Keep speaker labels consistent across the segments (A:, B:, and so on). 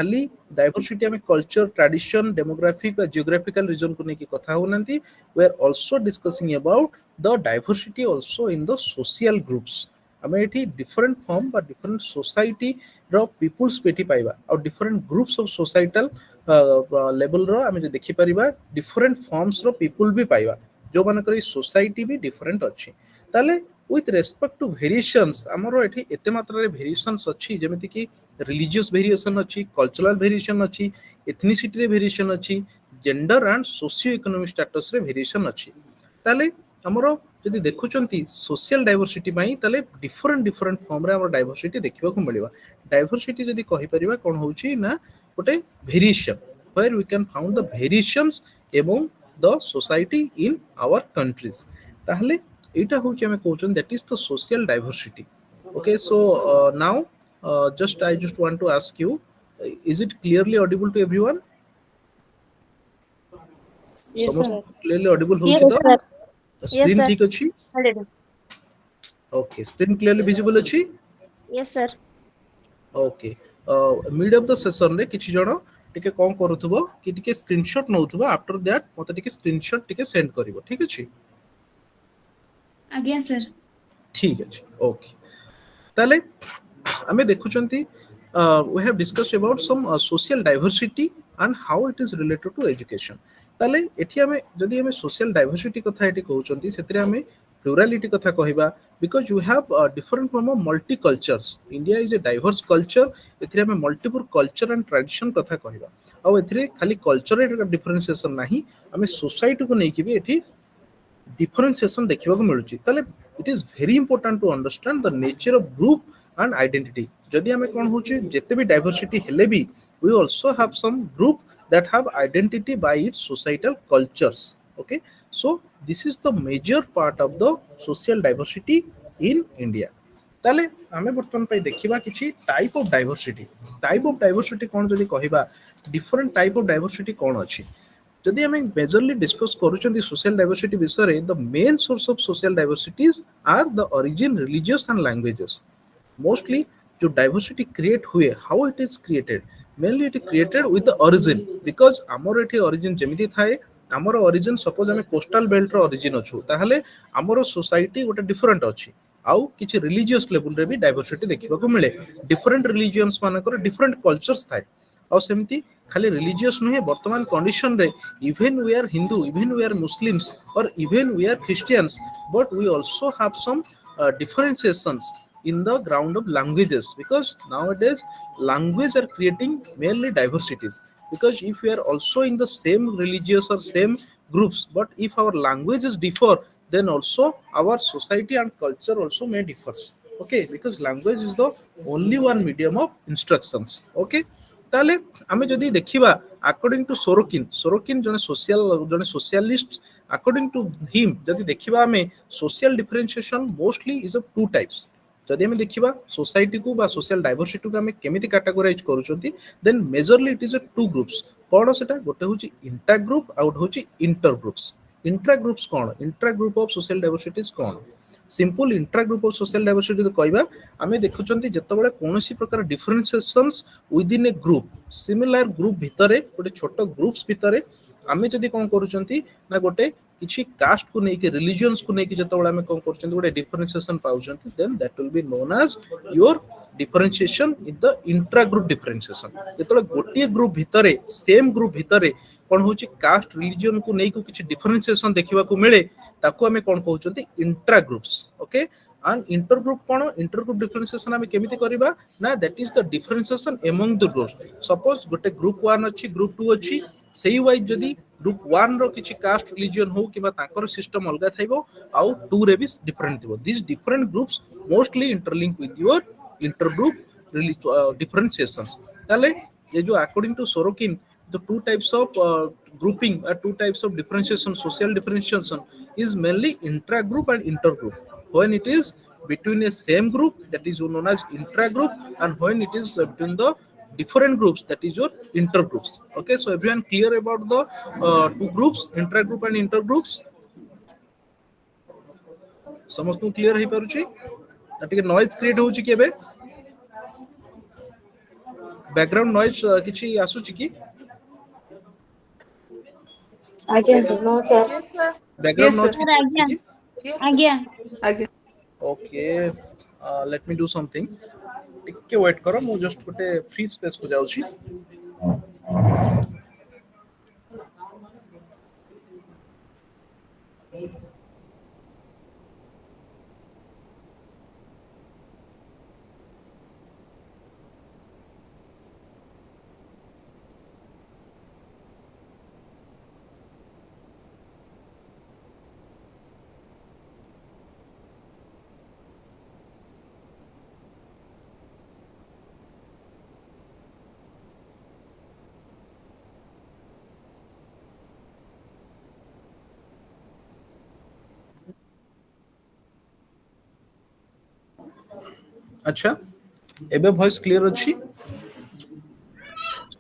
A: खाली डाइवर्सिटी आम culture tradition demographic geographical region को लेकिन कथा होनांती we are also discussing about the diversity also in the social groups आम ये डिफरेंट फॉर्म बा डिफरेंट सोसाइटी रो पीपुल्स पेटी पाइबा और different groups of societal level रो आम देखि परिबा डिफरेंट फॉर्म्स रो पीपुल भी पाइबा जो मानकर सोसाइटी भी डिफरेंट अच्छी ताले with respect to variations आमर एठी एते मात्रा रे variations अच्छी जेमिति कि religious variation अच्छी cultural variation अच्छी ethnicity रे variation अच्छी gender and socio economic status रे variation अच्छी ताले आमर जदि देखुचंती social diversity पई ताले different form रे आमर diversity देखिबा को मिलिबा diversity जदि कहि परिबा कोन होउची ना गोटे variation where we can found the variations among the society in our countries ताहले एटा होची हमें कहउछन that is the social diversity okay so now I just want to ask you is it clearly audible to everyone
B: Yes,
A: समस्त
B: sir.
A: clearly audible
B: Yes,
A: होची तो
B: sir. Yes,
A: screen
B: sir.
A: ठीक अछि
B: Audible.
A: Okay screen clearly visible अछि
B: Yes, sir.
A: Okay mid of the session रे किछि जण टिके कोन करूथबो कि टिके स्क्रीनशॉट नउथबो आफ्टर दैट मते टिके स्क्रीनशॉट टिके सेंड करिवो ठीक अछि
C: आज्ञा सर
A: ठीक अछि ओके ताले हमें देखुचंती we have discussed about some social diversity and how it is related to education ताले एठी हमें जदि हमें social diversity कथा एठी कहउचंती सेतरे हमें plurality कथा कहिबा because you have different form of multi cultures India is a diverse culture एथिरे हमें multiple culture and tradition कथा कहिबा आ एथिरे खाली culture रे differentiation नाही हमें society को नै कि भी एठी differentiation देखिबा को मिलुची ताले it is very important to understand the nature of group and identity जदि हमें कोन होची जते भी diversity हेले भी we also have some group that have identity by its societal cultures okay so this is the major part of the social diversity in India ताले हमें बर्तमान पे देखिबा किछि टाइप ऑफ डाइवर्सिटी कोन जदि कहिबा डिफरेंट टाइप ऑफ डाइवर्सिटी कोन अछि जदि हमें मेजरली डिस्कस करूचंती सोशल डाइवर्सिटी विषय the main source of social diversities are the origin religious and languages mostly जो डाइवर्सिटी क्रिएट हुए how it is created mainly it created with the origin because आमर एठी ओरिजिन जेमिति थाए आमर origin suppose हमें coastal belt रो origin अछु ताहले आमर सोसाइटी गोटे डिफरेंट अछि आउ किछि रिलीजियस लेवल रे भी डाइवर्सिटी देखिबा को मिले डिफरेंट रिलीजियंस मानकर डिफरेंट कल्चर्स थाए और सेमती खाली रिलीजियस नुहे वर्तमान कंडीशन रे even we are Hindu even we are Muslims और even we are Christians but we also have some differentiations in the ground of languages because nowadays language are creating mainly diversities because if we are also in the same religious or same groups but if our languages differ then also our society and culture also may differs okay because language is the only one medium of instructions okay ताले आमे जदि देखिबा according to Sorokin जने socialist according to him जदि देखिबा आमे social differentiation mostly is of two types जदि आमे देखिबा सोसाइटी को बा सोशल डाइवर्सिटी को आमे केमिति कैटेगराइज करूचंती then majorly it is a two groups कोन सेटा गोटे होची इंट्रा ग्रुप आउट होची इंटर ग्रुप्स इंट्रा ग्रुप्स कोन intra group of social diversities कोन simple intra group of social diversity तो कहबा आमे देखुचंती जतबेले कोनोसी प्रकार differentiations within a group similar group भितरे गोटे छोट ग्रुप्स भितरे आमे जदी कोन करूचंती ना गोटे किछि कास्ट को नेकी रिलीजियंस को नेकी जतबेले आमे कोन करूचंती गोटे डिफरेंशिएशन पाउचंती then that will be known as your differentiation in the intra group differentiation जतबेले गोटे ग्रुप भितरे सेम ग्रुप भितरे कोन होची कास्ट रिलीजन को नै को किछि डिफरेंशिएशन देखिबा को मिले ताको हमें कोन कहउचंती intra groups okay and inter group कोन इंटर ग्रुप डिफरेंशिएशन हमें केमिति करबा ना that is the differentiation among the groups suppose गोटे ग्रुप 1 अछि ग्रुप 2 अछि सेही वाइज जदी ग्रुप 1 रो किछि कास्ट रिलीजन हो किबा ताकर सिस्टम अलगा थाइबो आउ 2 रे भी डिफरेंट थिबो this different groups mostly interlink with your inter group differentiations ताले ये जो according to Sorokin the two types of grouping or two types of differentiation social differentiation is mainly intra group and inter group when it is between a same group that is known as intra group and when it is between the different groups that is your inter groups okay so everyone clear about the two groups intra group and inter groups समस्त clear हे पारुची टिके noise create होउची केबे background noise किछि आसुची कि
B: ଆଜ୍ଞା sir. No sir.
C: Yes, sir.
A: Background
C: Yes,
A: noise
C: sir.
D: Sir,
A: किछि आसुची
D: आज्ञा
A: कि
C: Yes, sir.
D: आज्ञा
C: Again.
A: Okay let me do something टिके वेट करो मु जस्ट गोटे फ्री स्पेस को जाउची अच्छा एबे वॉइस क्लियर अछि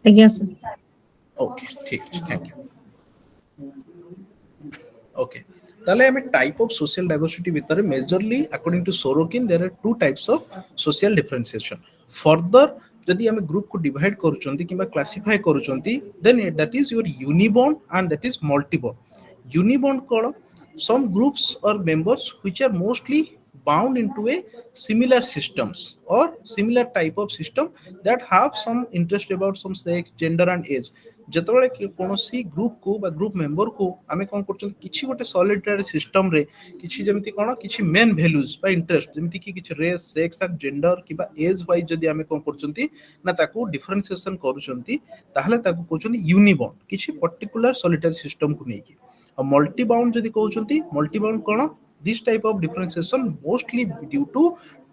D: आज्ञा सर
A: ओके ठीक अछि थैंक यू Okay. ताले हमें टाइप ऑफ सोशल डाइवर्सिटी भीतर majorly according to Sorokin there are two types of social differentiation further जदि हमें ग्रुप को डिवाइड करूचंती किबा क्लासिफाई करूचंती then that is your unibond and that is multibond unibond कोन some groups or members which are mostly bound into a similar systems or similar type of system that have some interest about some sex gender and age ଯେତେବେଳେ କୌଣସି group କୁ ବା group member କୁ ଆମେ କଣ କରୁଛନ୍ତି କିଛି ଗୋଟେ ସଲିଟାରୀ ସିଷ୍ଟମ ରେ କିଛି ଯେମିତି କଣ କିଛି ମେନ୍ ଭ୍ୟାଲୁଜ ବା ଇଣ୍ଟରେଷ୍ଟ ଯେମିତି କି କିଛି ରେସ୍ ସେକ୍ସ ଆଣ୍ଡ ଜେଣ୍ଡର କିମ୍ବା ଏଜ ୱାଇଜ ଯଦି ଆମେ କଣ କରୁଛନ୍ତି ନା ତାକୁ ଡିଫରେନ୍ସିଏସନ କରୁଛନ୍ତି ତାହେଲେ ତାକୁ କହୁଛନ୍ତି ୟୁନିବଣ୍ଡ କିଛି ପର୍ଟିକୁଲାର ସଲିଟାରୀ ସିଷ୍ଟମକୁ ନେଇକି ଆଉ ମଲ୍ଟି ବାଉଣ୍ଡ ଯଦି କହୁଛନ୍ତି ମଲ୍ଟି ବାଉଣ୍ଡ କଣ this type of differentiation mostly due to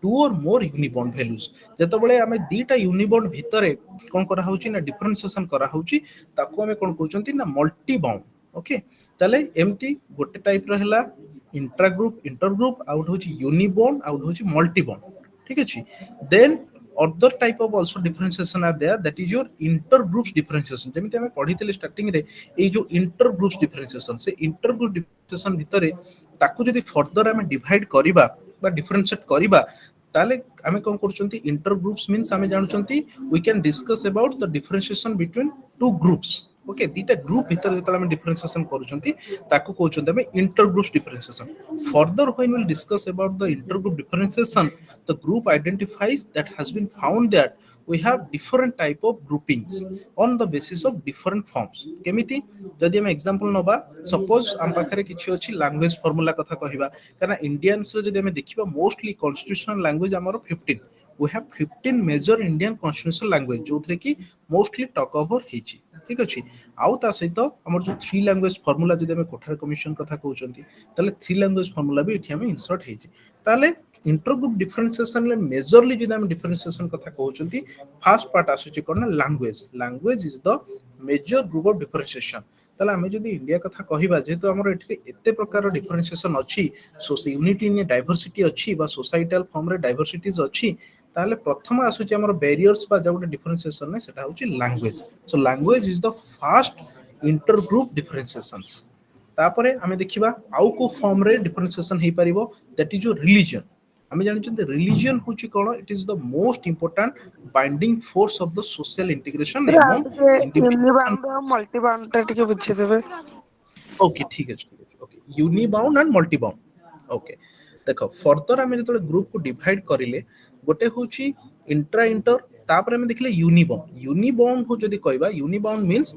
A: two or more unibond values ଯେତେବେଳେ ଆମେ ଦିଟା ୟୁନିବଣ୍ଡ ଭିତରେ କଣ କରା ହଉଛି ନା ଡିଫରେନ୍ସିଏସନ କରା ହଉଛି ତାକୁ ଆମେ କଣ କହୁଛନ୍ତି ନା ମଲ୍ଟି ବାଉଣ୍ଡ ଓକେ ତାହେଲେ ଏମିତି ଗୋଟେ ଟାଇପ ର ହେଲା इंट्रा ग्रुप इंटर ग्रुप आउट होची यूनिबॉन्ड आउट होची मल्टी बॉन्ड ठीक अछि then other type of also differentiation are there that is your inter groups differentiation जेमिति हमें पढितले स्टार्टिंग रे ए जो इंटर ग्रुप्स डिफरेंशिएशन से इंटर ग्रुप डिफरेंशिएशन भितरे ताकू जदि फर्दर हमें डिवाइड करिबा बा डिफरेंशिएट करिबा ताले हमें कोन करचंती इंटर ग्रुप्स मींस हमें जानचंती we can discuss about the differentiation between two groups okay दीटा ग्रुप भीतर जतले हम डिफरेंशिएशन करूचंती ताकू कहउचंती हम inter groups differentiation further when we will discuss about the inter group differentiation the group identifies that has been found that we have different type of groupings on the basis of different forms केमिति जदि हम example नबा suppose हम पाखरे किछि अछि language formula कथा कहिबा कारण इंडियंस रे जदि हम देखिबा मोस्टली कॉन्स्टिट्यूशनल लैंग्वेज हमर 15 we have 15 major Indian constitutional language जो थरे कि मोस्टली टॉक ओवर हिची ठीक अछि आउ ता सहित हमर जो थ्री लैंग्वेज फार्मूला जदि हम कोठार कमिशन कथा कहउचंती ताले थ्री लैंग्वेज फार्मूला भी एठी हम इंसर्ट हिची ताले इंटर ग्रुप डिफरेंशिएशन ले मेजरली जदि हम डिफरेंशिएशन कथा कहउचंती फर्स्ट पार्ट आसुची कोन language language is the major group of differentiation ताले हमें जदि इंडिया कथा कहिबा जेहेतु हमर एठी एते प्रकार डिफरेंशिएशन अछि सो यूनिटी इन डाइवर्सिटी अछि बा सोसाइटल फॉर्म रे डाइवर्सिटीज अछि ताले प्रथम आसुची हमर बैरियर्स बा जो डिफरेंशिएशन ने सेटा होची language so language is the first inter group differentiations तापरे हमें देखिबा आउ को फॉर्म रे डिफरेंशिएशन हे परिबो दैट इज योर रिलीजन हमें जानछन रिलीजन होची कोन it is the most important binding force of the social integration
C: Sir, ଆଉ
A: एमंग
C: ଟିକେ
A: इंडिविजुअल्स
C: ୟୁନିବାଉଣ୍ଡ ଆଉ ମଲ୍ଟିବାଉଣ୍ଡ ଟା ଟିକେ ବୁଝିଦେବେ।
A: ओके ठीक है okay unibound and multibound okay देखो फर्दर हमें जतले ग्रुप को डिवाइड करिले गोटे होची इंट्रा इंटर तापर हमें देखले यूनिबाउंड को जदी कहबा यूनिबाउंड मींस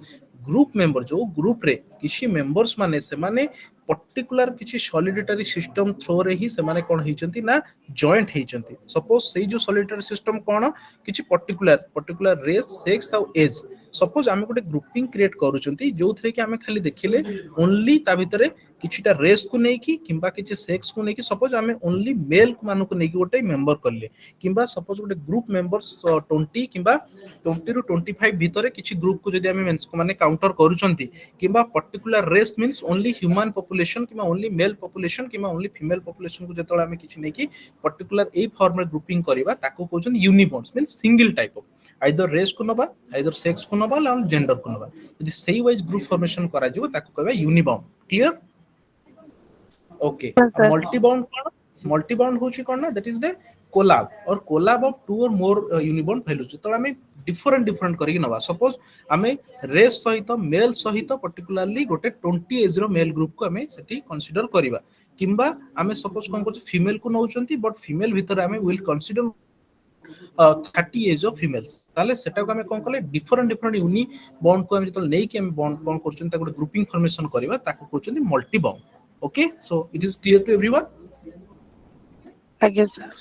A: ग्रुप मेंबर जो ग्रुप रे किछि मेंबर्स माने से माने पर्टिकुलर किछि सॉलिडिटरी सिस्टम थ्रो रे ही से माने कोन हेचंती ना जॉइंट हेचंती सपोज सेही जो सॉलिडिटरी सिस्टम कोन किछि पर्टिकुलर रेस सेक्स आउ एज सपोज आमे गोटे ग्रुपिंग क्रिएट करूचंती जो थरे कि आमे खाली देखिले ओनली ता भितरे किछिटा रेस को नै कि किबा किछि सेक्स को नै कि सपोज आमे ओनली मेल मानु को नै कि गोटे मेंबर करले किबा सपोज गोटे ग्रुप मेंबर्स 20 किबा 20 रु 25 भितरे किछि ग्रुप को जदि आमे मेंस को माने काउंटर करूचंती किबा particular race means only human population किबा ओनली मेल पॉपुलेशन किबा ओनली फीमेल पॉपुलेशन को जतळे आमे किछि नै कि पर्टिकुलर ए फॉर्म रे ग्रुपिंग करबा ताको कहउछन unibonds means single type of either race को नबा आइदर सेक्स को नबा ला जेंडर को नबा यदि सेही वाइज ग्रुप फॉर्मेशन करा जिवो ताको कहबा unibound clear okay
C: Yes, sir.
A: Multi bound कोन मल्टी बाउंड होची कोन ना that is the collab or collab of two or more uniborn values तो हमें different करके नवा सपोज हमें रेस सहित मेल सहित पर्टिकुलारली गोटे 20 एज रो मेल ग्रुप को हमें सेठी कंसीडर करबा किंबा हमें सपोज कोन करछ फीमेल को नउचंती बट फीमेल भीतर हमें will consider 30 age of females ताले सेटा को हमें कोन कले डिफरेंट यूनि बॉन्ड को हम जतल नै कि हम बॉन्ड कोन करछन ता गोटे ग्रुपिंग फॉर्मेशन करबा ताको कहउचंती multi bond okay so it is clear to everyone
C: ଆଜ୍ଞା ସାର୍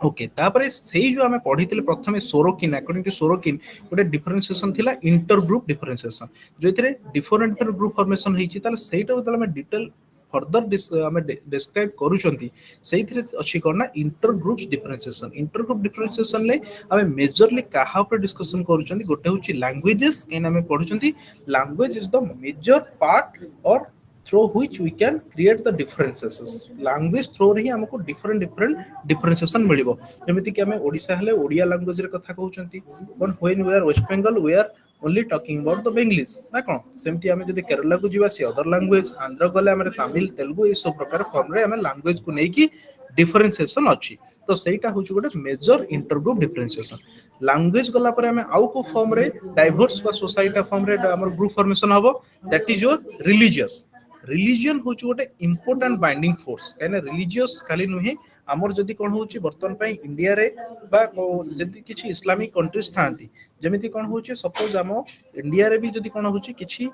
A: ओके तापरे सेही जो हमें पढितले प्रथमे सोरोकिन अकॉर्डिंग टू सोरोकिन गोटे डिफरेंशिएशन थिला इंटर ग्रुप डिफरेंशिएशन जोथिरे डिफरेंट ग्रुप फॉर्मेशन हेछि ताले सेटा जतल हमें डिटेल फर्दर हमें डिस्क्राइब करूछंती सेहिथिरे अछि कोन ना इंटर ग्रुप्स डिफरेंशिएशन ले हमें मेजरली काहा ऊपर डिस्कशन करूछंती गोटे होछि लैंग्वेजेस केन हमें पढुछंती language is the major part और through which we can create the differences language through रे ही हमको different differentiation मिलिबो जेमिति कि हमें ओडिसा हले ओडिया लैंग्वेज रे कथा कहउचंती but when we are West Bengal we are only talking about the Bengali ना कोन सेमति हमें जदी केरला को जीवा सी अदर लैंग्वेज आंध्र गले हमें तमिल तेलुगु ए सब प्रकार फॉर्म रे हमें लैंग्वेज को नेकी डिफरेंशिएशन अछि तो सेटा होची गोटे मेजर इंटरग्रुप डिफरेंशिएशन लैंग्वेज गला पर हमें आउ को फॉर्म रे डाइवर्स बा सोसाइटी फॉर्म रे हमर ग्रुप फॉर्मेशन हबो that is your religious religion होची गोटे इंपोर्टेंट बाइंडिंग फोर्स कहने रिलीजियस खाली नुहे हमर जदी कोन होची वर्तमान पई इंडिया रे बा जदी किछि इस्लामिक कंट्रीज थांती जेमिति कोन होची सपोज हम इंडिया रे भी जदी कोन होची किछि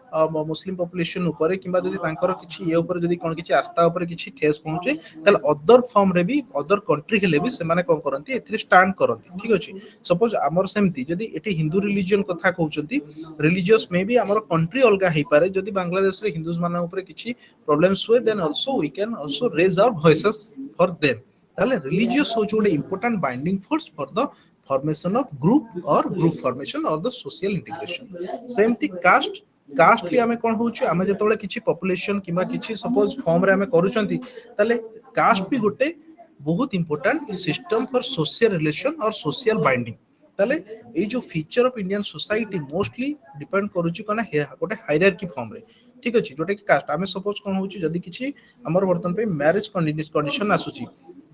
A: मुस्लिम पॉपुलेशन ऊपर किबा जदी तांकर किछि ये ऊपर जदी कोन किछि आस्था ऊपर किछि ठेस पहुंचे तल अदर फॉर्म रे भी अदर कंट्री हेले भी से माने कोन करंती एथि स्टैंड करंती ठीक अछि सपोज हमर सेमति जदी एठी हिंदू रिलीजन कथा कहउचंती रिलीजियस मे भी हमर कंट्री अलगा हे पारे जदी बांग्लादेश रे हिंदूज माने ऊपर किछि प्रॉब्लम्स हुए then also we can also raise our voices for them ताले रिलीजियस हो जोड़े important binding force for the formation of group or group formation or the social integration same thing caste li हमें कोन होउची हमें जतबेले किछि population किबा किछि suppose form रे हमें करूचंती ताले कास्ट भी गोटे बहुत important system for social relation और सोशल बाइंडिंग ताले ए जो feature of Indian society mostly depend करूची कोना गोटे हायरार्की फॉर्म रे ठीक अछि जोटे कि कास्ट हमें सपोज कोन होउची जदी किछि हमर वर्तन पे मैरिज कंडीशन आसुची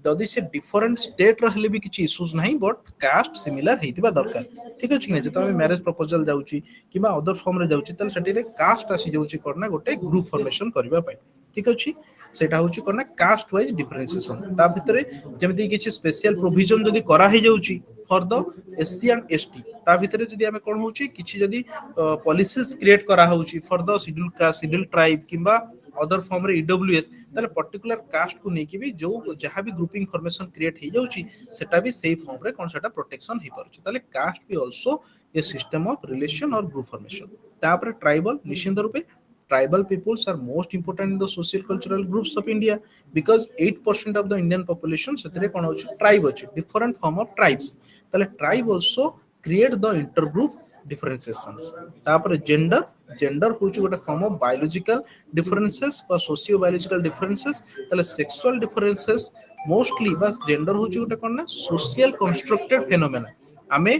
A: जदि से डिफरेंट स्टेट रहले भी किछि इश्यूज नाही बट कास्ट सिमिलर हेतिबा दरकार ठीक अछि कि जत हमें मैरिज प्रपोजल जाउची किबा अदर फॉर्म रे जाउची तल सेठी रे कास्ट आसी जाउची करना गोटे ग्रुप फॉर्मेशन करबा पय ठीक अछि सेटा होउची करना कास्ट वाइज डिफरेंशिएशन ता भितरे जेमिति किछि स्पेशल प्रोविजन जदि करा हे जाउची for the SC and ST ता भितरे जदि हमें कोन होउची किछि जदि पॉलिसीज क्रिएट करा होउची for the scheduled caste scheduled tribe किबा अदर फॉर्म रे ईडब्ल्यूएस ताले पर्टिकुलर कास्ट को नेकी भी जो जहां भी ग्रुपिंग फॉर्मेशन क्रिएट हे जाउची सेटा भी सेही फॉर्म रे कोन सेटा प्रोटेक्शन हे परछि ताले कास्ट भी also a system of relation और ग्रुप फॉर्मेशन तापर ट्राइबल निश्चित रूपे tribal peoples are most important in the social cultural groups of India because 8% of the Indian population setare kon hochi tribe hochi different form of tribes tale tribe also create the intergroup differentiations tapare gender hochi gote form of biological differences or socio biological differences tale sexual differences mostly bas gender hochi gote kon na social constructed phenomena ame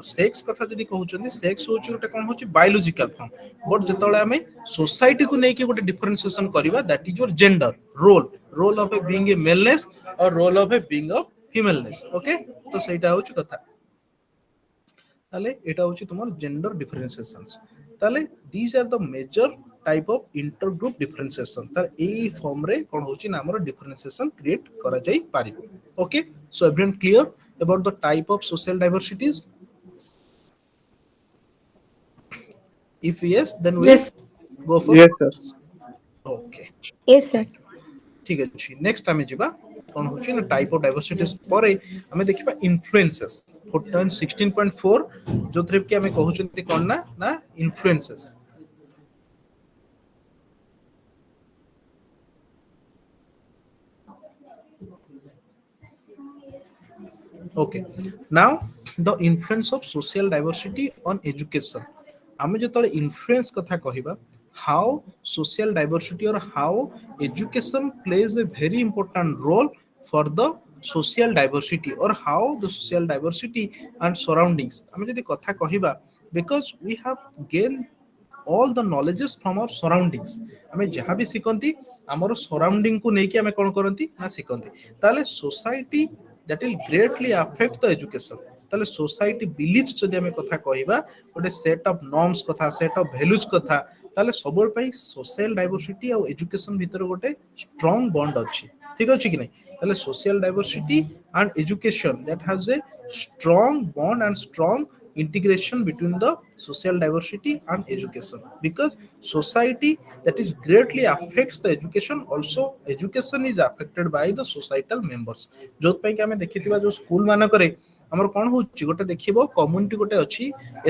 A: sex कथा जदी कहउचंदी sex होची गोटे कोन होची biological form but जतले हमें society को नेकी गोटे differentiation करबा that is your gender role of a being a maleness और role of a being of femaleness okay तो सेटा होची कथा ताले एटा होची तुमर जेंडर डिफरेंशिएशंस ताले these are the major type of intergroup differentiation तार ए फॉर्म रे कोन होची ना हमर डिफरेंशिएशन क्रिएट करा जाई पारिबो okay so everyone clear about the type of social diversities if yes then we
B: Yes.
A: go for
D: Yes, sir.
A: okay
B: Yes, sir.
A: thank you ठीक अछि नेक्स्ट हमें जिबा कोन होची ना टाइप ऑफ डाइवर्सिटीज परे हमें देखिबा इन्फ्लुएंसेस 16.4 जो थ्रिप के हमें कहउचंती कोन ना influences okay now the influence of social diversity on education हमें जो इन्फ्लुएंस कथा कहिबा how social diversity or how education plays a very important role for the social diversity or how the social diversity and surroundings हमें जदी कथा कहिबा because we have gained all the knowledges from our surroundings. ଆମେ ଯାହା ବି ଶିଖନ୍ତି ଆମର surrounding କୁ ନେଇକି ଆମେ କଣ କରନ୍ତି ନା ଶିଖନ୍ତି। ତାହେଲେ society that will greatly affect the education. ତାହେଲେ society beliefs ଯଦି ଆମେ କଥା କହିବା ଗୋଟେ set of norms କଥା set of values କଥା ତାହେଲେ ସବୁବେଳେ ପାଇଁ social diversity ଆଉ education ଭିତରେ ଗୋଟେ strong bond ଅଛି। ଠିକ ଅଛି କି ନାହିଁ? ତାହେଲେ social diversity and education that has a strong bond and strong integration between the social diversity and education, because society that is greatly affects the education, also education is affected by the societal members। ଯୋଉଥିପାଇଁ କି ଆମେ ଦେଖିଥିବା ଯୋଉ school ମାନଙ୍କରେ ଆମର କଣ ହଉଛି ଗୋଟେ ଦେଖିବ କମ୍ୟୁନିଟି ଗୋଟେ ଅଛି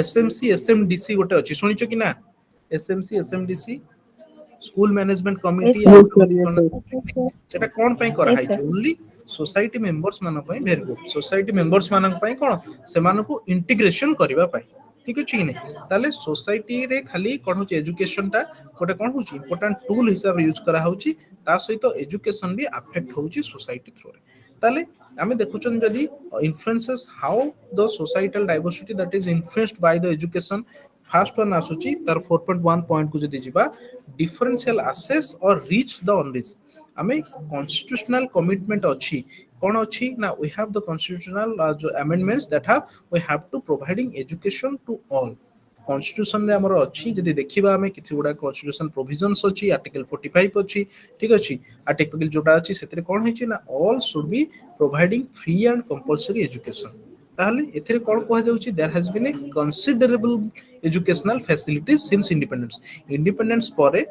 A: SMC SMDC ଗୋଟେ ଅଛି, ଶୁଣିଛ କି ନା? SMC SMDC school management committee
B: Yes,
A: ଆଉ
B: sir.
C: Yes, sir.
A: ଏମିତି
C: Yes,
A: କଣ
C: sir.
A: ସେଟା କଣ ପାଇଁ
B: Yes,
A: କରାହେଇଛି?
B: sir.
A: ଓନ୍ଲି सोसाइटी मेंबर्स मान भेरी गुड सोसाइटी मेंबर्स मान कौन से इंटीग्रेशन करने ठीक अच्छे कि नहीं। ताले सोसाइटी रे खाली कौन हो एजुकेशन टा गोटे कौन हो इंपोर्टेंट टूल हिसाब यूज करा होची, ता सहित एजुकेशन भी अफेक्ट होची सोसाइटी थ्रू रे। ताले आमे देखुचन जदी influences how the societal diversity that is influenced by the education. First one आसुची तार 4.1 पॉइंट को जदी जिबा डिफरेंशियल एक्सेस और रीच द अनरीच। आमे कॉन्स्टिट्यूशनल कमिटमेंट अच्छी कौन अच्छी ना वी हैव द कॉन्स्टिट्यूशनल जो amendments that have we have to providing education to all. Constitution रे हमर अच्छी जदी देखिबा हमें किछि गुडा कॉन्स्टिट्यूशन प्रोविजंस अच्छी आर्टिकल 45 अच्छी ठीक अच्छी आर्टिकल जोटा अच्छी सेतरे कोन होइछि ना all should be providing free and compulsory education. ताहले एथिरे कोन कहै जाउछि there has been a considerable educational facilities since independence. Independence परे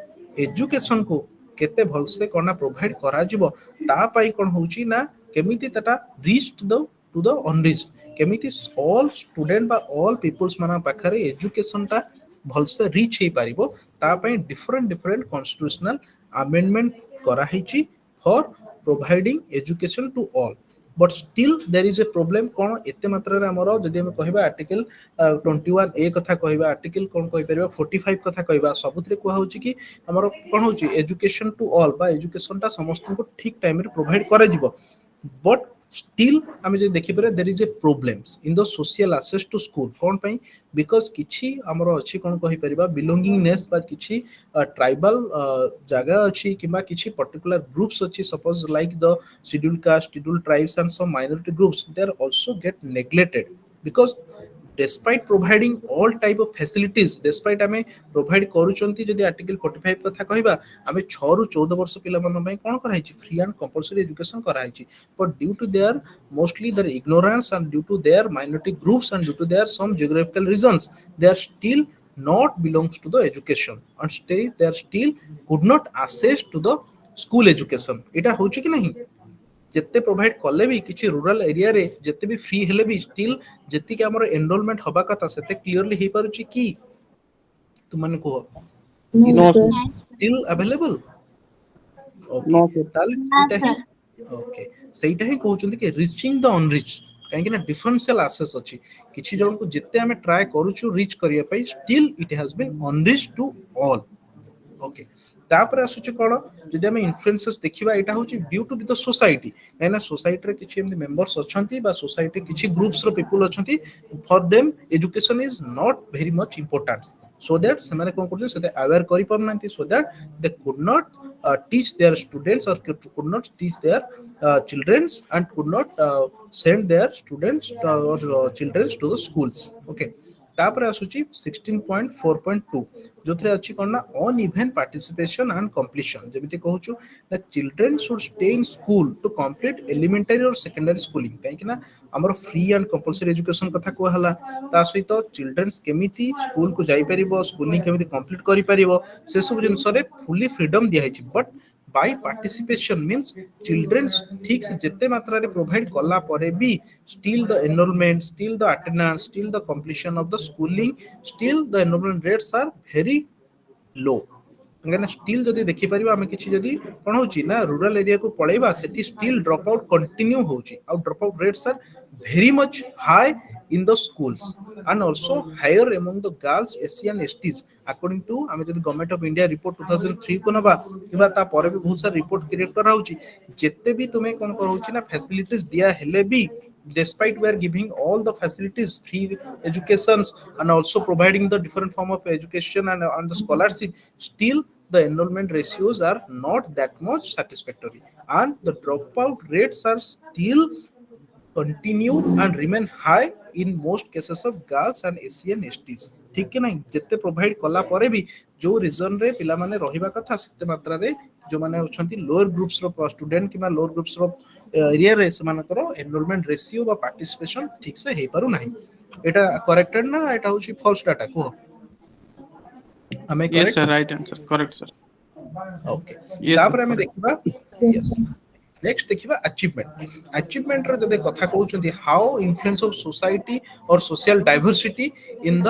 A: एजुकेशन को केते भलसे कोना प्रोवाइड करा जिवो ता पाई कोन होउछि ना केमिति तटा रीच टू द अनरीच्ड, केमिति ऑल स्टूडेंट बा ऑल पीपल्स माना पाखरे एजुकेशन टा भलसे रीच हे पारिबो ता पाई डिफरेंट डिफरेंट कॉन्स्टिट्यूशनल अमेंडमेंट करा हिची for providing education to all. But still there is a problem कोन एते मात्रा रे हमरो जदी हम कहबा आर्टिकल 21 ए कथा कहबा आर्टिकल कोन कहि परबा 45 कथा कहबा सबुतरे कोहा होची कि हमरो कोन होची एजुकेशन टू ऑल बा एजुकेशन ता समस्त को ठीक टाइम रे प्रोवाइड करे जिवो। बट स्टिल आमे जे देखि परे there is a problems in the social access to school कोन पई बिकॉज किछि हमरो अछि कोन कहि परबा बिलोंगिंगनेस बा किछि ट्राइबल जगह अछि किबा किछि पर्टिकुलर ग्रुप्स अछि suppose like the scheduled caste, scheduled tribes, and some minority groups, they are also get neglected because despite providing all type of facilities, despite आमे provide करूचंती जदि आर्टिकल 45 कथा कहबा आमे 6 रु 14 वर्ष पिला मन पई कोन कराइछि फ्री एंड कंपलसरी एजुकेशन कराइछि। But due to their mostly their ignorance and due to their minority groups and due to their some geographical reasons they are still not belongs to the education and stay they are still could not access to the school education। एटा होछि कि नहीं जेते provide कले भी किछि rural area रे जेते भी फ्री हेले भी स्टिल जेति के हमर एनरोलमेंट हबा कथा सेते क्लियरली हे पारुछि कि तुम माने को
B: No,
A: is
C: No,
A: it
C: sir.
B: sir.
A: Still available? Okay
C: No, sir.
A: ताले
B: No,
A: सेटा ही
B: sir.
A: ओके सेटा ही कहउछन्ती कि रीचिंग द अनरीच काहेकि ना डिफरेंशियल एक्सेस अछि किछि जन को जेते हमें ट्राई करूछु रीच करिया पई still it has been unreach to all. Okay तापर आसुची कोन जदि हम इन्फ्लुएंसेस देखिबा एटा होची ड्यू टू द सोसाइटी एना सोसाइटी रे किछि एमि मेंबर्स अछंती बा सोसाइटी किछि ग्रुप्स रो पीपल अछंती for them education is not very much important so that से माने कोन करछ से अवेयर करि परनांती so that they could not teach their students or could not teach their childrens and could not send their students or children to the schools। okay तापर आसुची 16.4.2 जोथरे अछि कोन ना अनइवन पार्टिसिपेशन एंड कंप्लीशन जेमिति कहूछु ना children should stay in school to complete elementary और secondary schooling काहे ना हमर फ्री एंड कंपलसरी एजुकेशन कथा को हला ता सहित चिल्ड्रन्स केमिति स्कूल को जाई परिबो स्कूलिंग केमिति कंप्लीट करि परिबो से सब जिंस रे फुली फ्रीडम दिया हिची। But by participation means childrens ठीक से जेते मात्रा रे प्रोवाइड कला परे भी still the enrollment, still the attendance, still the completion of the schooling, still the enrollment rates are very low। କାହିଁକିନା ଷ୍ଟିଲ୍ ଯଦି ଦେଖିପାରିବା ଆମେ କିଛି ଯଦି କ'ଣ ହଉଛି ନା ରୁରାଲ ଏରିଆକୁ ପଳେଇବା ସେଠି ଷ୍ଟିଲ୍ ଡ୍ରପ୍ ଆଉଟ୍ କଣ୍ଟିନ୍ୟୁ ହଉଛି ଆଉ drop out rats R very much high in the schools and also higher among the girls Asian STs according to ଆମେ ଯଦି ଗଭର୍ଣ୍ଣମେଣ୍ଟ ଅଫ ଇଣ୍ଡିଆ ରିପୋର୍ଟ 2003 କୁ ନବା କିମ୍ବା ତା ପରେ ବି ବହୁତ ସାରା ରିପୋର୍ଟ କ୍ରିଏଟ କରାହଉଛି ଯେତେ ବି ତୁମେ କଣ କରାଉଛି ନା ଫ୍ୟାସିଲିଟିଜ ଦିଆ ହେଲେ ବି despite we are giving all the facilities free educations and also providing the different form of education and the scholarship still the enrollment ratios are not that much satisfactory and the dropout rates are still continue and remain high in most cases of girls and Asian STs ठीक है नहीं जिते provide कला परे भी जो reason रे पिला माने रहिबा कथा सेते मात्रा रे जो माने होछंती लोअर ग्रुप्स रो स्टूडेंट किबा लोअर ग्रुप्स रो एरिया रे समानकर एनरोलमेंट रेशियो बा पार्टिसिपेशन ठीक से हे पारु नाही एटा करेक्टेड ना एटा होची फॉल्स डाटा को हमें
D: Yes, sir.
A: Correct
D: Right answer. Correct, sir.
A: Okay
D: Yes, sir.
A: तापर हमें
D: Correct.
A: देखिबा यस नेक्स्ट देखिबा अचीवमेंट रो जदे कथा कहउचंती हाउ इन्फ्लुएंस ऑफ सोसाइटी और social diversity in the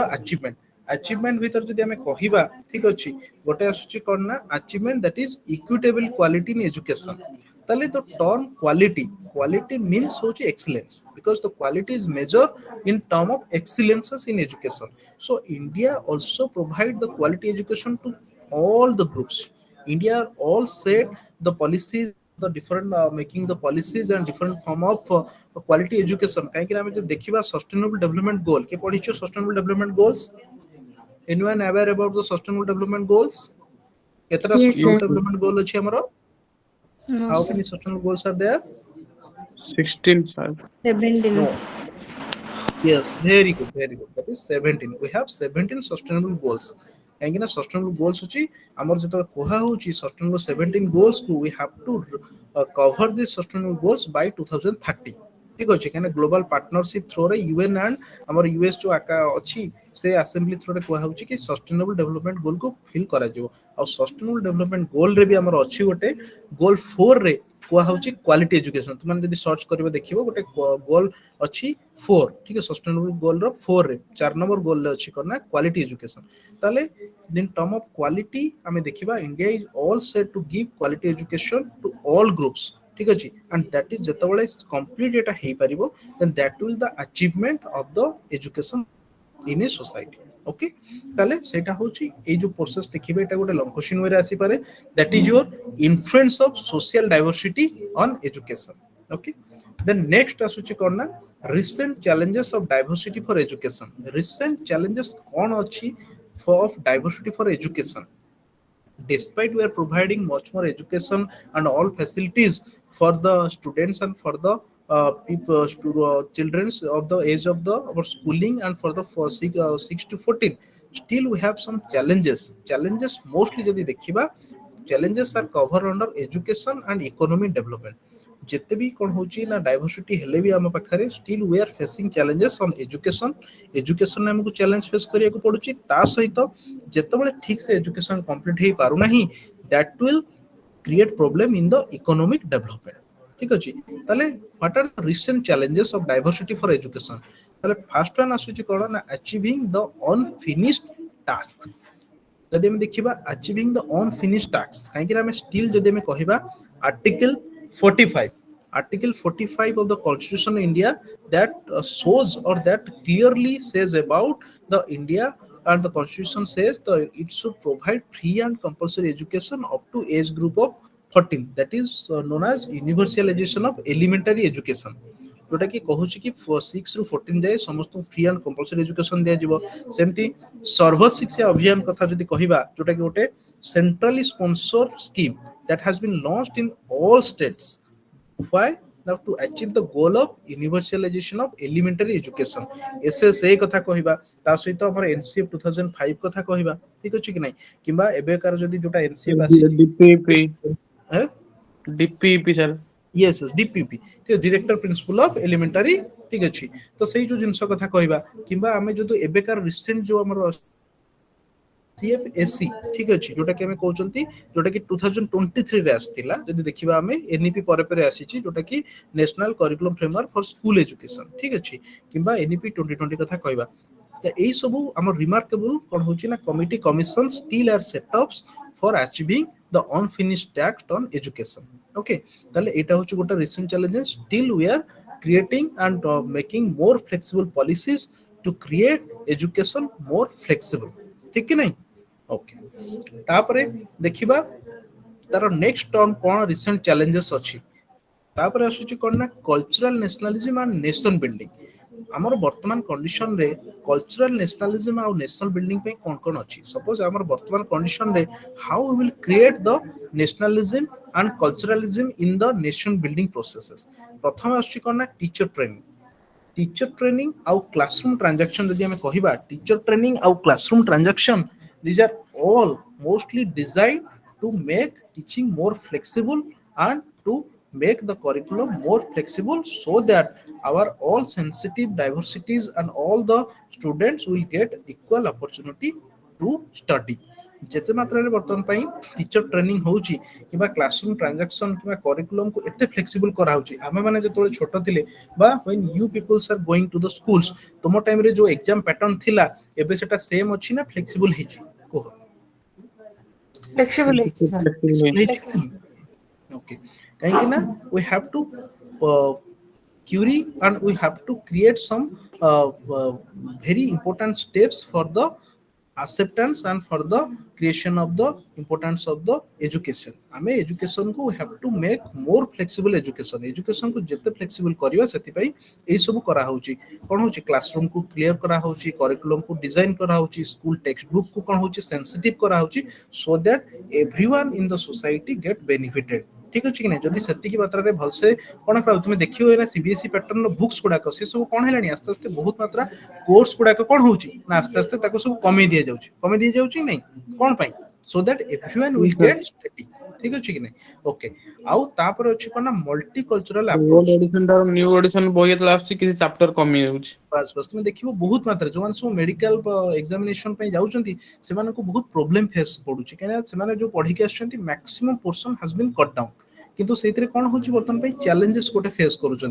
A: achievement भीतर जदि हमें कहिबा ठीक अछि गोटे आसुची कोन ना achievement that is equitable quality in education ताले द टर्म क्वालिटी मीन्स होची excellence because the quality is measured in term of excellences in education so India also provide the quality education to all the groups India all set the policies the different making the policies and different form of quality education काहे कि हमें जो देखिबा sustainable development goal के पढिछो sustainable development goals anyone aware about the sustainable development goals केतरा
B: Yes,
D: Yes,
B: sir.
A: sustainable
D: sir.
A: development goal अछि हमरो
B: No,
A: how
B: sir.
A: many sustainable goals are there
D: 16, sir.
B: 17.
A: no yes very good that is 17 we have 17 sustainable goals କାହିଁକି ନା sustainable goals ଅଛି ଆମର ଯେତେବେଳେ କୁହା ହଉଛି sustainable 17 goals କୁ we have to cover these sustainable goals by 2030 ଠିକ ଅଛି କାହିଁକି ନା ଗ୍ଲୋବାଲ ପାର୍ଟନରशिप थ्रू ରେ यूएन एंड ଆମର यूएस जो ଆକା ଅଛି ସେ ଆସେମ୍ବଲି थ्रू ରେ କୁହା ହଉଛି କି ସଷ୍ଟେନେबल डेवलपमेंट गोल को फिल करा जिवो ଆଉ ସଷ୍ଟେନେबल डेवलपमेंट गोल रे भी ଆମର ଅଛି ଗୋଟେ गोल 4 रे कुहा हଉଛି क्वालिटी एजुकेशन तुम जब सर्च करिवे देखिबो गोटे गोल अछि 4 ठीक है सस्टेनेबल गोल रो 4 रे 4 नंबर गोल रे अछि करना क्वालिटी एजुकेशन ताले इन टर्म ऑफ क्वालिटी हमें देखिबा India is all set to give quality education to all groups ठीक अछि एंड दैट इज जतबेले कंप्लीट एटा हेई परिबो then that will the achievement of the education in a society okay ताले सेटा होची ए जो प्रोसेस देखिबे एटा गोटे लॉन्ग क्वेश्चन वे आसी पारे that is your influence of social diversity on education okay then next आसुची कोन ना recent challenges of diversity for education recent challenges कोन अछि for diversity for education despite we are providing much more education and all facilities for the students and for the people children of the age of the our schooling and for the 6 to 14 still we have some challenges mostly jodi dekhiba challenges are covered under education and economic development ଯେତେ ବି କଣ ହଉଛି ନା diversity ହେଲେ ବି ଆମ ପାଖରେ still we are facing challenges on education ରେ ଆମକୁ challenge face କରିବାକୁ ପଡୁଛି ତା ସହିତ ଯେତେବେଳେ ଠିକ ସେ ଏଜୁକେशन କମ୍ପ୍ଲିଟ ହେଇ ପାରୁନାହିଁ that will create problem in the economic development ঠিক ଅଛି ତାହେଲେ what are the recent challenges of diversity for education ତାହେଲେ first one ଆସୁଛି କଣ ନା achieving the unfinished tasks ଯଦି ଆମେ ଦେଖିବା achieving the unfinished tasks କାହିଁକି ନା ଆମେ still ଯଦି ଆମେ କହିବା article 45 article 45 of the constitution of India that shows or that clearly says about the India and the constitution says that it should provide free and compulsory education up to age group of 14 that is known as universalization of elementary education जोटा कि कहूची कि 6 रु 14 जाए समस्त free and compulsory education दिया जिवो सेमती सर्व शिक्षा अभियान कथा जदी कहिबा जोटा कि गोटे centrally sponsor scheme that has been launched in all states why now to achieve the goal of universalization of elementary education SSA कथा कहिबा ता सहित हमर NCF 2005 कथा कहिबा ठीक अछि कि नै किबा एबे कार जदी जोटा NCF आसी
D: DPP.
A: है
D: DPP, sir.
A: Yes yes DPP ठीक है डायरेक्टर प्रिंसिपल ऑफ एलिमेंटरी ठीक अछि तो सेही जो जिंस कथा कहबा किबा हमें जो एबेकार रिसेंट जो हमर सीएफएससी ठीक अछि जोटा कि हमें कहउचंती जोटा कि 2023 रे आस्थिला जदी देखिबा हमें एनईपी परे परे आसीची जोटा कि national curriculum framework for school education ठीक अछि किबा एनईपी 2020 कथा कहबा तो यही सब आम रिमार्केबल कौन हो committee commission still are setups for achieving the unfinished tasks on education okay ताले एटा होची गोटा recent challenges still we are creating and making more flexible policies to create education more flexible. ठीक कि नहीं? ओके, तापरे देखिबा तार नेक्स्ट टर्म कोन रिसेंट चैलेंजेस अछि। तापर आसुची कोन ना cultural nationalism and nation building. हमर वर्तमान कंडीशन रे कल्चरल नेशनलिज्म और नेशनल बिल्डिंग पे कोन कोन अछि। सपोज हमर वर्तमान कंडीशन रे how we will create the nationalism and culturalism in the nation building processes. प्रथम आसुची कोन ना टीचर ट्रेनिंग। टीचर ट्रेनिंग आउ क्लासरूम ट्रांजैक्शन यदि हमें कहिबा टीचर ट्रेनिंग आउ classroom transaction these are all mostly designed to make teaching more flexible and to make the curriculum more flexible so that our all sensitive diversities and all the students will get equal opportunity to study। ଯେତେ ମାତ୍ରାରେ ବର୍ତ୍ତମାନ ପାଇଁ teacher training ହଉଛି କିମ୍ବା classroom transaction କିମ୍ବା curriculum କୁ ଏତେ flexible କରାହଉଛି। ଆମେ ମାନେ ଯେତେବେଳେ ଛୋଟ ଥିଲେ ବା when you peoples are going to the schools ତୁମ ଟାଇମ ରେ ଯୋଉ ଏକ୍ସାମ ପ୍ୟାଟର୍ନ ଥିଲା ଏବେ ସେଟା ସେମ୍ ଅଛି ନା ଫ୍ଲେକ୍ସିବଲ ହେଇଛି କୁହ?
C: Flexible ହେଇଛି sir.
A: Flexible ହେଇଛି କି ନାହିଁ? Okay, କାହିଁକି ନା we have to query and we have to create some very important steps for the acceptance and for the creation of the importance of the education। आमे education को we have to make more flexible education। education को जिते flexible करिवा सेति पई एई सब करा होची। कोन होची क्लासरूम को क्लियर करा होची, करिकुलम को डिजाइन करा होची, स्कूल टेक्स्ट बुक को कोन होची सेंसिटिव करा होची सो that everyone in the society get benefited. ठीक अछि कि नै? जदि सेति की मात्रा रे भलसे कोन करा तुमे देखियो एना सीबीएसई पैटर्न रो बुक्स गुडा को से सब कोन हेलानी आस्ते आस्ते बहुत मात्रा कोर्स गुडा को कोन होची ना आस्ते आस्ते ताको सब कमी दिया जाउची नै कोन पई सो that everyone will gate study. ठीक अछि कि नै? ओके, आउ तापर अछि कोन ना multi cultural
D: old
A: approach.
D: Edition टा न्यू एडिशन बही जेतला आछि किसी चैप्टर कमी होउछि।
A: बस बस तुम देखिए बहुत मात्रा जो सब मेडिकल एग्जामिनेशन जाऊँगी से बहुत प्रोब्लेम फेस पड़ुछि कहीं से जो पढ़ी आसुँच maximum portion has been cut down किंतु से कौन हो बर्तमान चैलेंजेस गोटे फेस करुँच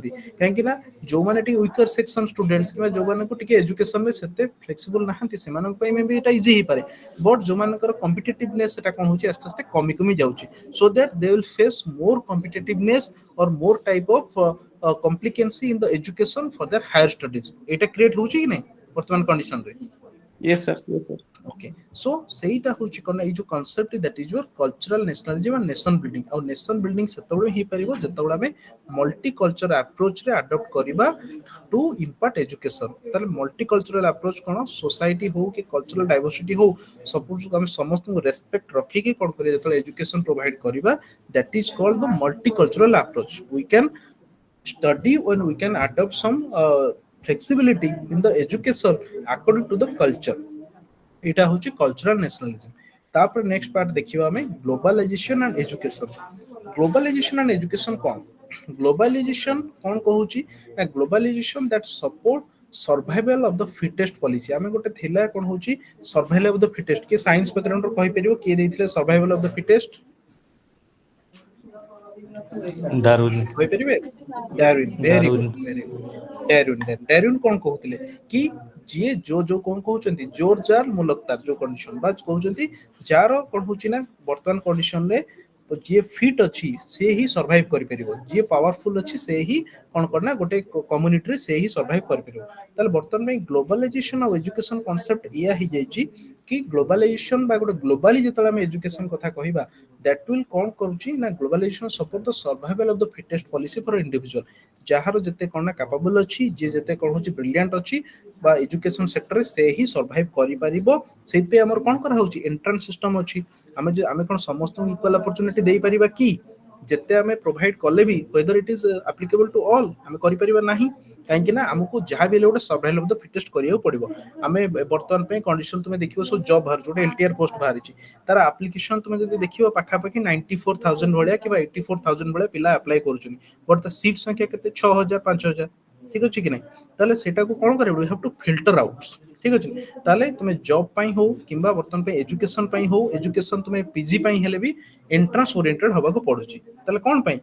A: कहीं जो मैंने वीकर सेक्शन स्टूडेंट्स कि जो एजुकेशन में से फ्लेक्सिबल नहांती से मे भी ये इजी हो पाए बट जो मानकर कॉम्पिटिटिवनेस कौन हो आस्ते आस्ते कमी कमी जाऊँगी so that they will face more competitiveness और more type of complicancy in the education for their higher studies। এটা क्रिएट होउची कि नै वर्तमान कंडीशन रे?
D: Yes sir, yes sir.
A: Okay, so सेटा होउची कोन ए जो concept that is your cultural nationalism and nation building. और नेशन बिल्डिंग सेतबळे ही परिबो जेतबळे हमें मल्टी कल्चरल अप्रोच रे अडॉप्ट करिबा टू इम्पार्ट एजुकेशन। ताले मल्टी कल्चरल अप्रोच कोन सोसाइटी हो कि कल्चरल डाइवर्सिटी हो सब कुछ हम समस्त को रेस्पेक्ट रखी कि कोन करिया जेतबळे एजुकेशन प्रोवाइड करिबा that is called the multi cultural approach. We can study when we can adopt some flexibility in the education according to the culture। এটা হচ্ছে कल्चरल नेशनलिज्म। तापर नेक्स्ट पार्ट देखिबा हमें globalisation and education. Globalisation and education कौन? Globalisation कौन कहूची ना globalisation that support survival of the fittest policy. आमे गोटे थिला कोन होची सर्वाइवल ऑफ द फिटेस्ट के साइंस बैकग्राउंड रो कहि परिबो के देथिले survival of the fittest
E: Darwin
A: କହିପାରିବେ? Darwin, very good,
E: Darwin
A: very good. Darwin Darwin କଣ କହୁଥିଲେ କି ଯିଏ ଯୋଉ କଣ କହୁଛନ୍ତି ଜୋର ଜାର ମୁଲକ୍ତାର ଯୋଉ କଣ୍ଡିସନ ବା କହୁଛନ୍ତି ଯାର କଣ ହଉଛି ନା ବର୍ତ୍ତମାନ କଣ୍ଡିସନ ରେ ଯିଏ ଫିଟ୍ ଅଛି ସେ ହିଁ ସର୍ଭାଇଭ କରିପାରିବ, ଯିଏ ପାୱାରଫୁଲ ଅଛି ସେ ହିଁ କଣ କରେ ନା ଗୋଟେ କମ୍ୟୁନିଟିରେ ସେ ହିଁ ସର୍ଭାଇଭ କରିପାରିବ। ତାହେଲେ ବର୍ତ୍ତମାନ ପାଇଁ ଗ୍ଲୋବାଲାଇଜେସନ ଆଉ ଏଜୁକେସନ କନସେପ୍ଟ ଏଇଆ ହେଇଯାଇଛି କି ଗ୍ଲୋବାଲାଇଜେସନ ବା ଗୋଟେ ଗ୍ଲୋବାଲି ଯେତେବେଳେ ଆମେ ଏଜୁକେସନ କଥା କହିବା that will କଣ କରୁଛି ନା globalisation support the survival of the fittest policy for individual. ଯାହାର ଯେତେ କଣ ନା କାପାବଲ ଅଛି, ଯିଏ ଯେତେ କଣ ହଉଛି ବ୍ରିଲିଆଣ୍ଟ ଅଛି ବା ଏଜୁକେସନ ସେକ୍ଟରରେ ସେ ହିଁ ସର୍ଭାଇଭ କରିପାରିବ। ସେଇଥିପାଇଁ ଆମର କଣ କରାହଉଛି ଏଣ୍ଟ୍ରାନ୍ସ ସିଷ୍ଟମ ଅଛି। ଆମେ କଣ ସମସ୍ତଙ୍କୁ ଇକ୍ୱାଲ ଅପରଚୁନିଟି ଦେଇପାରିବା କି? ଯେତେ ଆମେ ପ୍ରୋଭାଇଡ କଲେ ବି whether it is applicable to all ଆମେ କରିପାରିବା ନାହିଁ। କାହିଁକି ନା ଆମକୁ ଯାହା ବି ହେଲେ ଗୋଟେ ସର୍ଭାଇଭଲ ଅଫ ଦ ଫିଟେଷ୍ଟ କରିବାକୁ ପଡିବ। ଆମେ ବର୍ତ୍ତମାନ ପାଇଁ କଣ୍ଡିସନ ତୁମେ ଦେଖିବ ସବୁ ଜବ ବାହାରୁଛି, ଗୋଟେ ଏଲଟିଆର ପୋଷ୍ଟ ବାହାରିଛି, ତାର ଆପ୍ଲିକେସନ ତୁମେ ଯଦି ଦେଖିବ ପାଖାପାଖି 94,000 ଭଳିଆ କିମ୍ବା 84,000 ଭଳିଆ ପିଲା ଆପ୍ଲାଏ କରୁଛନ୍ତି ବଟ୍ ତା ସିଟ୍ ସଂଖ୍ୟା କେତେ 6,000 5,000। ঠিক ଅଛି କି ନାହିଁ? ତାହେଲେ ସେଟାକୁ କଣ କରିବାକୁ we have to filter out. ঠিক ଅଛି, ତାହେଲେ ତୁମେ ଜବ୍ ପାଇଁ ହଉ କିମ୍ବା ବର୍ତ୍ତମାନ ପାଇଁ ଏଜୁକେସନ ପାଇଁ ହଉ, ଏଜୁକେସନ ତୁମେ ପିଜି ପାଇଁ ହେଲେ ବି ଏଣ୍ଟ୍ରାନ୍ସ ଓରିଏଣ୍ଟେଡ ହବାକୁ ପଡୁଛି। ତାହେଲେ କଣ ପାଇଁ?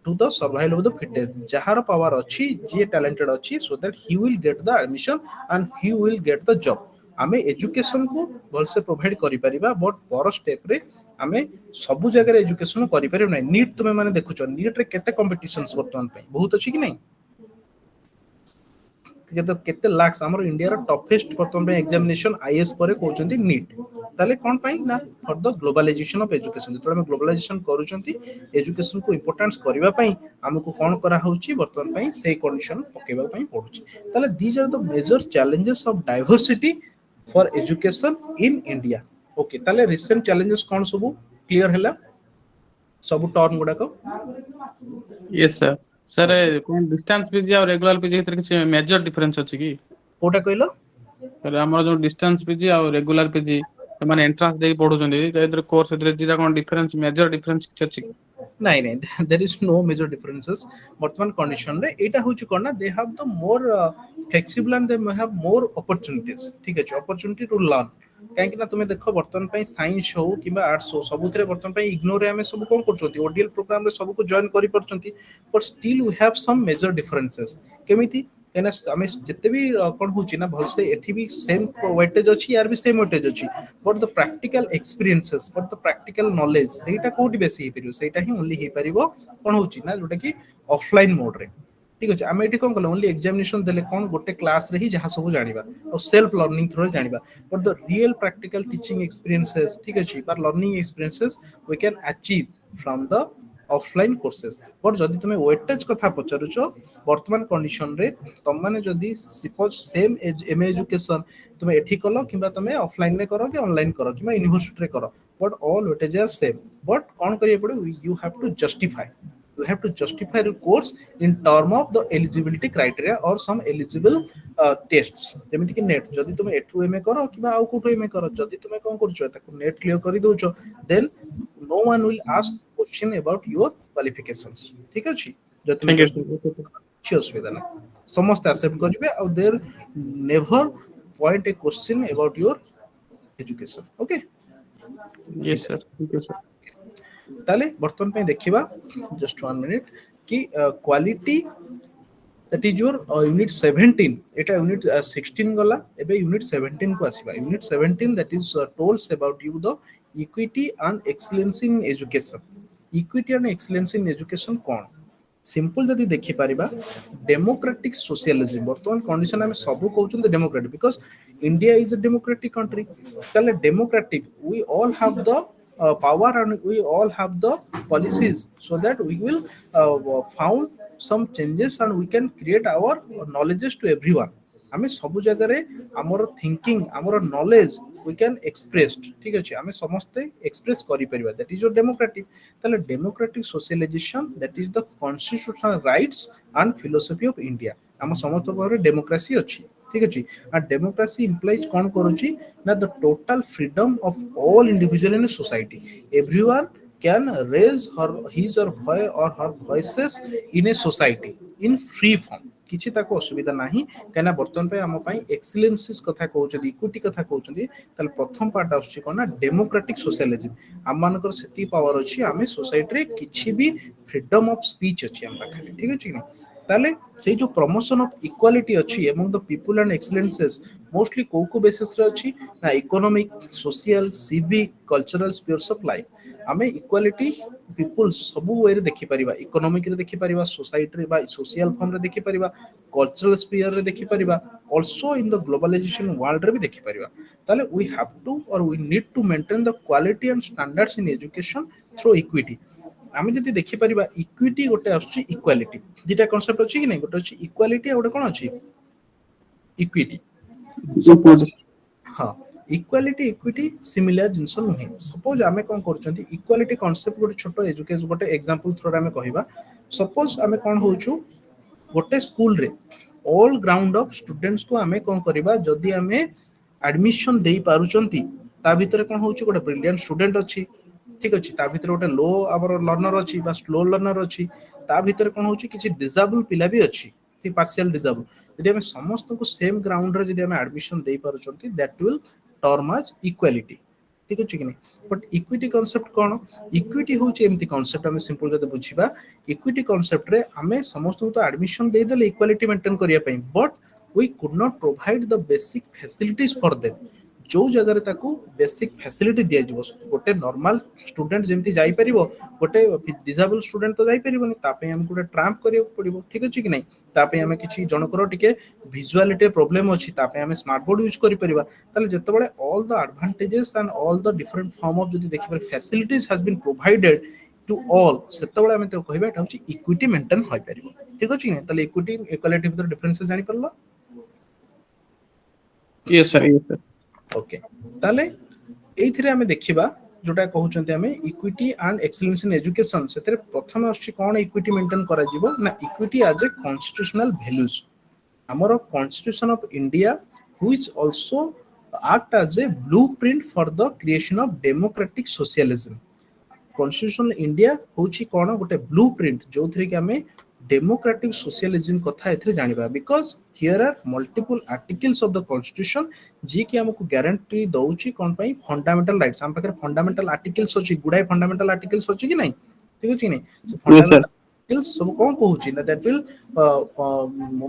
A: To the survival of the fittest. जहार पावर अच्छी, जी टैलेंटेड अच्छी so that he will get the admission and he will get the job. आमे एजुकेशन को भलसे प्रोवाइड करि परिबा बट पर स्टेप रे आमे सब जगह एजुकेशन करि परिबो नै। नीट तुमे माने देखुछो नीट रे केते कंपटीशंस वर्तमान पे बहुत अछि कि नै? କେତେ ଲାକ୍ସ ଆମର ଇଣ୍ଡିଆର ଟଫେଷ୍ଟ ବର୍ତ୍ତମାନ ପାଇଁ ଏକ୍ସାମିନେସନ ଆଇଏଏସ୍ ପରେ କହୁଛନ୍ତି ନିଟ୍। ତାହେଲେ କ'ଣ ପାଇଁ ନା ଫର ଦ ଗ୍ଲୋବାଲାଇଜେସନ ଅଫ ଏଜୁକେସନ। ଯେତେବେଳେ ଆମେ ଗ୍ଲୋବାଲାଇଜେସନ କରୁଛନ୍ତି ଏଜୁକେସନକୁ ଇମ୍ପୋର୍ଟାନ୍ସ କରିବା ପାଇଁ ଆମକୁ କ'ଣ କରାହଉଛି ବର୍ତ୍ତମାନ ପାଇଁ ସେଇ କଣ୍ଡିସନ ପକେଇବା ପାଇଁ ପଡୁଛି। ତାହେଲେ these are the major challenges of diversity for education in India. Okay, ତାହେଲେ ରିସେଣ୍ଟ ଚ୍ୟାଲେଞ୍ଜେସ୍ କ'ଣ ସବୁ କ୍ଲିୟର ହେଲା ସବୁ ଟର୍ମ ଗୁଡାକ?
D: Yes sir. सर
A: ଓକେ,
D: कोन डिस्टेंस पीजी और रेगुलर पीजी ଭିତରେ କିଛି मेजर डिफरेंस ଅଛି କି?
A: କୋଉଟା କହିଲ?
D: सर ଆମର ଯୋଉ डिस्टेंस पीजी ଆଉ रेगुलर पीजी ସେମାନେ ଏଣ୍ଟ୍ରାନ୍ସ ଦେଇକି ପଢୁଛନ୍ତି ସେଥିରେ କୋର୍ସ ସେଥିରେ ଦିଟା କ'ଣ डिफरेंस मेजर डिफरेंस କିଛି ଅଛି କି?
A: ନାଇଁ ନାଇଁ, there is no major differences ବର୍ତ୍ତମାନ କଣ୍ଡିସନ ରେ। ଏଇଟା ହଉଛି କ'ଣ ନା ଦେ ହାଭ ଦ ମୋର flexible and they may have more opportunities। ଠିକ ଅଛି, opportunity to learn। କାହିଁକି ନା ତୁମେ ଦେଖ ବର୍ତ୍ତମାନ ପାଇଁ ସାଇନ୍ସ ହଉ କିମ୍ବା ଆର୍ଟସ ହଉ ସବୁଥିରେ ବର୍ତ୍ତମାନ ପାଇଁ ଇଗ୍ନୋରେ ଆମେ ସବୁ କ'ଣ କରୁଛନ୍ତି ଓଡିଏଲ ପ୍ରୋଗ୍ରାମରେ ସବୁକୁ ଜଏନ୍ କରିପାରୁଛନ୍ତି। But steel we have SUM major differences. କେମିତି? କାହିଁକିନା ଆମେ ଯେତେ ବି କ'ଣ ହଉଛି ନା ଭଲସେ ଏଠି ବି ସେମ୍ ୱେଟେଜ ଅଛି, ୟାର ବି ସେମ୍ ୱେଟେଜ ଅଛି। But the practical experiences but the practical knowledge ସେଇଟା କୋଉଠି ବେଶୀ ହେଇପାରିବ? ସେଇଟା ହିଁ ଓନ୍ଲି ହେଇପାରିବ କ'ଣ ହଉଛି ନା ଯୋଉଟା କି ଅଫଲାଇନ ମୋଡରେ। ঠিক আছে, আমি এটি কোন কলে ওনলি এক্সামিনেশন দেলে কোন গোটে ক্লাস রে হি যাহা সব জানিবা আর সেলফ লার্নিং থ্রু জানিবা। But the real practical teaching experiences, ঠিক আছে, বা learning experiences we can achieve from the offline courses. But যদি তুমি ওয়েটেজ কথা পচারুছ বর্তমান কন্ডিশন রে তুমি যদি সপোজ সেম এমএ এডুকেশন তুমি এটি কল কিংবা তুমি অফলাইন রে করো কি অনলাইন করো কিংবা ইউনিভার্সিটি রে করো, but all weightage are same. But কোন করিয়া পড়ে you have to justify, you have to justify your course in term of the eligibility criteria or some eligible tests। ଯେମିତି କି ନେଟ୍, ଯଦି ତୁମେ ଏଠୁ ଏମଏ କର କିମ୍ବା ଆଉ କୋଉଠୁ ଏମଏ କର, ଯଦି ତୁମେ କ'ଣ କରୁଛ ତାକୁ ନେଟ୍ କ୍ଲିୟର କରି ଦଉଛ, then no one will ask question about your qualifications। ଠିକ ଅଛି, ଯଦି ତୁମେ
D: थैंक यू
A: justify କିଛି ଅସୁବିଧା ନାହିଁ, ସମସ୍ତେ ଆକ୍ସେପ୍ଟ କରିବେ ଆଉ there never point a question about your education। Okay,
D: yes sir, thank you sir.
A: তাহলে বর্তমান ପାଇଁ ଦେଖିବା just 1 minute କି quality that is your unit 17। এটা unit 16 গলা, ଏବେ unit 17 କୁ ଆସିବା। unit 17 that is tells about you the equity and excellence in education। equity and excellence in education କ'ଣ? सिंपल जदि देखि परिबा डेमोक्रेटिक सोशलिज्म वर्तमान कंडीशन में सब कहउछन democratic because India is a democratic country. ताले democratic we all have the power and we all have the policies so that we will found some changes and we can create our knowledges to everyone। आमे सब जगह रे हमर thinking हमर knowledge we can express, ठीक अछि, आमे समस्ते एक्सप्रेस करि परिबा, that is your democratic। ताले democratic socialization that is the constitutional rights and philosophy of India। हम समस्त पर डेमोक्रेसी अछि, ठीक अछि। and democracy implies कोन करूची ना the total freedom of all individual in a society। everyone can raise his or her voices in a society in free form। କିଛି ତାକୁ ଅସୁବିଧା ନାହିଁ, କାହିଁକିନା ବର୍ତ୍ତମାନ ପାଇଁ ଆମ ପାଇଁ ଏକ୍ସେଲେନ୍ସିସ୍ କଥା କହୁଛନ୍ତି, ଇକ୍ୱିଟି କଥା କହୁଛନ୍ତି। ତାହେଲେ ପ୍ରଥମ ପାର୍ଟ ଆସୁଛି କ'ଣ ନା ଡେମୋକ୍ରାଟିକ ସୋସିଆଲିଜିମ୍। ଆମମାନଙ୍କର ସେତିକି ପାୱାର ଅଛି, ଆମେ ସୋସାଇଟିରେ କିଛି ବି ଫ୍ରିଡମ୍ ଅଫ୍ ସ୍ପିଚ୍ ଅଛି ଆମ ପାଖରେ, ଠିକ ଅଛି କି ନା। ତାହେଲେ ସେଇ ଯୋଉ ପ୍ରମୋସନ ଅଫ ଇକ୍ୱାଲିଟି ଅଛି among the people and excellences mostly କୋଉ କୋଉ ବେସିସରେ ଅଛି ନା economic, social, civic, cultural spheres of life. ଆମେ ଇକ୍ୱାଲିଟି ପିପୁଲ ସବୁ ୱେରେ ଦେଖିପାରିବା, ଇକୋନୋମିକରେ ଦେଖିପାରିବା, ସୋସାଇଟିରେ ବା ସୋସିଆଲ ଫର୍ମରେ ଦେଖିପାରିବା, କଲଚରାଲ ସ୍ପିୟରରେ ଦେଖିପାରିବା, ଅଲସୋ ଇନ୍ ଦ ଗ୍ଲୋବାଲାଇଜେସନ ୱାର୍ଲଡରେ ବି ଦେଖିପାରିବା। ତାହେଲେ वी हैव टू और we need to maintain the quality and standards in education through equity. आमे जदि देखि परिबा इक्विटी गोटे आछी इक्वालिटी, दुटा कांसेप्ट अछि कि नै, गोटे अछि इक्वालिटी आ गोटे कोन अछि इक्विटी। सपोज हाँ, इक्वालिटी इक्विटी सिमिलर जिंस नुहे। सपोज आमे कोन करछंती इक्वालिटी कांसेप्ट गोटे छोटो एजुकेशन गोटे एग्जांपल थ्रू आमे कहिबा। सपोज आमे कोन होउछु गोटे स्कूल रे ऑल ग्राउंड ऑफ स्टूडेंट्स को आमे कोन करबा, जदि आमे एडमिशन देई पारुचंती ता भितरे कोन होउछु गोटे ब्रिलियंट स्टूडेंट अछि, ठीक अछि, ता भितरे गोटे लो आवर लर्नर अछि बा स्लो लर्नर अछि, ता भितरे कोन होउछि किछि डिसेबल पिला भी अछि, ठीक, पार्शियल डिसेबल। यदि हमें समस्त को सेम ग्राउंड रे यदि हमें एडमिशन देई पारुचंती that will term as equality, ठीक अछि कि नै। बट इक्विटी कांसेप्ट कोन? इक्विटी होउछि एम्ति कांसेप्ट हमें सिंपल जदि बुझिबा, इक्विटी कांसेप्ट रे हमें समस्त को तो एडमिशन देई देले इक्वालिटी मेंटेन करिया पई, but we could not provide the basic facilities for them। जो जगह ताकू बेसिक फैसिलिटी दिया जिवो गोटे नॉर्मल स्टूडेंट जेमती जाई परिबो गोटे डिसेबल स्टूडेंट तो जाई परिबोनी तापे हम गोटे ट्रांप करियो पड़िबो ठीक अछि कि नै तापे हम किछि जनकर टिके विजुअलिटी प्रॉब्लम अछि तापे हम स्मार्ट बोर्ड यूज करि परिबा ताले जतबेले all the advantages and all the different form of जदी देखि पर facilities has been provided to all सेतबेले हम तो कहबा एटा अछि इक्विटी मेंटेन होय परिबो ठीक अछि नै ताले इक्विटी इक्वालिटी भीतर डिफरेंस जानि परलो
D: yes sir yes sir
A: okay ताले एइथिरे हमें देखिबा जोटा कहउचंती हमें equity and excellence in education सेतरे प्रथम अछि कोन इक्विटी मेंटेन करा जिवो ना equity as a constitutional values हमर constitution of India which also act as a blueprint for the creation of democratic socialism constitution India होची कोन गोटे ब्लूप्रिंट जो थरे कि हमें डेमोक्रेटिक सोशलिज्म कथा एथरे जानिबा because here are multiple articles of the constitution जी कि हमको गारंटी दउची कोन पई फंडामेंटल राइट्स हम पाकर फंडामेंटल आर्टिकल्स होची गुडाई फंडामेंटल आर्टिकल्स होची कि नहीं ठीक अछि नहीं so
D: yes sir
A: fundamental articles सब कोन कहूची ना that will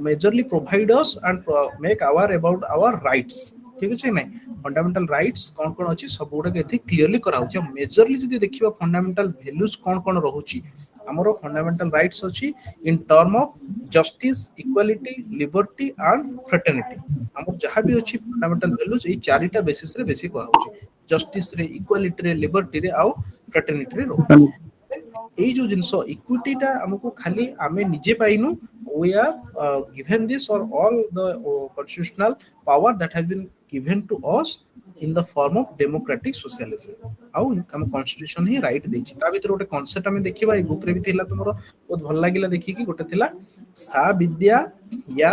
A: majorly provide us and make our about our rights ठीक अछि नहीं फंडामेंटल राइट्स कोन कोन अछि सब गुडा एथि क्लियरली करा होची मेजरली जदी देखिबा फंडामेंटल वैल्यूज कोन कोन रहुची हमरो फंडामेंटल राइट्स अछि in term of justice equality liberty and fraternity हमर जहां भी अछि फंडामेंटल वैल्यूज ए चारिटा बेसिस रे बेसी कहा होची जस्टिस रे इक्वालिटी रे लिबर्टी रे आउ फ्रेटर्निटी रे रहुची এই जो जिनसो इक्विटीटा हमको खाली आमे निजे पाइनु we are given this or all the constitutional power that has been given to us in the form of democratic socialism आउ हम constitution ही राइट देछि ता भीतर गोटे कांसेप्ट हमें देखिबा ए बुक रे भी थिला तमरो बहुत भल लागिला देखि कि गोटे थिला सा विद्या या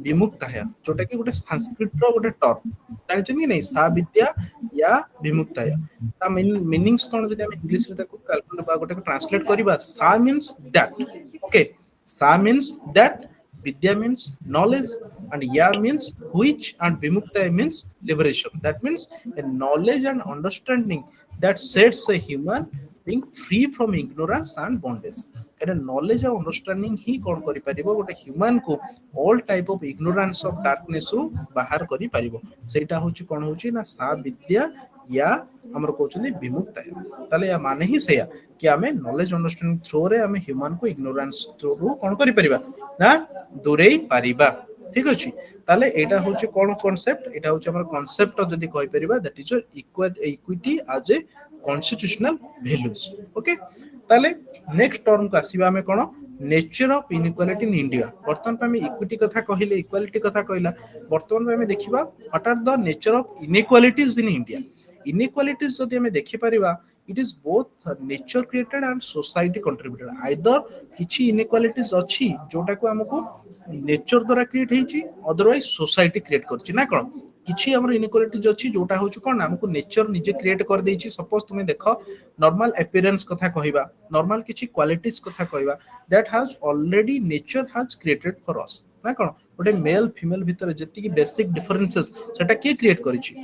A: विमुक्तया जोटा कि गोटे संस्कृत रो गोटे टर्म जानिछन कि नहीं सा विद्या या विमुक्तया ता मीनिंग्स कोन जदि हम इंग्लिश रे ताको कैलकुलेट बा गोटे ट्रांसलेट करिबा सा मींस दैट ओके सा means that vidya means knowledge and ya means which and vimukta means liberation that means a knowledge and understanding that sets a human being free from ignorance and bondage kind of knowledge and understanding ही कोन करि परिबो गोटे human को all type of ignorance of darkness रु बाहर करि परिबो सेटा होची कोन होची ना सा विद्या या हमर कहउछनी विमुक्ता ताले या माने ही सेया कि हमें नॉलेज अंडरस्टैंडिंग थ्रू रे हमें ह्यूमन को इग्नोरेंस थ्रू रु कोन करि परिबा ना दूरेई पारिबा ठीक अछि ताले एटा होची कोन कांसेप्ट एटा होची हमर कांसेप्ट जदी कहि परिबा that is equity as a constitutional values okay ताले नेक्स्ट टर्म को आसीबा हमें कोन nature of inequality in India वर्तमान पे हमें इक्विटी कथा कहिले इक्वालिटी कथा कहिला वर्तमान पे हमें देखिबा what are the nature of inequalities in India inequalities जदी हमें देखि परिबा it is both nature created and society contributed either किछि inequalities अछि जोटा को हमको नेचर द्वारा क्रिएट हेछि अदरवाइज सोसाइटी क्रिएट करछि ना कोन किछि हमर इनइक्वालिटीज अछि जोटा होछु कोन हमको नेचर निजे क्रिएट कर देछि सपोज तुमे देखो नॉर्मल अपीयरेंस कथा कहिबा नॉर्मल किछि क्वालिटीज कथा कहिबा that has already nature has created for us ना कोन गोटे मेल फीमेल भीतर जति कि बेसिक डिफरेंसेस सेटा के क्रिएट करिछि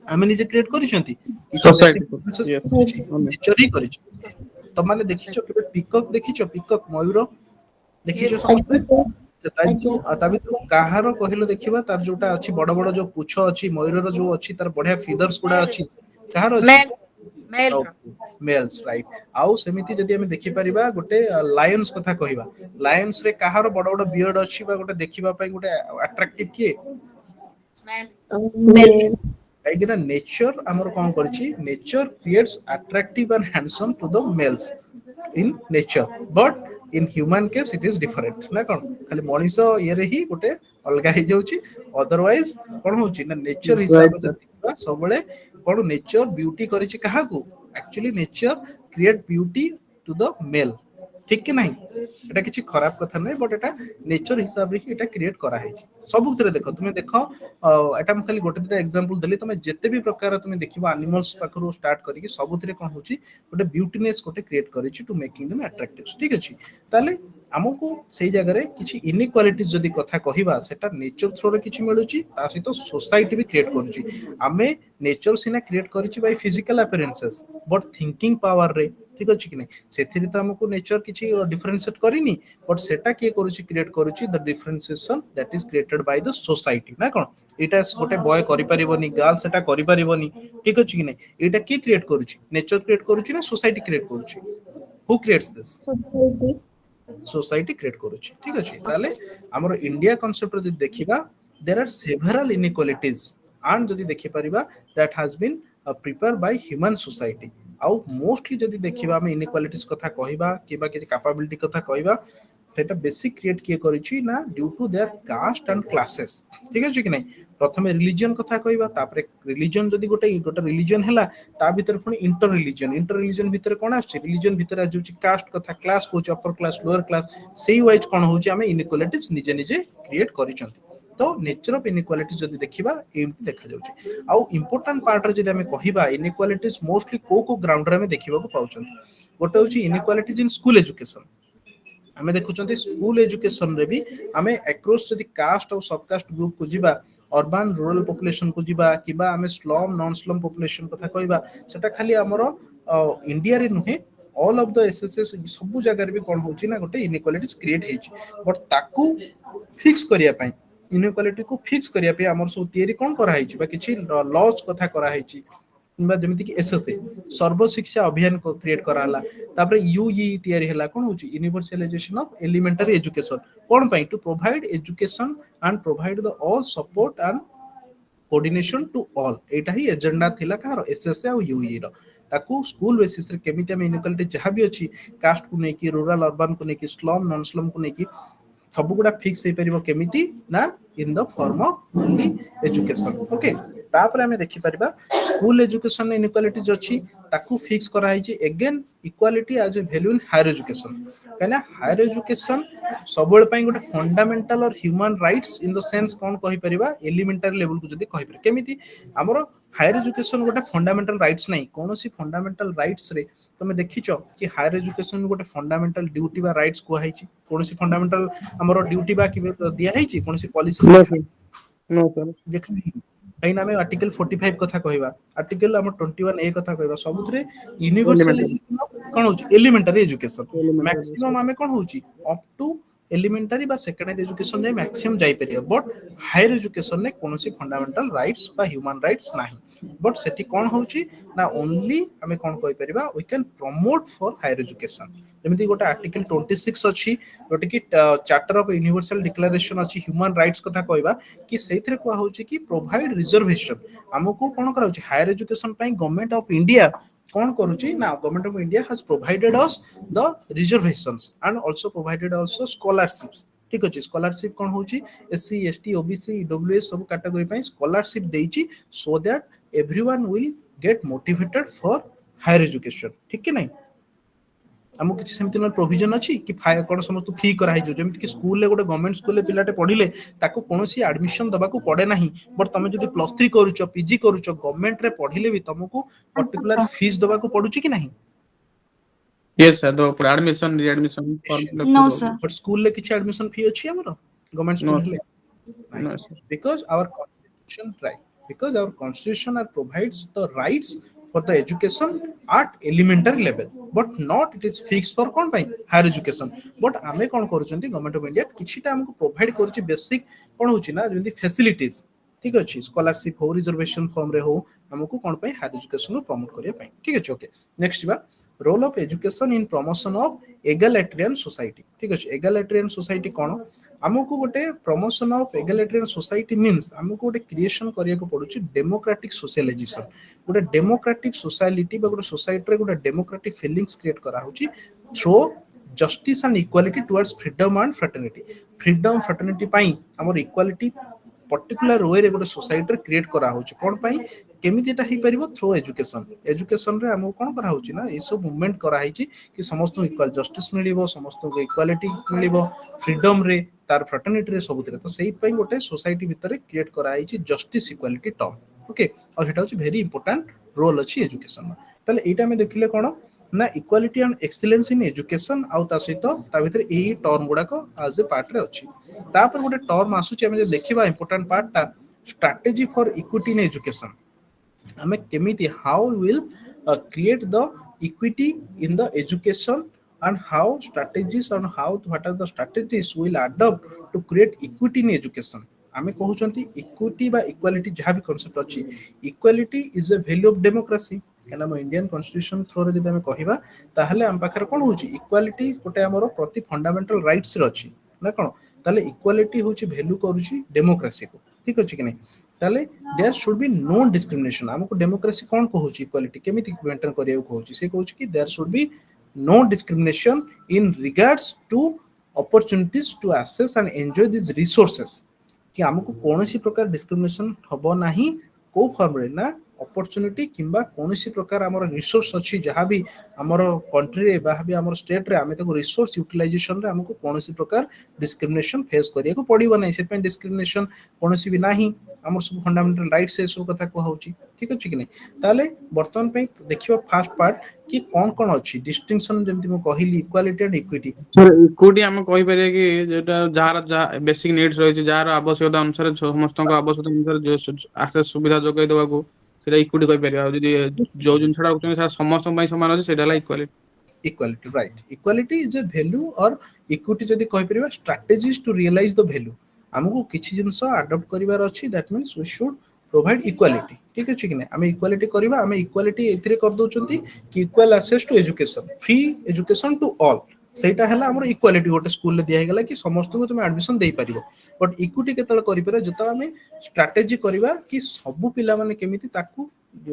A: आमे निजे क्रिएट करिसंती किछि basic
D: society
A: differences
D: yes
A: nature ही करिछि तो माने देखिछो केबे पिकक देखिछो पिकक मयूर देखिछो समझते ता भीतर काहारो कहिलो देखिबा तार जोटा अछि बड़ बड़ जो पुछ अछि मयूरर जो अछि तार बढ़िया फीदर्स गुडा अछि काहारो अछि
B: मेल
A: मेल्स राइट आउ सेमिति जदी हमें देखि परिबा गोटे लायंस कथा कहिबा लायंस रे काहारो बड़ बड़ बियर्ड अछि बा गोटे देखिबा पई गोटे अट्रैक्टिव किए
C: Male.
A: काइकिना नेचर हमर कोन करछि nature creates attractive and handsome to the males in nature but in human case it is different ना कोन खाली मनीष ये रे ही गोटे अलगा हे जाउछि अदरवाइज कोन होछि ना नेचर हिसाब से देखबा सबले कोन नेचर ब्यूटी करिछि काहा को actually nature create beauty to the male ठीक कि नहीं एटा किछि खराब कथा नै बट एटा नेचर हिसाब रे एटा क्रिएट करा है सब उतरे देखो तुमे देखो एटा हम खाली गोटे दुटा एग्जांपल देली तुमे जते भी प्रकार तुमे देखिबो एनिमल्स पाखरो स्टार्ट करिकि सब उतरे कोन होची गोटे ब्यूटीनेस गोटे क्रिएट करिछि टू मेकिंग देम अट्रैक्टिव ठीक अछि ताले ଆମକୁ ସେଇ ଜାଗାରେ କିଛି ଇନିକ୍ୱାଲିଟିଜ ଯଦି କଥା କହିବା ସେଟା ନେଚର ଥ୍ରୋରେ କିଛି ମିଳୁଛି ତା ସହିତ सोसाइटी ବି क्रिएट କରୁଛି ଆମେ ନେଚର ସିନା କ୍ରିଏଟ କରିଛି by physical appearances but thinking power ରେ ଠିକ ଅଛି କି ନାହିଁ ସେଥିରେ ତ ଆମକୁ ନେଚର କିଛି ଡିଫରେନ୍ସିଏଟ କରିନି ବଟ୍ ସେଟା କିଏ କରୁଛି କ୍ରିଏଟ କରୁଛି the differentiation that is created by the society ନା କଣ ଏଇଟା ଗୋଟେ ବୟ କରିପାରିବନି ଗାର୍ଲ ସେଟା କରିପାରିବନି ଠିକ ଅଛି କି ନାହିଁ ଏଇଟା କିଏ କ୍ରିଏଟ କରୁଛି ନେଚର କ୍ରିଏଟ କରୁଛି ନା सोसाइटी କ୍ରିଏଟ କରୁଛି who creates this
B: Society.
A: Society create करूची ठीक अछि ताले हमर इंडिया कॉन्सेप्ट जदि देखिबा there are several inequalities and जदि देखि परिबा that has been prepared by human society आउ मोस्टली जदि देखिबा हम इनइक्वालिटीज कथा कहिबा किबा कि कैपेबिलिटी कथा कहिबा सेटा बेसिक क्रिएट किए करिछि ना due to their caste and classes ठीक अछि कि नै प्रथमे रिलीजन कथा कहिबा तापरे रिलीजन जदि गोटे गोटे रिलीजन हैला ता भीतर पुनी इंटर रिलीजन भीतर कोन आछि रिलीजन भीतर आजुछि कास्ट कथा क्लास को अपर क्लास लोअर क्लास सेही वाइज कोन होछि हमें इनइक्वालिटीज निजे निजे क्रिएट करिसंती तो नेचर ऑफ इनइक्वालिटी जदि देखिबा एमती देखा जाउछि आउ इंपोर्टेंट पार्ट रे जदि हमें कहिबा इनइक्वालिटीज मोस्टली को ग्राउंड रे हमें देखिबा को पाउछंती गोटे होछि इनइक्वालिटीज इन स्कूल एजुकेशन आमे देखुचंती स्कूल एजुकेशन रे भी आमे अक्रॉस जदि कास्ट और सब कास्ट ग्रुप को जिबा अर्बन रूरल पॉपुलेशन को जिबा किबा आमे स्लम नॉन स्लम पॉपुलेशन कथा कहबा सेटा खाली हमरो इंडिया रे नुहे ऑल ऑफ द एसएसएस सब जगह भी कोन होची ना गोटे इनइक्वालिटीज क्रिएट हेची बट ताकू फिक्स करिया पई इनइक्वालिटी को फिक्स करिया पे हमर सब थियरी कोन करा हेची बा किछि लॉज कथा करा हेची किंबा जेमिति कि एसएसए सर्व शिक्षा अभियान को क्रिएट कराला तापर यूई तयारी हला कोन होची यूनिवर्सलाइजेशन ऑफ एलिमेंटरी एजुकेशन कोन पई to provide education and provide the all support and coordination to all एटा ही एजेंडा थिला कार एसएसए और यूई रो ताकू स्कूल बेसिस रे केमिति हम इनइक्वालिटी जहां भी अछि कास्ट को नेकी रूरल अर्बन को नेकी स्लम नॉन स्लम को नेकी सब गुडा फिक्स हे परिबो केमिति ना in the form of only education okay तापर हमें देखि परिबा स्कूल एजुकेशन इनइक्वालिटीज अछि ताकू फिक्स करा हिची again equality as a value in higher education कहना हायर एजुकेशन सबल पई गोटे फंडामेंटल और human rights in the sense कोन कहि परिबा एलिमेंटरी लेवल को जदी कहि पर केमिति हमरो हायर एजुकेशन गोटे फंडामेंटल राइट्स नहीं कोनोसी फंडामेंटल राइट्स रे तमे देखिचो कि हायर एजुकेशन गोटे फंडामेंटल ड्यूटी बा राइट्स को हाइची कोनोसी फंडामेंटल हमरो ड्यूटी बा कि दिया हाइची कोनोसी पॉलिसी
D: नो
A: लिखा
D: सर नो सर
A: देखि कहीं आम आर्टिकल 45 कथा कहवा आर्टिकल आम 21 ए कथा कहवा सबुतरे यूनिवर्सल
D: एलिमेंटरी
A: कौन होची एलिमेंटरी एजुकेशन
D: एलिमेंटरी
A: मैक्सिमम आम कौन होची अप टू एलिमेंटरी बा सेकेंडरी एजुकेशन जाय मैक्सिमम जाई परियो बट हायर एजुकेशन ने कोनोसी फंडामेंटल राइट्स बा ह्यूमन राइट्स नाही बट सेठी कोन होची ना ओनली आमे कोन कहि परिबा we can promote for higher education जेमिति गोटे आर्टिकल 26 अछि जोटे कि चार्टर ऑफ यूनिवर्सल डिक्लेरेशन अछि ह्यूमन राइट्स कथा कहबा कि सेथिरे को होची कि प्रोवाइड रिजर्वेशन हमको कोन करा होची हायर एजुकेशन पई गवर्नमेंट ऑफ इंडिया कौन करुची ना government of India has provided us the reservations and also provided also scholarships ठीक अछि स्कॉलरशिप कोन होची एससी एसटी ओबीसी ईडब्ल्यूएस सब कैटेगरी पई स्कॉलरशिप देइची so that everyone will get motivated for higher education ठीक कि नहीं हमको किसी सेमती न प्रोविजन अछि कि फायर कोन समस्त फ्री करा हिजो जेमति कि स्कूल ले गोटे गवर्नमेंट स्कूल ले पिलाटे पढिले ताको कोनोसी एडमिशन दबा को पड़े नाही बट तमे जदी +3 करूचो पीजी करूचो गवर्नमेंट रे पढिले भी तुमको पर्टिकुलर फीस दबा को पडुची कि नहीं
D: यस सर दो admission readmission form fill up
B: No,
D: दो
B: sir.
A: बट स्कूल ले किछि एडमिशन फी अछि हमरो गवर्नमेंट
D: नो
A: स्कूल हेले
D: no sir
A: because our constitution right because our constitution are provides the rights for the education at elementary level but not it is fixed for kon pai higher education but ame kon करूचंती government of India किछिटा हमको provide करूची basic कोन होची ना जेंति facilities ठीक अछि scholarship हो reservation form रे हो हमको कोन pai हायर एजुकेशन को प्रमोट करिया pai ठीक अछि ओके नेक्स्ट बा role of education in promotion of egalitarian society ठीक अछि एगालिटेरियन सोसाइटी कोन हमको गोटे promotion of egalitarian society means हमको गोटे क्रिएशन करिया को पडुची डेमोक्रेटिक सोशलाइजेशन गोटे डेमोक्रेटिक सोसाइटी बा गोटे सोसाइटी रे गोटे डेमोक्रेटिक फीलिंग्स क्रिएट करा होची through justice and equality towards freedom and fraternity पाई हमर इक्वालिटी पर्टिकुलर वे रे गोटे सोसाइटी रे क्रिएट करा होची कोन पाई केमिति एटा हे परिबो थ्रू एजुकेशन एजुकेशन रे हमको कोन करा होची ना ए सब मूवमेंट करा हिची कि समस्त इक्वल जस्टिस मिलिबो समस्त को इक्वालिटी मिलिबो फ्रीडम रे तार फ्रेटर्निटी रे सबुतरे तो सेहि पई गोटे सोसाइटी भितरे क्रिएट करा हिची जस्टिस इक्वालिटी टर्म ओके और हेटा होची वेरी इंपोर्टेंट रोल अछि एजुकेशन ताले एटा में देखिले कोन ना equality and excellence in education आउ ता सहित ता भितर एई टर्म गुडाक एज ए पार्ट रे अछि तापर गोटे टर्म आसुची हम जे देखिबा इंपोर्टेंट पार्ट ता strategy for equity in education हमें केमिति how will create the equity in the education and how strategies and how what are the strategies will adopt to create equity in education आमे कहउचंती equity बा equality जहाँ भी concept अछि equality is a value of democracy काना हम Indian constitution throw रे जदि हमें कहिबा ताहले हम पाखर कोन होची इक्वालिटी गोटे हमरो प्रति फंडामेंटल राइट्स रे अछि ना कोन ताले इक्वालिटी होची वैल्यू करूची डेमोक्रेसी को ठीक अछि कि नहीं ताले there should be no discrimination हमको डेमोक्रेसी कोन कहउची इक्वालिटी केमिति मेंटेन करिया कहउची से कहउची कि there should be no discrimination in regards to opportunities to access and enjoy these resources कि हमको कौनसी प्रकार डिस्क्रिमिनेशन हबो नाही को फॉर्म रे ना opportunity किंबा कौनसी प्रकार हमर रिसोर्स अछि जहाँ भी हमर कंट्री रे बा भी हमर स्टेट रे हमें ताको रिसोर्स यूटिलाइजेशन रे हमको कौनसी प्रकार डिस्क्रिमिनेशन फेस करिया को पड़िबो नाही से पे डिस्क्रिमिनेशन कौनसी भी नाही हमर सब फंडामेंटल राइट्स से सब कथा को होची ठीक अछि कि नहीं ताले वर्तमान पे देखिबा फास्ट पार्ट कि कोन अछि डिस्टिंक्शन जेंति म कहिली equality and equity
D: sir equity ଆମେ କହିପାରିବା କି ଯେଟା ଯାହାର ଯାହା ବେସିକ ନିड्स ରହିଛି ଯାହାର ଆବଶ୍ୟକତା ଅନୁସାରେ ସମସ୍ତଙ୍କ ଆବଶ୍ୟକତା ଅନୁସାରେ ଆକ୍ସେସ ସୁବିଧା ଯୋଗାଇ ଦେବାକୁ ସେଇଟା ଇକ୍विଟି କହିପାରିବା ଆଉ ଯଦି ଯୋଉ ଜିନିଷଟା ରଖୁଛନ୍ତି ସେଟା ସମସ୍ତଙ୍କ ପାଇଁ ସମାନ ଅଛି ସେଇଟା ହେଲା equality
A: equality right equality is a value or equity जदि कहि परिबा strategies to realize the value हमको किछि जिंस अडॉप्ट करिवार अछि that means we should provide equality ठीक अछि कि नै हमें इक्वालिटी करिबा हमें इक्वालिटी एथिरे कर दोचंती कि equal access to education free education to all सेटा हला हमर इक्वालिटी गोटे स्कूल ले दिया गेला कि समस्त को तुम एडमिशन देई परिबो बट इक्विटी केतल करि परिबा जता हमें स्ट्रेटजी करिबा कि सब पिला माने केमिति ताकू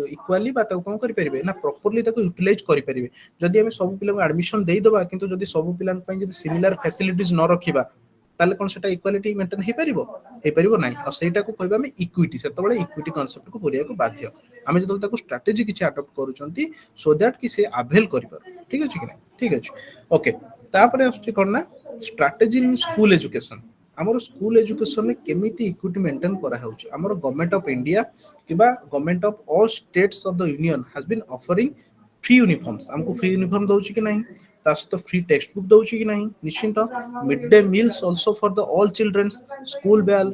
A: इक्वाली बा ताकू कोन करि परिबे ना प्रॉपर्ली ताकू यूटिलाइज करि परिबे जदि हमें सब पिला को एडमिशन देई दबा किंतु जदि सब पिला पई जदि सिमिलर फैसिलिटीज न रखिबा ताले कोन सेटा इक्वालिटी मेंटेन हे परिबो नाही और सेटा को कहबा हम इक्विटी सेतबळे इक्विटी कांसेप्ट को पुरिया को बाध्य हमें जदि ताकू स्ट्रेटजी किछि अडॉप्ट करूचंती सो दैट कि से अवेल करि पारो ठीक अछि कि नाही ठीक अछि ओके तापरे आछी कोन ना स्ट्रेटजी इन स्कूल एजुकेशन हमर स्कूल एजुकेशन में केमिति इक्विटी मेंटेन करा होउची हमर गवर्नमेंट ऑफ इंडिया किबा government of all states of the union has been offering free uniforms हमको फ्री यूनिफॉर्म दउची कि नहीं ता सहित फ्री टेक्स्ट बुक दउची कि नहीं निश्चिंत mid day meals also for the all childrens school bag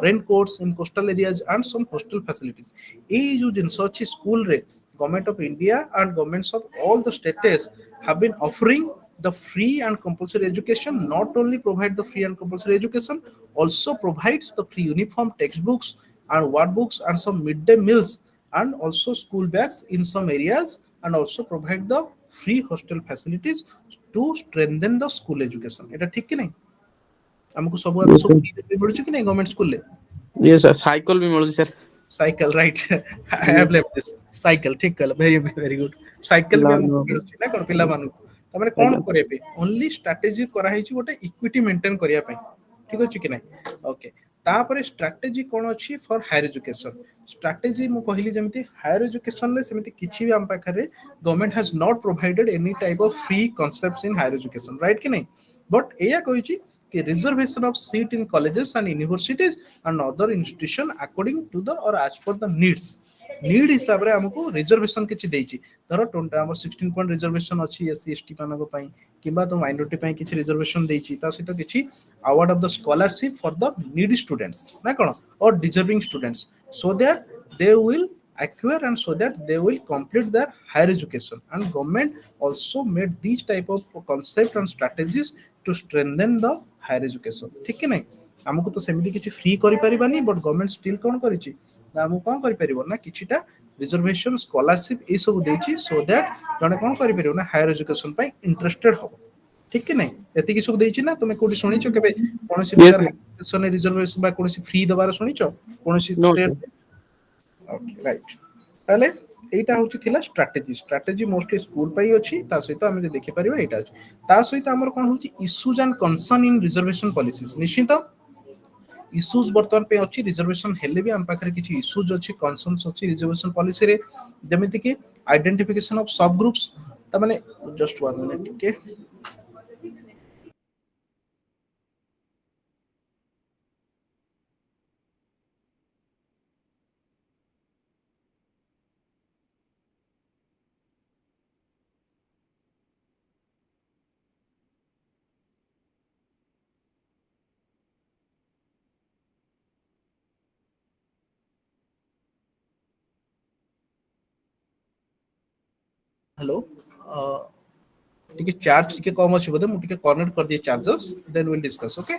A: raincoats in coastal areas and some hostel facilities ए जो जिंस अछि स्कूल रे government of India and governments of all the states have been offering the free and compulsory education not only provide the free and compulsory education also provides the free uniform textbooks and workbooks and some midday meals and also school bags in some areas and also provide the free hostel facilities to strengthen the school education eta ठीक कि नहीं हमको सब आबे सब free मिलुछ कि नहीं government school ले
D: ये सर साइकिल भी मिलुଛି sir
A: cycle right I have left this cycle ठीक कहला वेरी वेरी गुड साइकिल भी हमको
D: ପିଲାମାନଙ୍କୁ
A: मिलुଛି ना कोन पिला मानु तमने कोन
D: ଆଜ୍ଞା
A: करे पे ओनली स्ट्रेटजी करा हेची गोटे इक्विटी मेंटेन करिया पे ठीक अछि कि नहीं ओके तापरे स्ट्रेटजी कोन अछि फॉर हायर एजुकेशन स्ट्रेटजी मु कहली जेमति हायर एजुकेशन ले सेमति किछि भी हम पाखरे government has not provided any type of free concepts in higher education right कि नहीं बट एया कहिछि कि reservation of seat in colleges and universities and other institution according to the और as per the needs need हिसाब रे हमको reservation किछि देछि धर टोंटा हमर 16 पॉइंट रिजर्वेशन अछि एससी एसटी मानको पई किबा तो माइनॉरिटी पई किछि रिजर्वेशन देछि ता सहित किछि award of the scholarship for the needy students ना कोन और deserving students so that they will acquire and so that they will complete their higher education and government also made these type of concept and strategies to strengthen the higher education ठीक कि नहीं हमको तो सेमिति किछि free करि परिबानी but government still कोन करिछि ना हम कोन करि परिबो ना किछिटा रिजर्वेशन स्कॉलरशिप ए सब देछि सो दैट जने कोन करि परिबो ना हायर एजुकेशन पई इंटरेस्टेड हो ठीक कि नहीं एति कि सब देछि ना तुमे कोठी सुनिछो केबे कोनसी
D: yes
A: प्रकार
D: sir.
A: हायर एजुकेशन रिजर्वेशन बा कोनसी फ्री दबार सुनिछो कोनसी
D: No, sir.
A: State okay right ताले एटा होची थिला स्ट्रेटजी स्ट्रेटजी मोस्टली स्कूल पई अछि ता सहित हम जे देखि परिबा एटा अछि ता सहित हमर कोन होची issues and concern in reservation policies निश्चित इश्यूज वर्तमान पे अछि रिजर्वेशन हेले भी हम पाखरे किछि इश्यूज अछि कंसर्न्स अछि रिजर्वेशन पॉलिसी रे जेमिति कि आइडेंटिफिकेशन ऑफ सब ग्रुप्स त माने जस्ट 1 मिनिट के हेलो टिके चार्ज टिके कम अछि बोधे मु टिके कनेक्ट कर दिए chargers then will discuss okay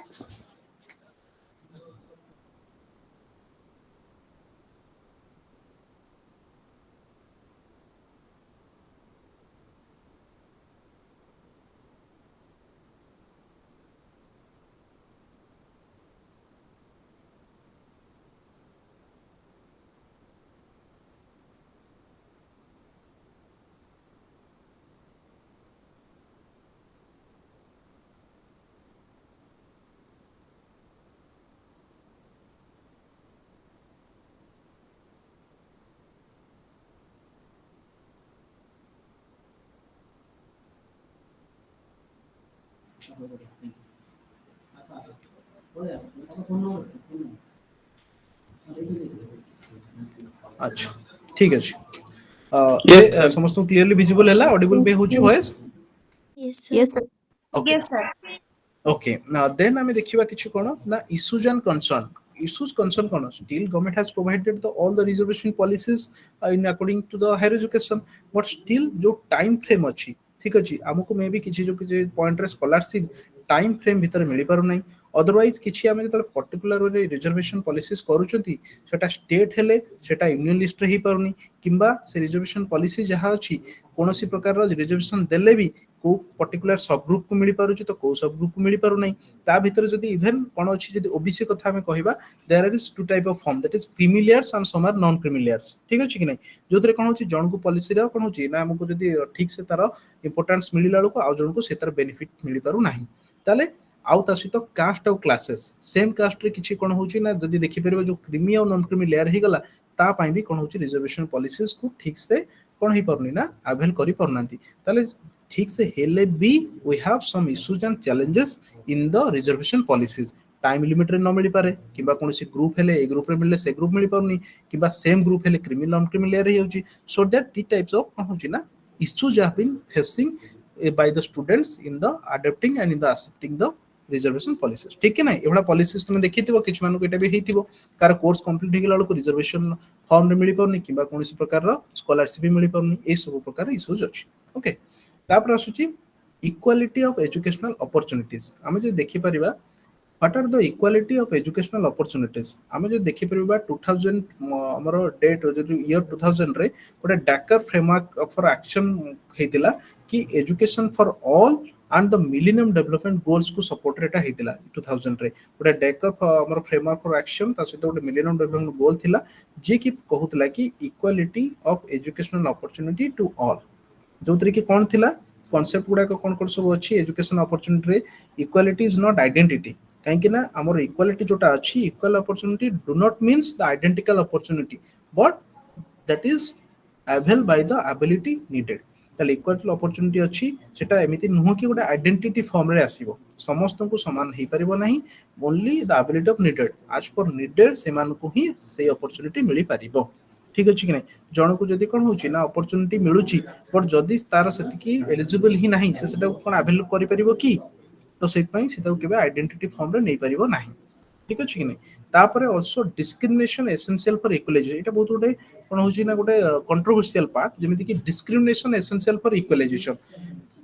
A: अच्छा ठीक अछि
D: Yes,
A: एबे
D: sir.
A: समस्त क्लियरली विजिबल हैला ऑडिबल बे होची voice
B: Yes,
D: Yes,
B: sir.
D: sir.
A: Okay
E: Yes, sir.
A: Okay. Now then I देखिबा किछु कोन ना issues and concern. Issues concern cone? Still government has provided all the reservation policies in according to the higher education, but still जो time frame अछि ठीक अछि हमको मे भी किछि जो कि पॉइंट रे स्कॉलरशिप टाइम फ्रेम भीतर मिली पारु नाही अदरवाइज किछि आमे जतले पर्टिकुलर वे रिजर्वेशन पॉलिसीज करूचंती सेटा स्टेट हेले सेटा यूनियन लिस्ट रे ही पारुनी किंबा से रिजर्वेशन पॉलिसी जहा अछि कोनोसी प्रकार रो रिजर्वेशन देले भी को पर्टिकुलर सब ग्रुप को मिली पारुची तो को सब ग्रुप को मिली पारु नाही ता भीतर जदी इवन कोन अछि जदी ओबीसी कथा हमें कहिबा there is two type of form that is creamy layers and some are non creamy layers ठीक अछि कि नाही जोतरे कोन होची जण को पॉलिसी रे कोन होची ना हमको जदी ठीक से तार इंपोर्टेंस मिलिला लोको आ जण को से तार बेनिफिट मिली पारु नाही ताले आउ ता सहित कास्ट और क्लासेस सेम कास्ट रे किछि कोन होची ना जदी देखि परबे जो क्रीमी और नॉन क्रीमी लेयर ही गला ता पई भी कोन होची रिजर्वेशन पॉलिसीज को ठीक से कोन ही परनी ना अवेल करि परनांती ताले ठीक से हेले भी we have some issues and challenges in the reservation policies time limit रे न मिली पारे किबा कोनसी ग्रुप हेले ए ग्रुप रे मिलले से ग्रुप मिली पारनी किबा सेम ग्रुप हेले क्रिमिनल नॉन क्रिमिनल लेयर ही होची so that T types of cone होची ना issues have been facing by the students in the adapting and in the accepting the reservation policies ठीक है ना एवढा पॉलिसीज तुम देखिथिबो किछ मानु एटा भी हेतिबो कार कोर्स कंप्लीट हेगला को रिजर्वेशन फॉर्म रे मिली परनी किबा कोनसी प्रकार रो स्कॉलरशिप भी मिली परनी ए सब प्रकार इश्यूज अछि ओके तापर आसुची इक्वालिटी ऑफ एजुकेशनल अपॉर्चुनिटीज आमे जे देखि परिबा what are the equality of educational opportunities आमे जे देखि परिबा 2000 हमरो डेट जो ईयर 2000 रे गोटे डाकर फ्रेमवर्क फॉर एक्शन हेतिला कि education for all and the millennium development goals को सपोर्ट रेटा हेतिला 2000 रे गोटे डाकर हमरो फ्रेमवर्क फॉर एक्शन ता सहित गोटे मिलेनियम डेवलपमेंट गोल थिला जे कि कहउतला कि equality of educational opportunity to all जोतरे कि कोन थिला कॉन्सेप्ट गुडा को कोन कोन सब अछि एजुकेशन अपॉर्चुनिटी रे इक्वालिटी इज नॉट आइडेंटिटी काहेकि ना हमर इक्वालिटी जोटा अछि equal opportunity do not means the identical opportunity but that is avail by the ability needed ताले इक्वल अपॉर्चुनिटी अछि सेटा एमिति नुह कि गोटे आइडेंटिटी फॉर्म रे आसीबो समस्त को समान हेई परिबो नाही only the ability of needed आज पर नीडेड से मान को ही से अपॉर्चुनिटी मिली परिबो ठीक अछि कि नै जण को जदी कोन होची ना अपॉर्चुनिटी मिलुची बट जदी तार सेति एलिजिबल ही नाही से सेटा कोन अवेल करि परिबो की तो सेट पई सेटा केबे आइडेंटिटी फॉर्म रे नै परिबो नाही ठीक अछि कि नै तापरे also discrimination essential for equalization एटा बहुत गोटे कोन होची ना गोटे कंट्रोवर्शियल पार्ट जेमिति कि डिस्क्रिमिनेशन एसेंशियल फॉर इक्वलाइजेशन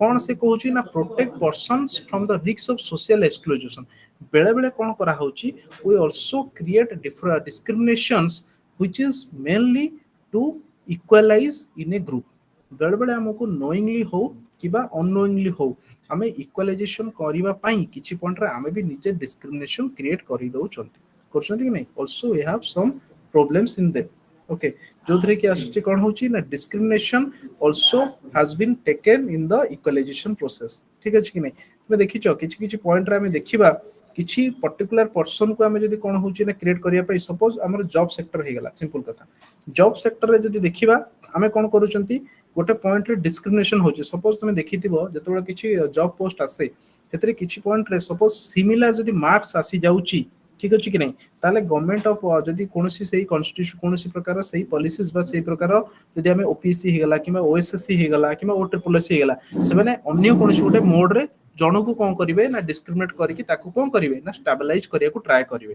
A: कोन से कहूची ना protect persons from the risk of social exclusion बेले बेले कोन करा होची we also create different discriminations which is mainly to equalize in a group बेले बेले हमको नोइंगली हो किबा अननोइंगली हो आमे इक्वलाइजेशन करिबा पई किछि पॉइंट रे आमे भी निजे डिस्क्रिमिनेशन क्रिएट करि दउ चंती करछंती कि नै also we have some problems in them okay जोथरे कि आसुची कोन होची ना discrimination also has been taken in the equalisation process ठीक अछि कि नै तुमे देखिछो किछि किछि पॉइंट रे आमे देखिबा किछि पर्टिकुलर पर्सन को आमे जदी कोन होची ना क्रिएट करिया पई सपोज हमर जॉब सेक्टर हे गेला सिंपल कथा जॉब सेक्टर रे जदी देखिबा आमे कोन करूचंती गोटे पॉइंट रे डिस्क्रिमिनेशन होची सपोज तुमे देखिथिबो जतबे किछि जॉब पोस्ट आसे हेतरे किछि पॉइंट रे सपोज सिमिलर जदी मार्क्स आसी जाउची ठीक अछि कि नै ताले गवर्नमेंट ऑफ जदी कोनोसी सेही कॉन्स्टिट्यूशन कोनोसी प्रकार सेही पॉलिसीज बा सेही प्रकार जदी हमें ओपीएससी हे गेला किबा ओएसएससी हे गेला किबा ओट्रिपलएससी हे गेला से माने अन्य कोनोसी गोटे मोड रे जणो को कोन करिवे ना डिस्क्रिमिनेट करिकि ताकू कोन करिवे ना स्टेबलाइज करिया को ट्राई करिवे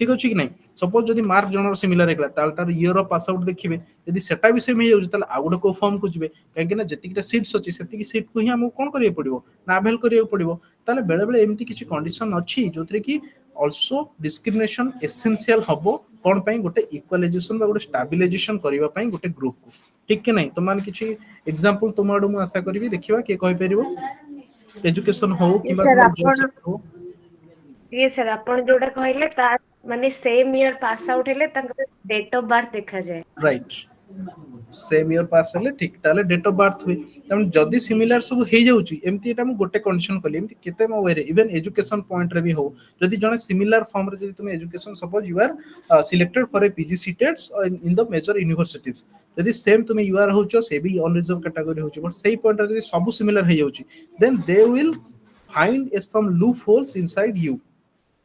A: ठीक अच्छे कि नहीं सपोज जदि मार्क जनर सिमिलर है तार इयर ऑफ पास आउट देखिए जदि सेटा भी सेम हो जाए आउ गोटे को फॉर्म को जी कहीं जी सीट्स अच्छी से सीट को ही आमको कौन करा पड़ो ना आभेल करा पड़ो ताले बेले बेले एमती किसी कंडीशन अच्छी जो कि ऑल्सो डिस्क्रिमिनेशन एसेंशियल हम कौन पाई गोटे इक्वालाइजेशन गोटे स्टाबिलाइजेशन करने गोटे ग्रुप को ठीक कि नहीं तुम मैंने किसी एग्जांपल तुम आड़ू मुझे आशा करी देखा किए कहीपर एजुकेशन हो कि
B: ये सर
A: तुम जॉब
B: आपण
A: सेक्टर हो
B: ये सर आपण जोटा कहले ता माने सेम ईयर पास आउट हेले तांकर डेट ऑफ बर्थ देखा जाए
A: राइट सेम इयर पास हेले ठीक ताले डेट ऑफ बर्थ हुए तमन जदी सिमिलर सब हे जाउची एमती एटा मु गोटे कंडीशन कली एमती केते म वे रे इवन एजुकेशन पॉइंट रे भी हो जदी जने सिमिलर फॉर्म रे जदी तुम education suppose you are selected for a PG seats in the major universities जदी सेम तुम यू आर होचो से भी अनरिजर्व कैटेगरी होची बट सेही पॉइंट रे जदी सब सिमिलर हे जाउची then they will find a some loopholes inside you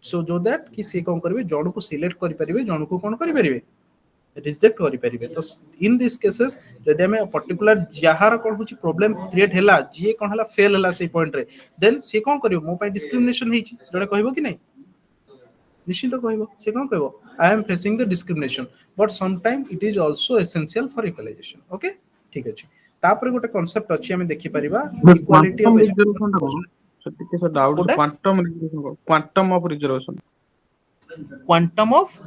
A: so जो दैट कि से कोन करबे जण को सिलेक्ट करि परिबे जण को कोन करि परिबे रिजेक्ट करि परिबे तो इन दिस केसेस जदि हमें पर्टिकुलर जहार कोन होची प्रॉब्लम क्रिएट हैला जे कोन हैला फेल हैला से पॉइंट रे देन से कोन करियो मो पय डिस्क्रिमिनेशन हेची जणे कहबो कि नहीं निश्चित कहबो से कोन कहबो I am facing the discrimination but some time it is also essential for equalisation okay ठीक अछि तापर गोटे कांसेप्ट अछि हमें देखि परिबा equality of
D: quantum
A: education
D: reservation कौन से से doubt
A: quota
D: quantum reservation quantum of reservation
A: quantum of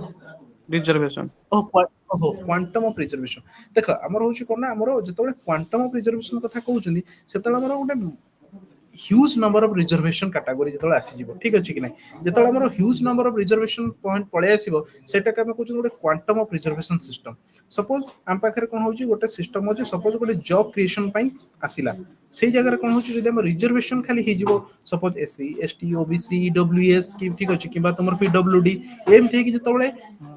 D: reservation
A: ओहो क्वांटम ऑफ रिजर्वेशन देख आमर होची कोन ना आमर जतबे क्वांटम ऑफ रिजर्वेशन कथा कहउचंदी सेतबे आमर गोटे huge number of reservation category जतबे आसी जिवो ठीक अछि कि नहीं जतबे आमर huge number of reservation point पळे आसीबो सेटा के हम कहउचन गोटे quantum of reservation system suppose आम पाखरे कोन होची गोटे सिस्टम होची सपोज गोटे जॉब क्रिएशन पई आसिला सेही जगह कोन होची जदि हम रिजर्वेशन खाली हे जिवो suppose SC ST OBC EWS कि ठीक अछि किबा तमर पीडब्ल्यूडी एम थे कि जतबे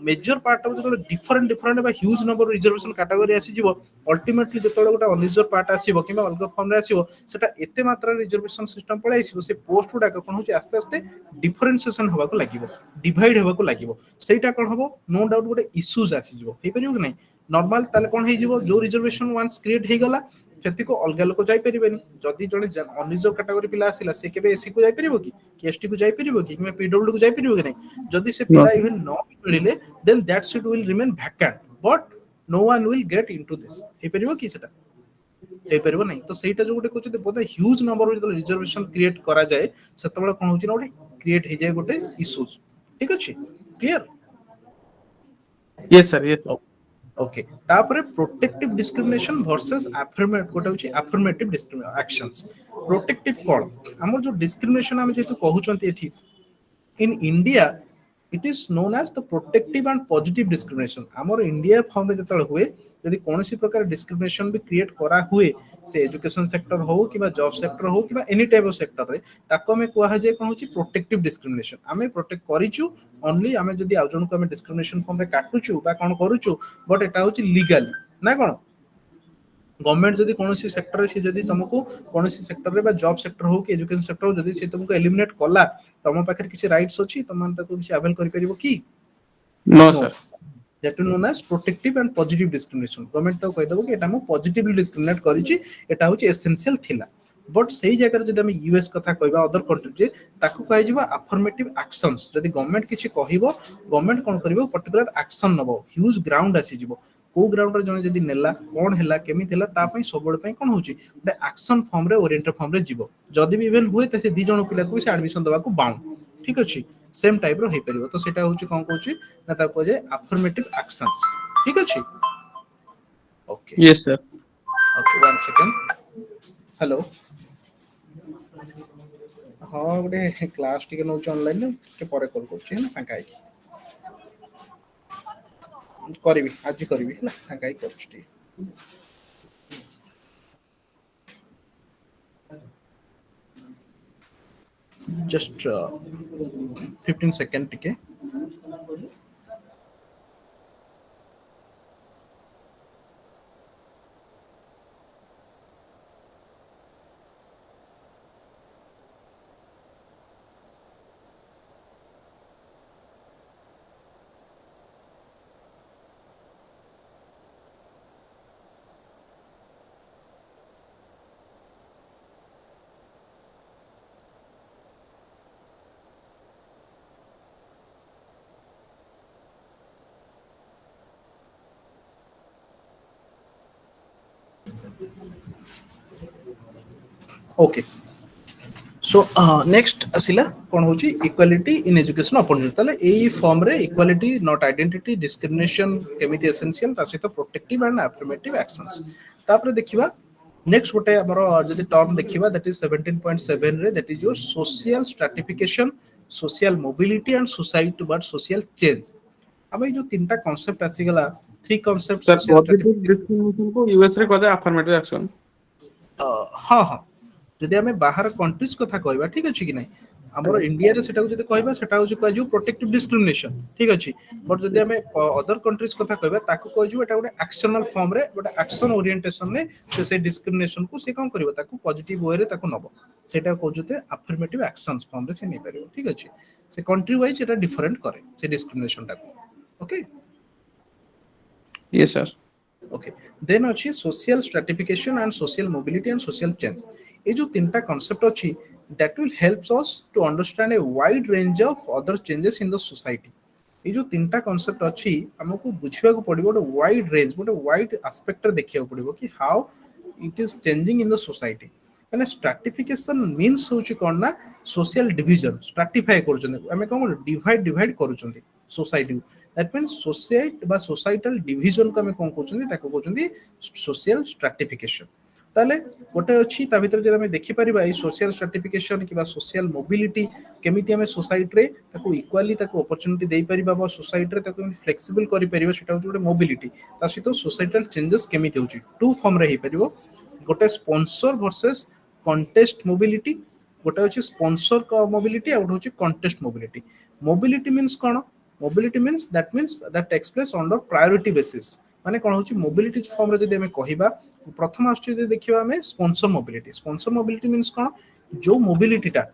A: मेजर पार्ट ऑफ जतबे डिफरेंट बा ह्यूज नंबर रिजर्वेशन कैटेगरी आसी जिवो अल्टीमेटली जतबे गोटे अनरिजर्व पार्ट आसीबो किबा अलग फॉर्म रे आसीबो सेटा एते मात्रा रिजर्वेशन सिस्टम पळे आसीबो से पोस्ट गुडा कोन होची आस्ते आस्ते डिफरेंशिएशन होबा को लागिवो डिवाइड होबा को लागिवो सेटा कोन हबो नो डाउट गोटे इश्यूज आसी जिवो हे परियो कि नहीं नॉर्मल ताले कोन हे जिवो जो रिजर्वेशन वंस क्रिएट हे गला सेति को अलग लोक जाई परिबेनी जदी जणे अनरिजर्व कैटेगरी पिला आसिला से केबे एससी को जाई परिबो कि एसटी को जाई परिबो कि पीडब्ल्यू को जाई परिबो कि नहीं जदी से पिला इवन न मिलिले then that seat will remain vacant but no one will get into this हे परिबो कि सेटा हे परिबो नहीं तो सेटा जो गोटे कहउछते बोधे ह्यूज नंबर जो रिजर्वेशन क्रिएट करा जाए सेतबेला कोन होची ना गोटे क्रिएट हे जाए गोटे इश्यूज ठीक अछि clear
D: yes sir yes
A: okay तापर प्रोटेक्टिव डिस्क्रिमिनेशन वर्सेस अफर्मेटिव गोटे होची अफर्मेटिव डिस्क्रिमिनेशन एक्शंस प्रोटेक्टिव कोन हमर जो डिस्क्रिमिनेशन हम जेतु कहउचंती एठी in India it is known as the protective and positive discrimination आमर इंडिया फॉर्म रे जतल हुए यदि कोनोसी प्रकार डिस्क्रिमिनेशन भी क्रिएट करा हुए से एजुकेशन सेक्टर हो किबा जॉब सेक्टर हो किबा एनी टाइप ऑफ सेक्टर रे ताको हमें कुआ जे कोन होची प्रोटेक्टिव डिस्क्रिमिनेशन हमें प्रोटेक्ट करिचु ओनली हमें जदि आ जन को हमें डिस्क्रिमिनेशन फॉर्म रे काटुचु बा कोन करूचु बट एटा होची लीगल ना कोन गवर्नमेंट जदि कोनोसी सेक्टर से जदि तुमको कोनोसी सेक्टर रे बा जॉब सेक्टर हो कि एजुकेशन सेक्टर हो जदि से तुमको एलिमिनेट कला तम पाखरे किछि राइट्स अछि तम ताको किछि अवेल करि परिबो की
D: no
A: no
D: sir
A: that is known as protective and positive discrimination government तो कहि दबो कि एटा हम पॉजिटिवली डिस्क्रिमिनेट करिछि एटा होछि एसेंशियल थिला बट सेही जगह जदि हम यूएस कथा कहबा अदर कंट्री जे ताको कहि जिवो अफर्मेटिव एक्शंस जदि गवर्नमेंट किछि कहिबो गवर्नमेंट कोन करिवो पर्टिकुलर एक्शन नबो ह्यूज ग्राउंड आसी जिवो को ग्राउंड रे जने जदि नेला कोन हैला केमि थिला ता पई सबोड पई कोन होछि गोटे एक्शन फॉर्म रे ओरिएंटेड फॉर्म रे जिवो जदि भी इवन हुए त से दी जण पिला को से एडमिशन दबा को बाउंड ठीक अछि सेम टाइप रो हे परिबो तो सेटा होछि कोन कहउछि ना ता को जे अफर्मेटिव एक्शंस ठीक अछि okay
D: yes sir
A: okay one second hello हाँ गोटे क्लास टिके नौ ऑनलाइन के पर कॉल करछि है ना फांका है करबी आज करबी है ना फांका ही करछि जस्ट 15 सेकंड टिके ओके सो नेक्स्ट आसिला कौन होची इक्वालिटी इन एजुकेशन अपॉर्चुनिटी ताले एई फॉर्म रे इक्वालिटी नॉट आइडेंटिटी डिस्क्रिमिनेशन केमिति एसेंशियल ता सहित प्रोटेक्टिव एंड अफर्मेटिव एक्शंस तापर देखिबा नेक्स्ट गोटे हमर जदि टर्म देखिबा दैट इज 17.7 रे that is your social stratification social mobility and society toward social change अब ये जो तीनटा कांसेप्ट आसीगला three concept
D: sir
A: social
D: positive
A: stratification
D: discrimination को यूएस रे कहते अफर्मेटिव एक्शन।
A: हाँ हाँ जदि आमे बाहर कंट्रीज कथा कहबा ठीक अछि कि नै हमर इंडिया रे सेटा जदि कहबा सेटा होछि कहजु प्रोटेक्टिव डिस्क्रिमिनेशन ठीक अछि बट जदि आमे अदर कंट्रीज कथा कहबा ताकू कहजु एटा गोटे एक्शनल फॉर्म रे गोटे एक्शन ओरिएंटेशन रे से डिस्क्रिमिनेशन को से कोन करबो ताकू पॉजिटिव वे रे ताकू नबो सेटा कहजुते अफर्मेटिव एक्शंस फॉर्म रे से नै परिबो ठीक अछि से कंट्री वाइज एटा डिफरेंट करे से डिस्क्रिमिनेशन टाकू okay
D: yes sir.
A: okay then अछि social stratification and social mobility and social change ए जो तीनटा concept अछि that will helps us to understand a wide range of other changes in the society ए जो तीनटा concept अछि हमको बुझिबा को पड़िबो ଗୋଟେ wide range ଗୋଟେ wide aspect रे देखिया को पड़िबो कि how it is changing in the society ମାନେ stratification means होछि कोन ना social division stratify करूछन हमें कोन divide करूछन सोसाइटी दैट मीन्स सोसाइटी बा सोसाइटल डिविजन को हमें कोन कहउछन ताको कहउछन सोशल स्ट्रैटिफिकेशन ताले गोटे अछि ता भीतर जे हमें देखि परिबा ई सोशल स्ट्रैटिफिकेशन किबा सोशल मोबिलिटी केमिति हमें सोसाइटी रे ताको इक्वाली ताको अपॉर्चुनिटी देई परिबा बा सोसाइटी रे ताको फ्लेक्सिबल करि परिबा सेटा होछि गोटे मोबिलिटी ता सहित सोसाइटल चेंजेस केमिति होछि टू फॉर्म रे हे परिबो गोटे स्पॉन्सर वर्सेस कॉन्टेस्ट मोबिलिटी गोटे होछि स्पॉन्सर मोबिलिटी और होछि कॉन्टेस्ट मोबिलिटी मोबिलिटी मींस कोन mobility means that takes place under priority basis माने कोन होची मोबिलिटी फॉर्म रे जदि हमें कहिबा प्रथम आछी जदि देखिबा हमें स्पॉन्सर मोबिलिटी मींस कोन जो मोबिलिटी टा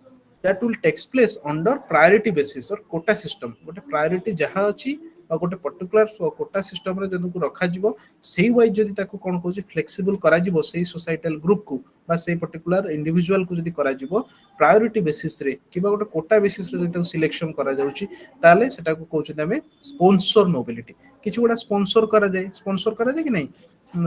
A: that will takes place under priority basis और कोटा सिस्टम गोटे प्रायोरिटी जहा अछि और गोटे पर्टिकुलर कोटा सिस्टम रे जदि को रखा जिवो सेही वाइज जदि ताको कोन कहउची फ्लेक्सिबल करा जिवो सेही सोसाइटल ग्रुप को बा सेही पर्टिकुलर इंडिविजुअल को जदि करा जिवो प्रायोरिटी बेसिस रे किबा गोटे कोटा बेसिस रे जदि ताको सिलेक्शन करा जाउची ताले सेटा को कहउची हमें स्पॉन्सर मोबिलिटी किछि गोटा स्पॉन्सर करा जाय कि नै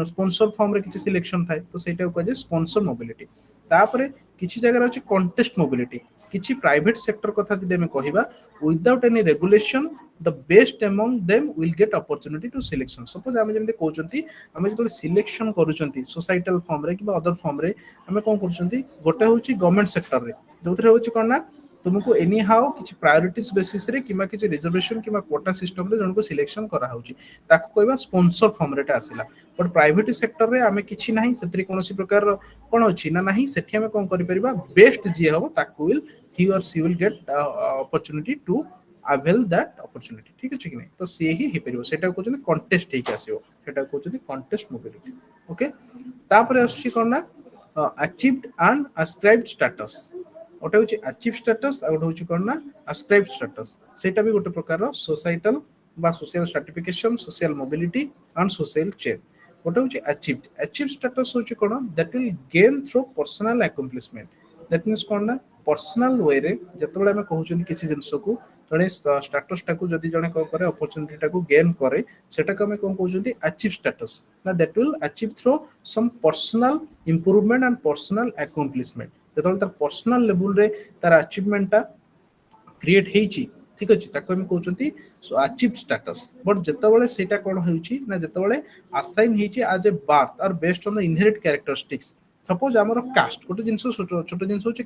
A: स्पॉन्सर फॉर्म रे किछि सिलेक्शन थाए तो सेटा को कहजे स्पॉन्सर मोबिलिटी तापरे किछि जगह अछि कॉन्टेस्ट मोबिलिटी किछि प्राइवेट सेक्टर कथा जदि हमें कहिबा without any regulation the best among them will get opportunity to selection suppose आमे जेमते कहउचंती आमे जतले सिलेक्शन करूचंती सोसाइटल फॉर्म रे किबा अदर फॉर्म रे आमे कोन करूचंती गोटे होची गवर्नमेंट सेक्टर रे जोथरे होची कोन ना तुमको एनी हाउ किछि प्रायोरिटीज बेसिस रे किबा किछि रिजर्वेशन किबा कोटा सिस्टम रे जनको सिलेक्शन करा होची ताको कहबा स्पॉन्सर फॉर्म रेटा आसिला बट प्राइवेट सेक्टर रे आमे किछि नाही सेतरी कोनोसी प्रकार कोन अछि ना नाही सेठी आमे कोन करि परिबा बेस्ट जे हबो ताको will he or she will get opportunity to avail that opportunity ठीक अछि कि नै तो से ही हे परिबो सेटा कहउछन कॉन्टेस्ट हे के आसीबो सेटा कहउछन कॉन्टेस्ट मोबिलिटी ओके तापर आछि कोन ना अचीव्ड एंड ascribed status ओटा होछि अचीव स्टेटस आ ओटा होछि कोन ना ascribed status सेटा भी गोटे प्रकार सोसाइटल बा social stratification social mobility and social change ओटा होछि अचीव स्टेटस होछि कोन that will gain through personal accomplishment that means कोन ना पर्सनल वे रे जतबेले हमें कहउछन किछि जिंस को जने स्टेटस टाकू जदि जने को करे अपॉर्चुनिटी टाकू गेन करे सेटा को हमें कोन कहउछन अचीव स्टेटस ना that will achieve through some personal improvement and personal accomplishment जतबेले तार पर्सनल लेवल रे तार अचीवमेंट टा क्रिएट हेछि ठीक अछि ताको हम कहउछंती अचीव स्टेटस बट जतबेले सेटा कोन होउछि ना जतबेले assign हेछि as a birth or based on the inherit characteristics suppose हमर कास्ट गोटे जिंस छोटो जिंस होछि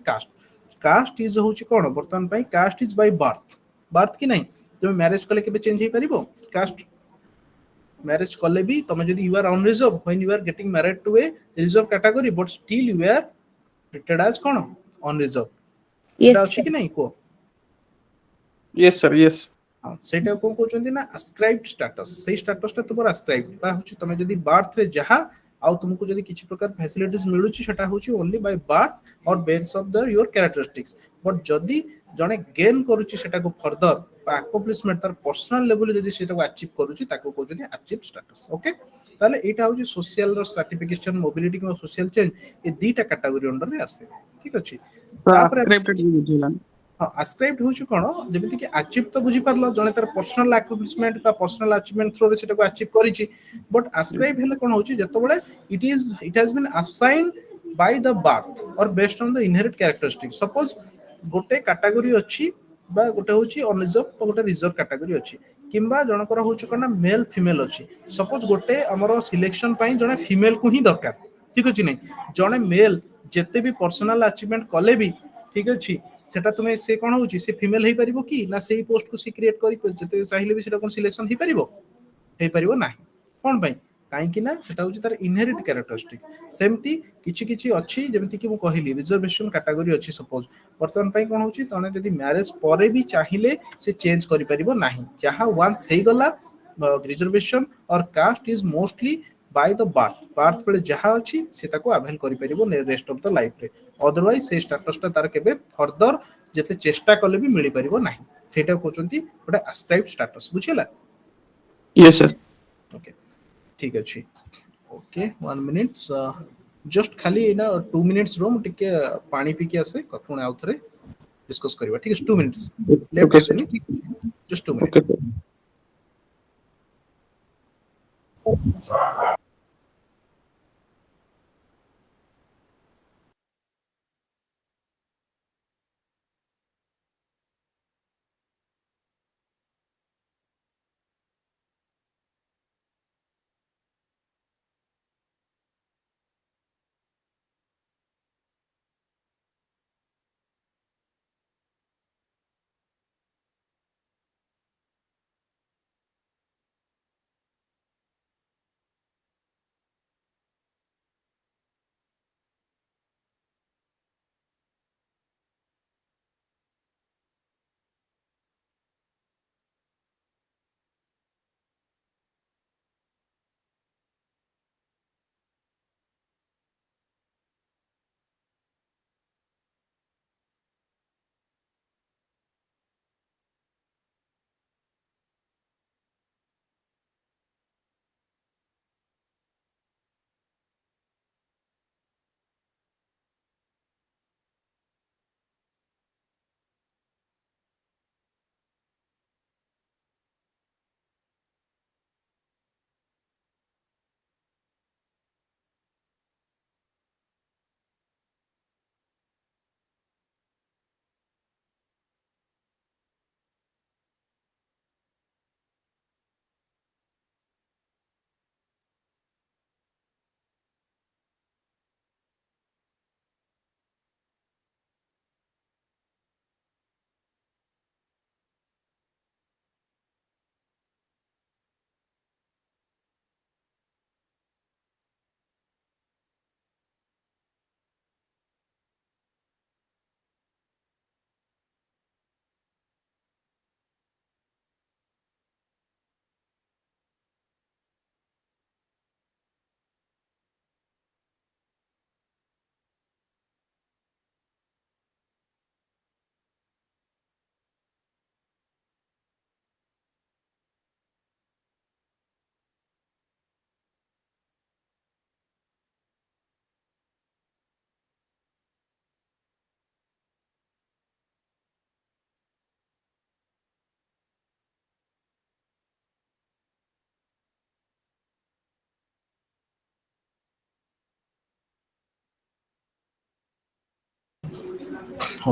A: कास्ट इज होछि कोन वर्तमान पई कास्ट इज बाय बर्थ कि नै तुम मैरिज कले केबे चेंज हे परिबो कास्ट मैरिज कले भी तुम जदि you are unreserve when you are getting married to a reserve category but still you are treated as कोन अनरिजर्व
B: Yes,
A: एटा अछि
B: sir.
A: कि नै को
D: यस सर यस
A: सेटा कोन कहउछंती ना ascribed status सेही स्टेटस ता तुमर ascribed बा होछि तुम जदि बर्थ रे जहा आउ तुमको जदि किछि प्रकार फैसिलिटीज मिलुछि सेटा होछि ओनली बाय बर्थ और base of the your characteristics but जदि जने गेन करूछि सेटा को फर्दर बा अकम्प्लिशमेंट तार पर्सनल लेवल जदि सेटा को अचीव करूछि ताको कहउछंती अचीव स्टेटस ओके ताले एटा होछि सोशल रो स्ट्रैटिफिकेशन मोबिलिटी को सोशल चेंज ए दीटा कैटेगरी अंडर रे आसे ठीक अछि तापर
D: स्क्रिप्टेड भी बुझिलान
A: हाँ ascribed होउछि कोन जेमिति कि अचीव तो बुझी पारलो जने तार पर्सनल अकम्प्लिशमेंट बा पर्सनल अचीवमेंट थ्रू रे सेटा को अचीव करिछि बट ascribe हेले कोन होउछि जतबळे it has been assigned by the birth or based on the inherit characteristic suppose गोटे कैटेगरी अछि बा गोटे होउछि अनरिजर्व तो गोटे रिजर्व कैटेगरी अछि किंबा जनकर होउछि कोन मेल फीमेल अछि सपोज गोटे हमरो सिलेक्शन पई जने फीमेल को ही दरकार ठीक अछि नै जने मेल जेते भी पर्सनल अचीवमेंट कले भी ठीक अछि सेटा तुमे से कोन होउछि से फीमेल हेई परिबो कि ना सेही पोस्ट को से क्रिएट करि जते चाहिले भी सेटा कोन सिलेक्शन हेई परिबो हेई परिबो नाही कोन पई काहे कि ना सेटा होउछि तार इनहेरिट कैरेक्टरिस्टिक सेमती किछि किछि अछि जेमति कि मु कहिली रिजर्वेशन कैटेगरी अछि सपोज वर्तमान पई कोन होउछि तने जदि मैरिज परे भी चाहिले से चेंज करि परिबो नाही जहा वंस हेई गला रिजर्वेशन और caste is mostly by the birth बेले जहा अछि से ताको अवेल करि परिबो रेस्ट ऑफ द लाइफ रे अदरवाइज से स्टेटस ता तार केबे फर्दर जते चेष्टा कले भी मिली परिबो नाही सेटा कहउचंती गोटे अस्क्राइब स्टेटस बुझिला
D: यस सर
A: ओके ठीक अछि ओके 1 मिनिट्स जस्ट खाली ना 2 मिनिट्स रो टिके पानी पी के आसे पुणी आउ थरे डिस्कस करबा ठीक है 2 मिनिट्स लेफ्ट
D: ओके सर
A: हेबेनी ठीक just 2
D: okay
A: minutes
D: sir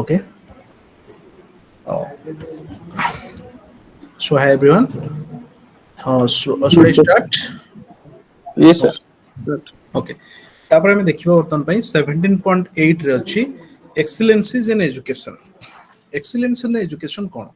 A: okay so hi everyone should I start
D: yes sir
A: okay तापर हम देखिबा वर्तमान पई 17.8 रे अछि excellences in education excellence in education कोन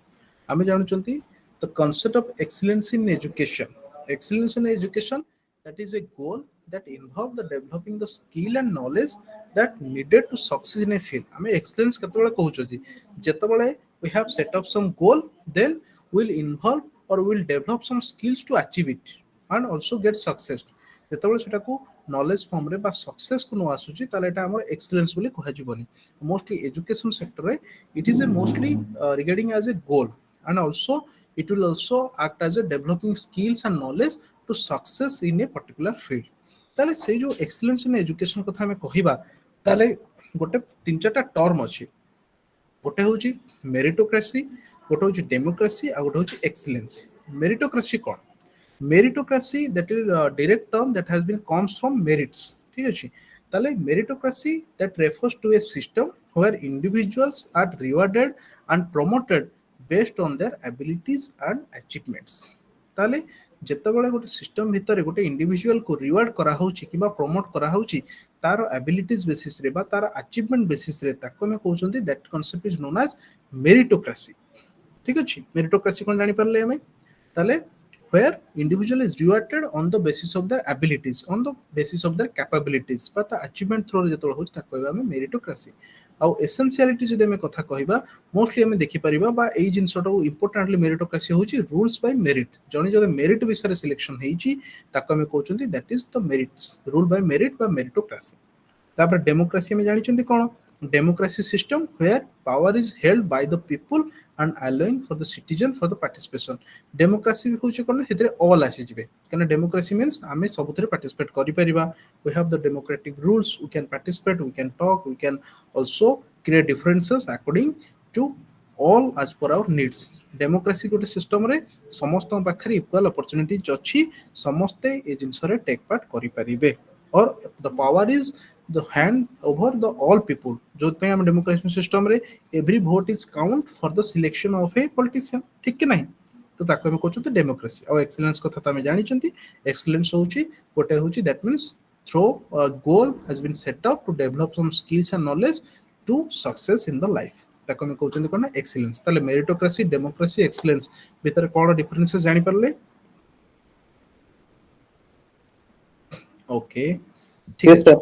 A: आमे जानचंती the concept of excellence in education excellence in education that is a goal that involve the developing the skill and knowledge that needed to succeed in a field आमे excellence केतबेले कहउछथि जेतबेले we have set up some goal then will involve or will develop some skills to achieve it and also get success ଯେତେବେଳେ ସେଟାକୁ knowledge ଫର୍ମରେ ବା ସକ୍ସେସକୁ ନ ଆସୁଛି ତାହେଲେ ଏଟା ଆମର ଏକ୍ସେଲେନ୍ସ ବୋଲି କୁହାଯିବନି ମୋଷ୍ଟଲି ଏଜୁକେସନ ସେକ୍ଟରରେ ଇଟ୍ is a mostly regarding as A goal and also it will also act as a developing skills and knowledge to success in a particular field ତାହେଲେ ସେଇ ଯୋଉ ଏକ୍ସେଲେନ୍ସ ଇନ୍ ଏଜୁକେସନ କଥା ଆମେ କହିବା ତାହେଲେ ଗୋଟେ ତିନି ଚାରିଟା ଟର୍ମ ଅଛି गोटे हूँ मेरिटोक्रेसी, गोटे हूँ डेमोक्रेसी, आ गोटे हूँ एक्सीलेंस। मेरिटोक्रेसी कौन? Meritocracy that is direct term that has been comes from merits, ठीक अछि। ताले meritocracy that refers to a system where individuals are rewarded and promoted based on their abilities and achievements. ताले जेतेबेले गोटे system भितर गोटे individual को reward करा होची किबा प्रमोट करा होची तार एबिलिटीज बेसिस रे बा तार अचीवमेंट बेसिस रे, ताको हम कहउछंती that concept is known as meritocracy, ठीक अछि। मेरिटोक्रेसी कोन जानि परले हमें? ताले where individual is rewarded on the basis of their abilities, on the basis of their capabilities, but the achievement through जेतबेले होची ताको कहबा हम मेरिटोक्रेसी। आ एसेंशियलिटी जदि हमें कथा कहबा, मोस्टली हमें देखि परिबा बा एई जिंसटा इंपोर्टेंटली मेरिटोक्रेसी होची रूल्स बाय मेरिट। जने जदि मेरिट विषय सिलेक्शन हेची ताको हमें कहउछंती that is the merits, rule by merit बा मेरिटोक्रेसी। तापर डेमोक्रेसी में जानिछंती कोन? Democracy system where power is held by the people and allowing for the citizen for the participation. Democracy भी होची कोन? हेतरे ऑल आसी जिवे, कने डेमोक्रेसी मींस आमे सबुथरे पार्टिसिपेट करि परिबा। We have the democratic rules, we can participate, we can talk, we can also create differences according to all as per our needs. Democracy गोटे system रे समस्त पाखरे इक्वल अपॉर्चुनिटीज अछि, समस्ते ए जिंस रे टेक पार्ट करि परिबे और the power is the hand over the all people, जो पे हम डेमोक्रेसी सिस्टम रे every vote is count for the selection of a politician, ठीक कि नहीं? तो ताको हम कहउछंती डेमोक्रेसी। और एक्सीलेंस कथा त हम जानिछंती, एक्सीलेंस होउची गोटे होउची that means through a goal has been set up to develop some skills and knowledge to success in the life, ताको हम कहउछंती कोन? एक्सीलेंस। ताले मेरिटोक्रेसी, डेमोक्रेसी, एक्सीलेंस भीतर कोन डिफरेंसेस जानि परले? ओके, ठीक
D: Yes,
A: है।
D: sir.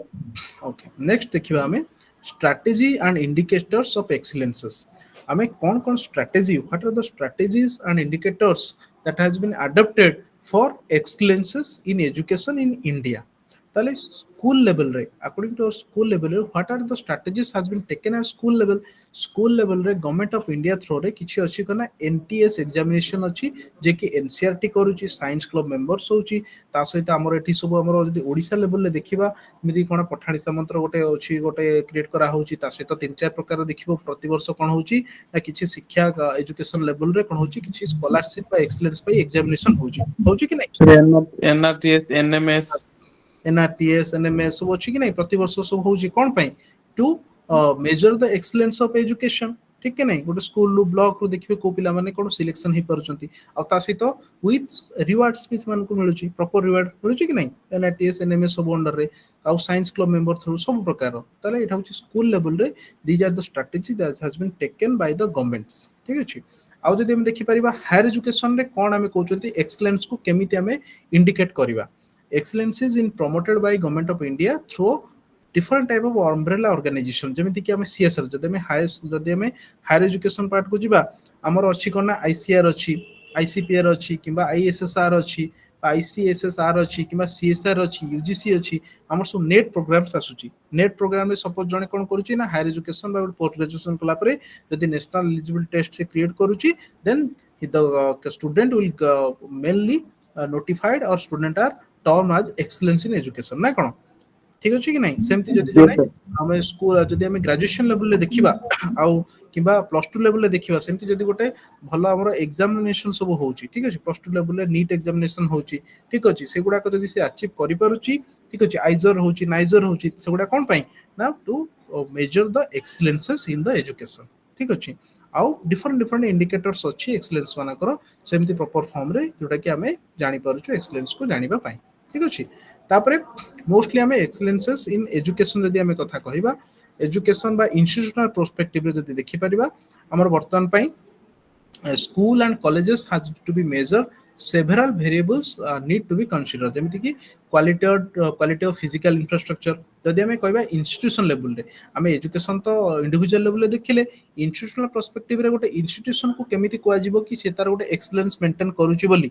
A: ओके, नेक्स्ट देखिबा हमें strategy and indicators of excellences. हमें कौन कौन strategy, what are the strategies and indicators that has been adopted for excellences in education in India. ताले स्कूल लेवल रे, अकॉर्डिंग टू स्कूल लेवल रे what are the strategies has been taken at school level. School level रे government of India through रे किछि अछि कना NTS examination अछि, जे कि एनसीईआरटी करूची, साइंस क्लब मेंबर्स होची। ता सहित हमर एठी सब हमर जदि ओडिसा लेवल रे देखिबा, मिदी कोन पठाणी सामंतर गोटे अछि, गोटे क्रिएट करा होची। ता सहित तीन चार प्रकार देखिबो प्रति वर्ष कोन होची ना किछि शिक्षा एजुकेशन लेवल रे कोन होची, किछि स्कॉलरशिप बा एक्सीलेंस पई एग्जामिनेशन होची कि नहीं?
D: NRTS, NMS,
A: एनआरटीएस, एनएमएस सब अछि कि नहीं? प्रति वर्ष सब होची कोन पई? To measure the excellence of education, ठीक है नहीं? गोटे स्कूल रू ब्लॉक रू देखिबे को पिला माने कोन सिलेक्शन हे परछंती, आ ता सहित विथ रिवार्ड्स भी मान को मिलुची, प्रॉपर रिवार्ड मिलुची कि नहीं? एनआरटीएस, एनएमएस सब अंडर रे, आ साइंस क्लब मेंबर थ्रू सब प्रकार। ताले एटा होची स्कूल लेवल रे, these are the strategy that has been taken by the governments, ठीक अछि। आउ जदि हम देखि परिबा हायर एजुकेशन रे कोन हमें कहउचंती एक्सीलेंस को केमिति हमें इंडिकेट करिबा। Excellence is in promoted by government of India through different type of umbrella organization, जेमिति कि हमें सीएसआर जदि हमें हायर एजुकेशन पार्ट को जिबा, हमर अछि कोन ना आईसीआर अछि, आईसीपीआर अछि, किबा आईएसएसआर अछि, आईसीएसएसआर अछि, किबा सीएसआर अछि, यूजीसी अछि। हमर सब नेट प्रोग्राम्स आसुची। नेट प्रोग्राम में सपोज जने कोन करूची ना हायर एजुकेशन बा पोस्ट ग्रेजुएशन कला परे जदि नेशनल एलिजिबल टेस्ट से क्रिएट करूची, then the student will mainly notified or student are termed as excellence in education ना कोन, ठीक अछि कि नहीं? सेमति जदि
D: yes,
A: जने
D: sir.
A: हमें स्कूल जदि हमें ग्रेजुएशन लेवल ले देखिबा आउ किबा प्लस 2 लेवल ले देखिबा, सेमति जदि गोटे भलो हमर एग्जामिनेशन सब होउची, ठीक अछि। प्लस 2 लेवल ले नीट एग्जामिनेशन होउची, ठीक अछि। से गुडा को जदि से अचीव करि पारुची, ठीक अछि, आइजर होउची, नाइजर होउची, से गुडा कोन पई ना to measure the excellences in the education, ठीक अछि। आउ डिफरेंट डिफरेंट इंडिकेटर्स अछि एक्सीलेंस मानकर, सेमति प्रॉपर फॉर्म रे जोटा कि हमें जानि पारुछु एक्सीलेंस को जानिबा पई, ठीक अछि। तापरे मोस्टली हमें एक्सीलेंसेस इन एजुकेशन जदि हमें कथा कहिबा, एजुकेशन बा इंस्टीट्यूशनल पर्सपेक्टिव रे जदि देखि परिबा, हमर वर्तमान पई school and colleges has to be measured several variables need to be considered, जेमिति कि क्वालिटी ऑफ फिजिकल इंफ्रास्ट्रक्चर। जदि हमें कहबा इंस्टीट्यूशन लेवल रे, हमें एजुकेशन तो इंडिविजुअल लेवल रे देखिले, इंस्टीट्यूशनल पर्सपेक्टिव रे गोटे इंस्टीट्यूशन को केमिति कुआ जिवो कि से तार गोटे एक्सीलेंस मेंटेन करूची बोली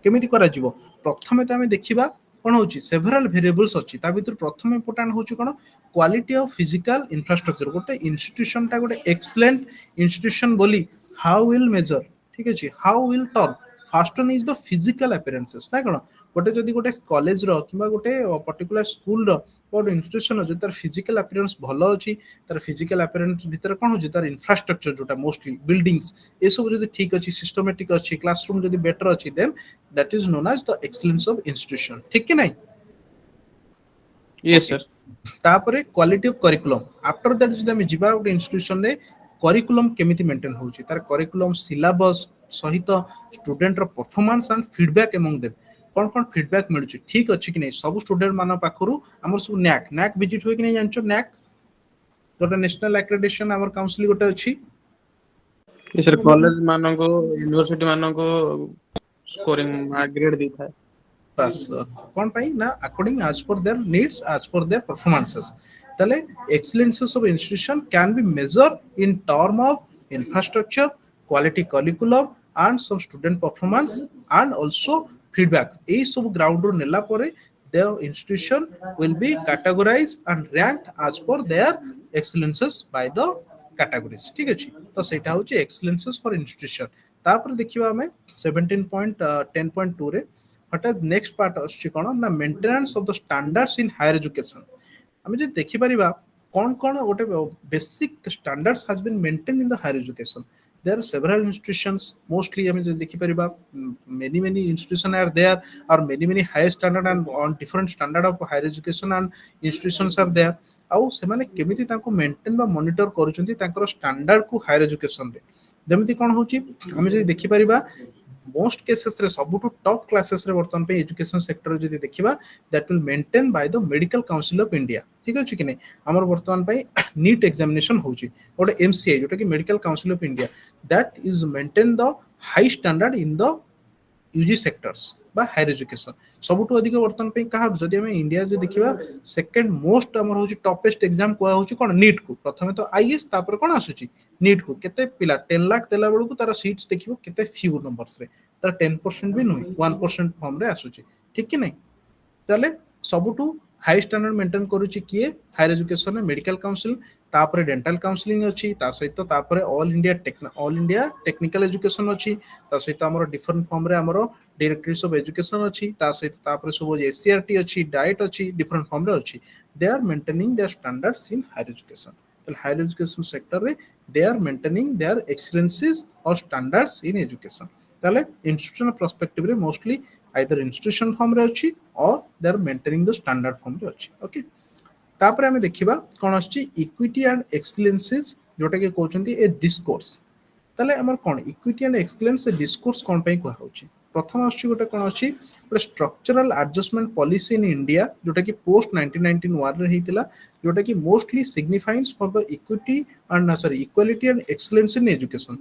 A: केमिति करा जिवो। प्रथमे तो हमें देखिबा कोन होची सेवरल वेरिएबल्स अछि, ता भितर प्रथम इंपोर्टेंट होची कोन क्वालिटी ऑफ फिजिकल इंफ्रास्ट्रक्चर। गोटे इंस्टीट्यूशन ता गोटे एक्सीलेंट इंस्टीट्यूशन बोली हाउ विल मेजर, ठीक अछि, how will turn first one is the physical appearances ना कोन। गोटे जदि गोटे कॉलेज रो किबा गोटे पर्टिकुलर स्कूल रो गोटे इंस्टीट्यूशन जो तार फिजिकल अपीयरेंस भलो अछि तार फिजिकल अपीयरेंस भीतर कोन होछि तार इंफ्रास्ट्रक्चर जोटा मोस्टली बिल्डिंग्स ए सब जदि ठीक अछि सिस्टमैटिक अछि क्लासरूम जदि बेटर अछि then that is known as the excellence of institution ठीक कि नहीं
D: यस
A: ओके
D: सर।
A: तापरे quality of curriculum after that जदि हम जिबा गोटे इंस्टीट्यूशन रे करिकुलम केमिति मेंटेन होछि तार करिकुलम सिलेबस सहित स्टूडेंट रो performance and feedback among them कौन कौन फीडबैक मिलुछि ठीक अछि कि नहीं सब स्टूडेंट मान पाखरु हमर सब नैक विजिट होय कि नहीं जानछो नैक गोटे नेशनल एक्रेडिटेशन आवर काउंसिल गोटे अछि
D: ये सर कॉलेज मानको यूनिवर्सिटी मानको स्कोरिंग ग्रेड दी था।
A: बस कौन पाई ना according as per their needs as per their performances तले excellences of institution can be measured in term of infrastructure quality curriculum and some student performance and also feedback এই সব গ্রাউন্ড নেলা পরে their institution will be categorized and ranked as per their excellences by the categories ঠিক আছে তো সেটা হচ্ছে excellences for institution তারপরে দেখিবা আমি 17.10.2 রে हटात नेक्स्ट पार्ट आछि कोन ना maintenance of the standards in higher education आमे जे देखि परिबा कोन कोन गोटे basic standards has been maintain in the higher education there are several institutions mostly आमे जे देखि परिबा many institution are there or many higher standard and on different standard of higher education and institutions are there आउ से माने केमिति ताको maintain बा मॉनिटर करूचंती ताकर स्टैंडर्ड को हायर एजुकेशन रे जेमिति कोन होची आमे जे देखि परिबा मोस्ट केसेस रे सबुटु टॉप क्लासेस रे वर्तमान पे एजुकेशन सेक्टर जदि देखिबा that will maintain by the medical council of India ठीक अछि कि नै हमर वर्तमान पे नीट एग्जामिनेशन होची ओटे एमसीआई जोटा कि medical council of India that is maintain the high standard in the UG sectors बा हायर एजुकेशन सबुठु अधिक वर्तमान पे कहा जदि हम इंडिया जो देखिबा सेकंड मोस्ट हमर होची टॉपेस्ट एग्जाम कोआ होची कोन नीट को प्रथमे तो आईएएस तापर कोन आसुची नीट को केते पिला 10 लाख देला बेलु को तार सीट्स देखिबो केते फ्यू नंबर्स रे तार 10% भी नुई 1% फॉर्म रे आसुची ठीक कि नै ताले सबुठु हाई स्टैंडर्ड मेंटेन करूची किए हायर एजुकेशन मेडिकल काउंसिल तापरे डेंटल काउंसलिंग अछि ता सहित तापरे ऑल इंडिया टेक्निकल एजुकेशन अछि ता सहित हमर डिफरेंट फॉर्म रे हमर डायरेक्टरीज ऑफ एजुकेशन अछि ता सहित तापरे सब एससीईआरटी अछि डाइट अछि डिफरेंट फॉर्म रे अछि they are maintaining their standards in higher education तो हायर एजुकेशन सेक्टर रे they are maintaining their excellences or standards in education ताले इंस्टीट्यूशनल पर्सपेक्टिव रे मोस्टली आइदर इंस्टीट्यूशन फॉर्म रे अछि or they are maintaining the standard form रे अछि okay तापर हमें देखिबा कोन आछि इक्विटी एंड एक्सीलेंसेस जोटा के कहउचंती ए डिस्कोर्स ताले हमर कोन equity and excellence a discourse कोन पई कहउ होछि प्रथम आछि गोटे कोन आछि गोटे structural adjustment policy in India जोटा कि पोस्ट 1991 रे हितिला जोटा कि mostly signifies for the equity and sorry equality and excellence in education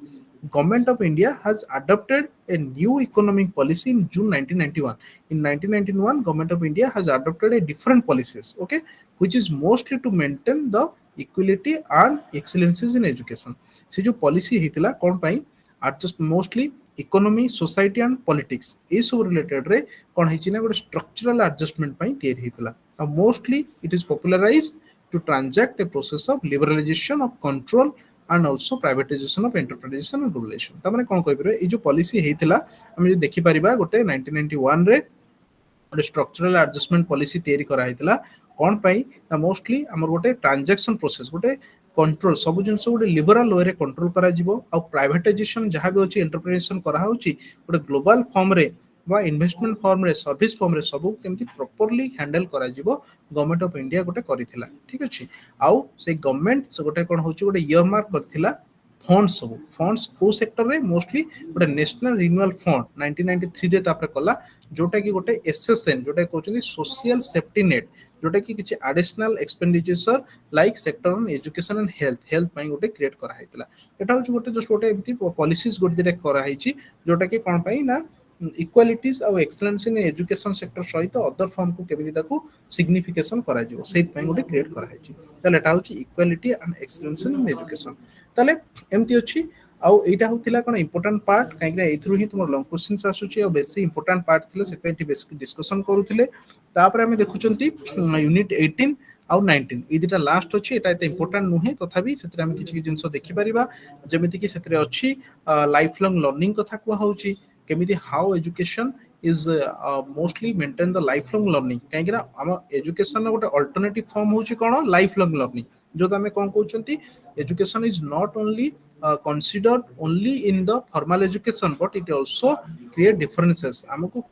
A: Government of India has adopted a new economic policy in June 1991. In 1991, Government of India has adopted a different policies, okay, which is mostly to maintain the equality and excellences in education. से जो policy हितला कौन पाई adjust mostly economy, society and politics ए सब related रे कौन हिची ना गोटे structural adjustment पाई तैयार हितला. Mostly it is popularized to transact a process of liberalization of control and also privatization of enterprise and regulation ता माने कोन कहि परबे ए जो पॉलिसी हेतिला हम जे देखि परिबा गोटे 1991 रे गोटे स्ट्रक्चरल एडजस्टमेंट पॉलिसी तैयारी करा हेतिला कोन पई ना मोस्टली हमर गोटे ट्रांजैक्शन प्रोसेस गोटे कंट्रोल सब जिंस गोटे लिबरल वे रे कंट्रोल करा जिवो आ प्राइवेटाइजेशन जहां भी अछि एंटरप्राइजेशन करा होछि गोटे ग्लोबल फॉर्म रे बा इन्वेस्टमेंट फॉर्म रे सर्विस फॉर्म रे सब केमति प्रॉपर्ली हैंडल करा जिवो गवर्नमेंट ऑफ इंडिया गोटे करिथिला ठीक अछि आउ से गवर्नमेंट गोटे कोन होछि गोटे ईयर मार्क करथिला फंड्स सब फंड्स को सेक्टर रे मोस्टली गोटे नेशनल रिन्यूअल फंड 1993 रे तापर कला जोटा कि गोटे एसएसएन जोटा कहउछनी सोशल सेफ्टी नेट जोटा कि किछि additional expenditure like sector on education and health पई गोटे क्रिएट करा हैतला एटा होछि गोटे जस्ट गोटे एमती पॉलिसीज गोटे दिरे करा हैछि जोटा कि कोन पई ना इक्वालिटीज और एक्सीलेंस इन एजुकेशन सेक्टर सहित अदर फॉर्म को केबि ताको सिग्निफिकेशन करा जिवो सेत पई गोटे क्रिएट करा हैछि ताले एटा होछि equality and excellence in education ताले एमती अछि आउ एटा होतिला कोन इंपोर्टेंट पार्ट काइकरा एथरु ही तुमर लॉन्ग क्वेश्चंस आसुची और बेसी इंपोर्टेंट पार्ट थिले सेत पई बेसिक डिस्कशन करूथिले तापर हम देखुचंती यूनिट 18 आउ 19 ई दिटा लास्ट अछि एटा एते इंपोर्टेंट नुहे तथापि सेतरे हम किछि जिंस देखि परिबा जेमिति कि सेतरे अछि लाइफ लॉन्ग लर्निंग कथा को होउची केमिति how education is mostly maintain the lifelong learning କାହିଁକି ନା ଆମ education ଗୋଟେ alternative form ହଉଛି କଣ lifelong learning ଯୋଉଟା ଆମେ କଣ କହୁଛନ୍ତି education is not only considered only in the formal education but it also create differences ଆମକୁ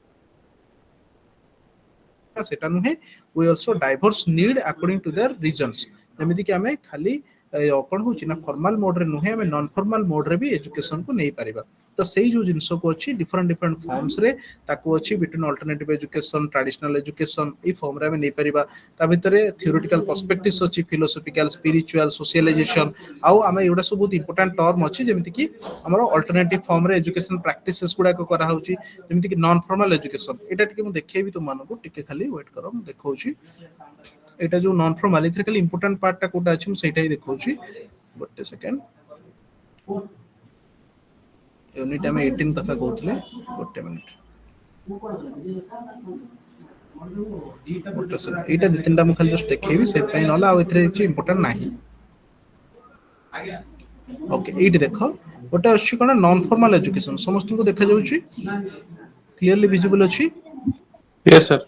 A: सेटा नुहे we also diverse need according to their regions जेମିତି कि हमें खाली कौन होची ना फॉर्मल मोड रे नुहे हमें नॉन फॉर्मल मोड रे भी एजुकेशन को नहीं पारिबा तो सेही जो जिंस को अछि डिफरेंट डिफरेंट फॉर्म्स रे ताको अछि between alternative education traditional education ई फॉर्म रे हमें नहीं पारिबा ता भितरे थ्योरेटिकल पर्सपेक्टिव्स अछि फिलोसॉफिकल स्पिरिचुअल सोशलाइजेशन आउ हमें एडा सब बहुत इंपोर्टेंट टर्म अछि जेମିତି कि हमरो अल्टरनेटिव फॉर्म रे एजुकेशन प्रैक्टिसेस गुडा को करा होची जेମିତି कि नॉन फॉर्मल एजुकेशन एटा टिके मु देखैबी तुम मानको टिके खाली वेट करो मु देखौची एटा जो नॉन फॉर्मल इथरे खाली इंपोर्टेंट पार्ट टा कोटा अछि मु सेटा ही देखौची गोटे सेकंड यूनिट में 18 कथा कहउतले गोटे मिनिट गोटे सेकंड एटा दि तीनटा मु खाली जस्ट देखैबी से पई नला आ इथरे छि इंपोर्टेंट नाही ओके एटी देखो गोटे अछि कोन नॉन फॉर्मल एजुकेशन समस्त को देखा जाउछि क्लियरली विजिबल अछि
D: यस सर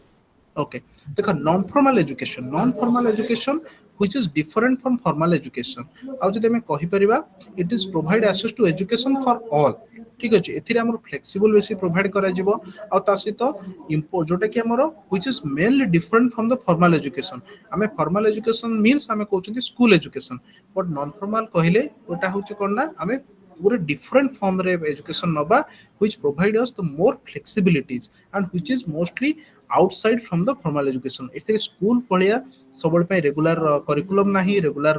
A: okay देखो non formal education which is different from formal education आउ जदि हमें कहि परिबा it is provide access to education for all ठीक अछि एथिरे हमर फ्लेक्सिबल बेसी प्रोवाइड करा जिवो आ ता सहित जोटा कि हमर which is mainly different from the formal education हमें formal education means हमें कहउछंती school education but non formal कहिले ओटा होछि कोन ना हमें पूरे डिफरेंट फॉर्म रे एजुकेशन नबा which provide us the more flexibilities and which is mostly outside from the formal education एथे स्कूल पळिया सबल पे रेगुलर करिकुलम नाही रेगुलर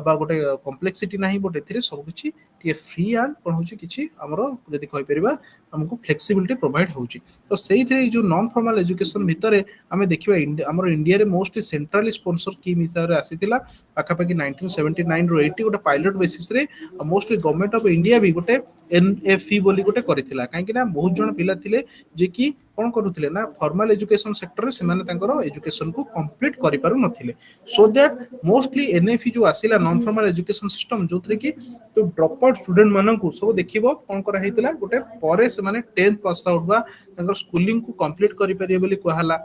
A: बा गोटे कॉम्प्लेक्सिटी नाही बट एथिरे सब किछि टी फ्री एंड कोन होछि किछि हमरो जदि कहि परिबा हमको फ्लेक्सिबिलिटी प्रोवाइड होछि तो सेही थरे जो नॉन फॉर्मल एजुकेशन भितरे हमें देखिबा हमरो इंडिया रे मोस्ट सेंट्रली स्पॉन्सर स्कीम हिसाब रे आसीतिला पाखा पाखी 1979 रो 80 गोटे पायलट बेसिस रे मोस्टली गवर्नमेंट ऑफ इंडिया भी गोटे एनएफई बोली गोटे करितिला काहेकि ना बहुत जण पिला थिले जे कि कोन करूथिले ना फॉर्मल एजुकेशन सेक्टर रे से माने तांकर एजुकेशन को कंप्लीट करि पारु नथिले सो दैट मोस्टली एनएफई जो आसीला नॉन फॉर्मल एजुकेशन सिस्टम जोथरे कि तो ड्रॉप आउट स्टूडेंट मानन को सब देखिबो कोन करा हेतिला गोटे परे से माने 10th पास आउट बा तांकर स्कूलिंग को कंप्लीट करि पारिए बोली कहला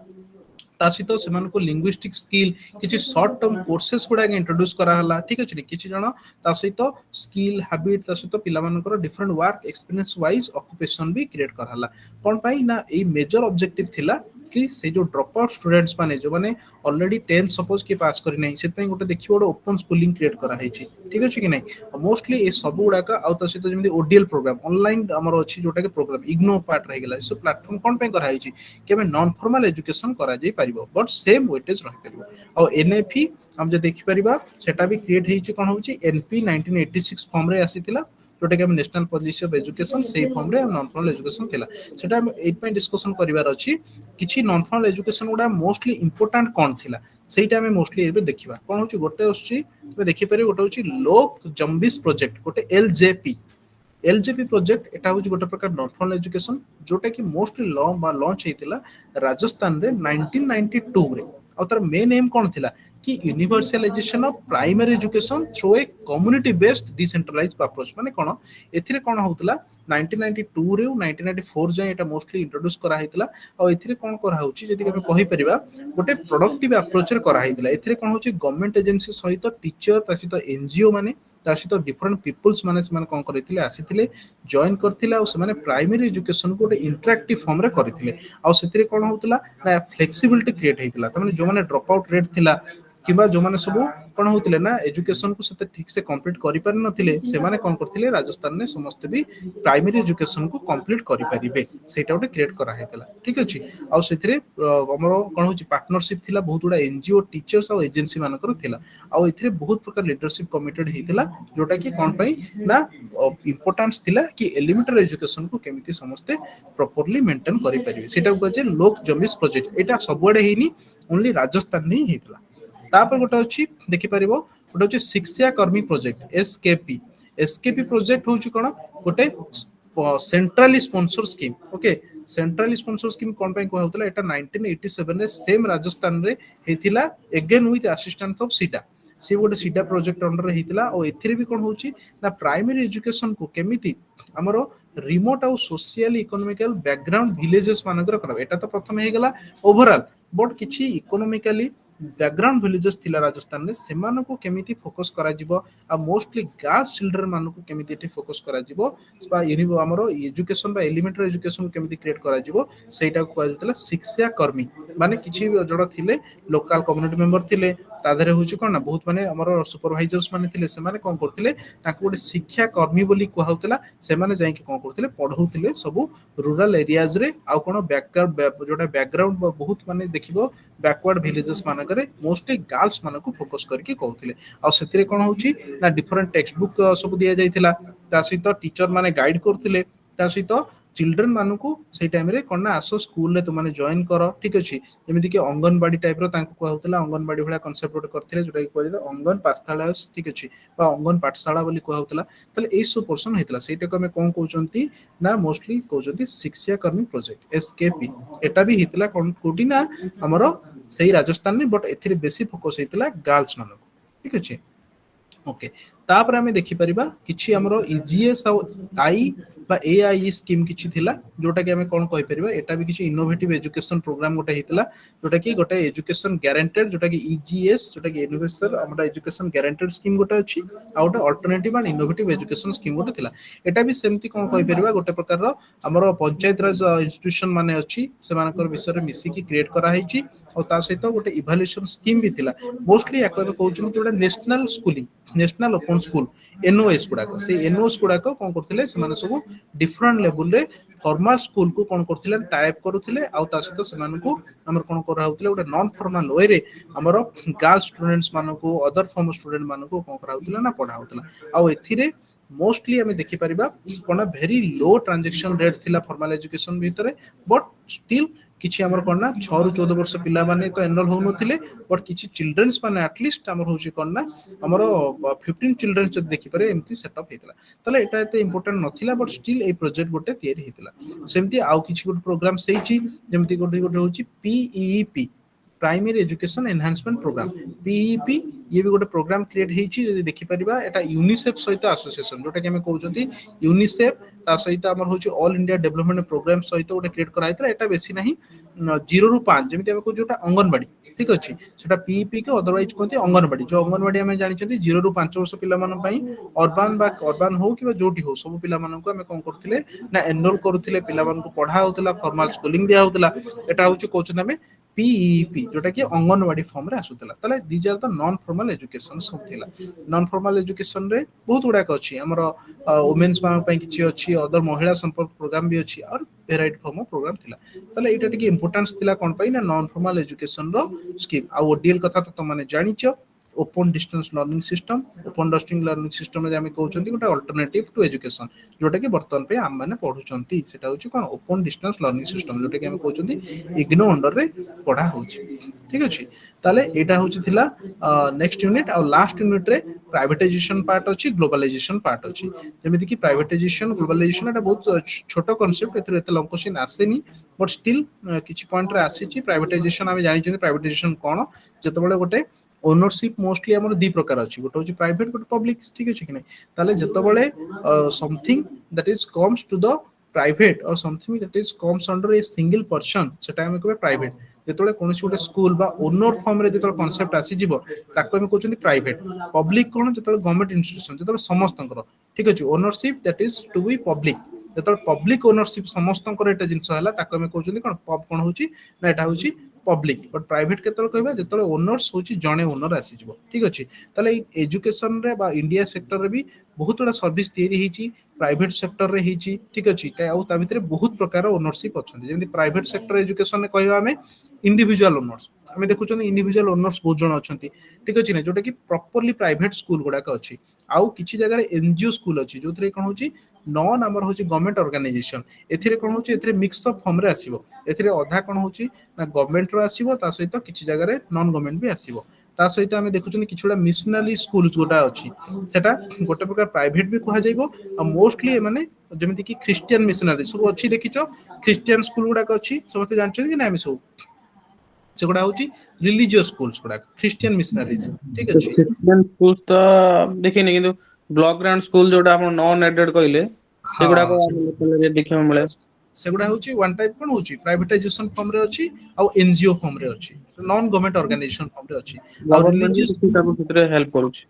A: ता सहित से लिंग्विस्टिक स्किल किसी शॉर्ट टर्म कोर्सेस गुडा इंट्रोड्यूस कराला ठीक अच्छे किसी जन ता सहित स्किल हैबिट ता सहित पिला मानकर different work experience wise occupation भी क्रिएट कराला कोन पाई ना ए मेजर ऑब्जेक्टिव थिला कि से जो ड्रॉप आउट स्टूडेंट्स माने जो माने ऑलरेडी 10th सपोज कि पास करि नै सेत पई गोटे देखिबो गोटे ओपन स्कूलिंग क्रिएट करा हैछि ठीक अछि कि नै मोस्टली ए सब गुडा का आ त सहित जेमि ओडीएल प्रोग्राम ऑनलाइन हमर अछि जोटा के प्रोग्राम इग्नो पार्ट रह गेला सो प्लेटफॉर्म कोन पे करा हैछि कि हमें नॉन फॉर्मल एजुकेशन करा जाई परिबो बट सेम वेटेज रह परिबो आ एनएफई हम जे देखि परिबा सेटा भी क्रिएट हैछि कोन होछि एनपी 1986 फॉर्म रे आसीतिला जोटा कि हम नेशनल पॉलिसी ऑफ एजुकेशन से फॉर्म रे नॉन फॉर्मल एजुकेशन थिला सेटा हम एट पे डिस्कशन करिवार अछि किछि नॉन फॉर्मल एजुकेशन गुडा मोस्टली इंपोर्टेंट कोन थिला सेटा हम मोस्टली एबे देखिबा कोन होछि गोटे अछि तबे देखि पारे गोटे होछि लोक जम्बिस प्रोजेक्ट गोटे एलजेपी प्रोजेक्ट एटा होछि गोटे प्रकार नॉन फॉर्मल एजुकेशन जोटा कि मोस्टली लॉन्च हेतिला राजस्थान रे 1992 रे और तार मेन एम कोन थिला कि universalization of primary education through a community based decentralized approach माने कोन एथिरे कोन होतला 1992 रे 1994 जाय एटा मोस्टली इंट्रोड्यूस करा हेतिला और एथिरे कोन करा होछि जदि हम कहि परिबा गोटे प्रोडक्टिव अप्रोच रे करा हेतिला एथिरे कोन होछि गवर्नमेंट एजेंसी सहित टीचर ता सहित एनजीओ माने ता सहित डिफरेंट पीपल्स माने से माने कोन करथिले आसीथिले जॉइन करथिले और से माने प्राइमरी एजुकेशन को गोटे इंटरैक्टिव फॉर्म रे करथिले और सेथिरे कोन होतला ना फ्लेक्सिबिलिटी क्रिएट हेतिला त माने जो माने ड्रॉप आउट रेट थिला किबा जो माने सब कोन होतले ना एजुकेशन को सते ठीक से कंप्लीट करि पार नथिले से माने कोन करथिले राजस्थान ने समस्त भी प्राइमरी एजुकेशन को कंप्लीट करि परिबे सेटा गोटे क्रिएट करा हेतला ठीक अछि आ सेथिरे हमरो कोन होछि पार्टनरशिप थिला बहुत गुडा एनजीओ टीचर्स और एजेंसी मानकर थिला आ एथिरे बहुत प्रकार लीडरशिप कमिटेड हेतिला जोटा कि कोन पई ना इंपोर्टेंस थिला कि एलिमेंटरी एजुकेशन को केमिति समस्त प्रॉपर्ली मेंटेन करि परिबे सेटा को जे लोक जमिस प्रोजेक्ट एटा सबुडे हेनी ओनली राजस्थान ने हेतिला तापर गोटे अछि देखि परिबो गोटे अछि शिक्षा कर्मी प्रोजेक्ट एसकेपी प्रोजेक्ट होछि कोन गोटे centrally sponsor scheme okay centrally sponsor scheme कोन पय को होतला एटा 1987 रे सेम राजस्थान रे हेतिला again with assistance of SIDA सी गोटे सीटा प्रोजेक्ट अंडर हेतिला और एथिरे भी कोन होची ना प्राइमरी एजुकेशन को केमिति हमरो रिमोट आउ सोशल इकोनॉमिकल बैकग्राउंड विलेजेस मानकर करब एटा तो प्रथम हे गेला ओवरऑल बट किछि इकोनॉमिकली बैकग्राउंड विलेजेस थिला राजस्थान में सेमान को केमिति फोकस करा जिवो आ मोस्टली गर्ल्स चिल्ड्रन मान को केमिति एठी फोकस करा जिवो बा हमरो एजुकेशन बा एलिमेंटरी एजुकेशन केमिति क्रिएट करा जिवो सेटा को कहजतला शिक्षा कर्मी माने किछि जड़ थिले लोकल कम्युनिटी मेंबर थिले ताधरे होची कोन ना बहुत माने हमरो सुपरवाइजर्स माने थिले से माने कोन करथिले ताको गोटे शिक्षा कर्मी बोली कहउतला से माने जाई कि कोन करथिले पढौथिले सब रूरल एरियाज रे आ कोन बैकग्राउंड जोटा बैकग्राउंड बहुत माने देखिबो बैकवर्ड विलेजेस मानकरे मोस्टली गर्ल्स मानको फोकस करके कहउथिले आ सेतिरे कोन होची ना डिफरेंट टेक्स्ट बुक सब दिया जाइथिला ता सहित टीचर माने गाइड करथिले ता सहित चिल्ड्रन मानकू से टाइम रे कोन ना आसो स्कूल रे तुमने जॉइन करो ठीक अछि जेमिति कि अंगनबाड़ी टाइप रो तांको कहउतला अंगनबाड़ी भला कांसेप्ट गोटे करथिले जोटा कि कहले अंगन पाठशाला ठीक अछि बा अंगन पाठशाला बोली कहउतला तले ए सब पर्सन हेतला सेटा को हमें कोन कहउचंती ना मोस्टली कहउचंती शिक्षा कर्मी प्रोजेक्ट एसकेपी एटा भी हेतला कोन कोटी ना हमरो सही राजस्थान में बट एथिरे बेसी फोकस हेतला गर्ल्स मानको ठीक अछि ओके तापर हमें देखि परिबा किछि हमरो ईजीएस आ आई बा एआई स्कीम किछि थिला जोटा कि हमें कोन कहि परिबा एटा भी किछि इनोवेटिव एजुकेशन प्रोग्राम गोटे हितला जोटा कि गोटे एजुकेशन गारंटेड जोटा कि ईजीएस जोटा कि यूनिवर्सल हमरा एजुकेशन गारंटेड स्कीम गोटे अछि आ गोटे alternative and innovative education scheme गोटे थिला एटा भी सेमति कोन कहि परिबा गोटे प्रकार रो हमरो पंचायत राज इंस्टीट्यूशन माने अछि से मानकर विषय रे मिसी की क्रिएट करा हैछि और ता सहित गोटे इवैल्यूएशन स्कीम भी थिला मोस्टली याको कहउछु जोटा national schooling national open school NOS गुडाको से एनओएस गुडाको कोन करथिले से माने सब डिफरेंट लेवल रे फॉर्मल स्कूल को कोन करथिले टाइप करूथिले आ ता सहित सेमान को हमर कोन करा होथिले गोटे नॉन फॉर्मल वे रे हमर गर्ल्स स्टूडेंट्स मान को अदर फॉर्म स्टूडेंट मान को कोन करा होथिले ना पढ़ा होथिला आ एथिरे मोस्टली हमें देखि परिबा कोन वेरी लो ट्रांजैक्शन रेट थिला फॉर्मल एजुकेशन भीतरे बट स्टिल किछि हमर कोन ना 6 रु 14 वर्ष पिला माने तो एनरोल हो नथिले बट किछि चिल्ड्रन्स माने एटलीस्ट हमर होछि कोन ना हमर 15 चिल्ड्रन जब देखि पारे एमती सेटअप हेतला तले एटा एते इंपोर्टेंट नथिला बट स्टिल ए प्रोजेक्ट गोटे तयारी हेतला सेमती आउ किछि गोटे प्रोग्राम सेछि जेमती गोटे गोटे होछि PEP primary education enhancement programme PEP ये भी गोटे प्रोग्राम क्रिएट हेछि जदि देखि परिबा एटा यूनिसेफ सहित एसोसिएशन जोटा कि हमें कहउचंती यूनिसेफ ता सहित हमर होछि ऑल इंडिया डेवलपमेंट प्रोग्राम सहित गोटे क्रिएट करा हेतला एटा बेसी नाही 0 रु 5 जेमती हमें को जोटा अंगनबाड़ी ठीक अछि सेटा पीईपी के अदरवाइज कोंती अंगनबाड़ी जो अंगनबाड़ी हमें जानि छथि 0 रु 5 वर्ष पिला मन पई अर्बन हो कि जोटी हो सब पिला मन को हमें कोन करथिले ना एनरोल करूथिले पिला मन को पढ़ा होतला फॉर्मल स्कूलिंग दिया होतला एटा होछि कहउछन हमें पीईपी जोटा कि अंगनवाड़ी फॉर्म रे आसुतला तले these are the non formal education सब थिला नॉन फॉर्मल एजुकेशन रे बहुत गुडा अछि हमर वुमेन्स मान पई किछि अछि अदर महिला संपर्क प्रोग्राम भी अछि और वेराइटी फॉर्म प्रोग्राम थिला तले एटा टिके इंपोर्टेंस थिला कोन पई ना नॉन फॉर्मल एजुकेशन रो स्कीम आ ओडीएल कथा तो माने जानिछ open distance learning system open distance learning system में हमें कहउचंती गोटे अल्टरनेटिव टू एजुकेशन जोटा कि वर्तमान पे हम माने पढुचंती सेटा होची कोन ओपन डिस्टेंस लर्निंग सिस्टम जोटा कि हमें कहउचंती इग्नो अंडर रे पढ़ा होची ठीक अछि ताले एटा होची थिला नेक्स्ट यूनिट और लास्ट यूनिट रे प्राइवेटाइजेशन पार्ट अछि ग्लोबलाइजेशन पार्ट अछि जेमिति कि प्राइवेटाइजेशन ग्लोबलाइजेशन एटा बहुत छोटो कांसेप्ट एते एते लंकोसिन आसेनी बट स्टिल किछि पॉइंट रे आसीची प्राइवेटाइजेशन हमें जानि छथि प्राइवेटाइजेशन कोन जतबेले गोटे ओनरशिप मोस्टली हमर दी प्रकार अछि गोटे होची प्राइवेट गोटे पब्लिक ठीक अछि कि नै ताले जतबेले something that is comes to the private or something that is comes under a single person सेटा हम कहबे प्राइवेट जेतबेले कोनसी गोटे स्कूल बा ओनर फॉर्म रे जेतबेले कांसेप्ट आसी जिवो ताको हम कहउछन्ती प्राइवेट पब्लिक कोन जेतबेले गवर्नमेंट इंस्टीट्यूशन जेतबेले समस्तंकर ठीक अछि ownership that is to be public जेतबेले पब्लिक ओनरशिप समस्तंकर एटा जिंस हला ताको हम कहउछन्ती कोन होची ना एटा होची पब्लिक बट प्राइवेट केतल कहबा जेतले ओनर्स होची जणे ओनर आसी जिवो ठीक अछि तले एजुकेशन रे बा इंडिया सेक्टर रे भी बहुत बड़ा सर्विस तयारी हेची प्राइवेट सेक्टर रे हेची ठीक अछि काय आ ता भितरे बहुत प्रकार ownership अछन Zeme private sector education ने कहबा हमें इंडिविजुअल ओनर्स हमें देखुछन इंडिविजुअल ओनर्स बहुत जण अछंती ठीक अछि ने जोटा कि प्रॉपर्ली प्राइवेट स्कूल गुडा का अछि आउ किछि जगह रे एनजीओ स्कूल अछि जोथरे कोन होची नॉन हमर होची गवर्नमेंट ऑर्गेनाइजेशन एथिरे कोन होची एथिरे मिक्स अप फॉर्म रे आसीबो एथिरे अधा कोन होची ना गवर्नमेंट रो आसीबो ता सहित किछि जगह रे नॉन गवर्नमेंट भी आसीबो ता सहित हमें देखुछन किछुडा मिशनरी स्कूल्स गोटा अछि सेटा गोटे प्रकार प्राइवेट भी कहा जाइबो आ मोस्टली माने जेमिति कि क्रिश्चियन मिशनरी सब अछि देखिछो क्रिश्चियन स्कूल गुडा का अछि समस्त जानछन कि ना हम सब सेगुड़ा होची रिलीजियस स्कूल्स गुड़ा क्रिश्चियन मिशनरीज ठीक
D: तो
A: अछि
D: क्रिश्चियन स्कूल तो देखिनी किंतु ब्लॉक ग्राउंड स्कूल जोटा आपण नॉन एडेड कहले सेगुडा को
A: हाँ
D: हम लोकल रे देखियो मिले
A: सेगुड़ा होची वन टाइप कोन होची प्राइवेटाइजेशन फॉर्म रे अछि आ एनजीओ फॉर्म रे अछि नॉन गवर्नमेंट ऑर्गेनाइजेशन फॉर्म रे अछि आ
D: गवर्नमेंट भी
A: रिलीजियस
D: किसी ताको भितरे हेल्प करूची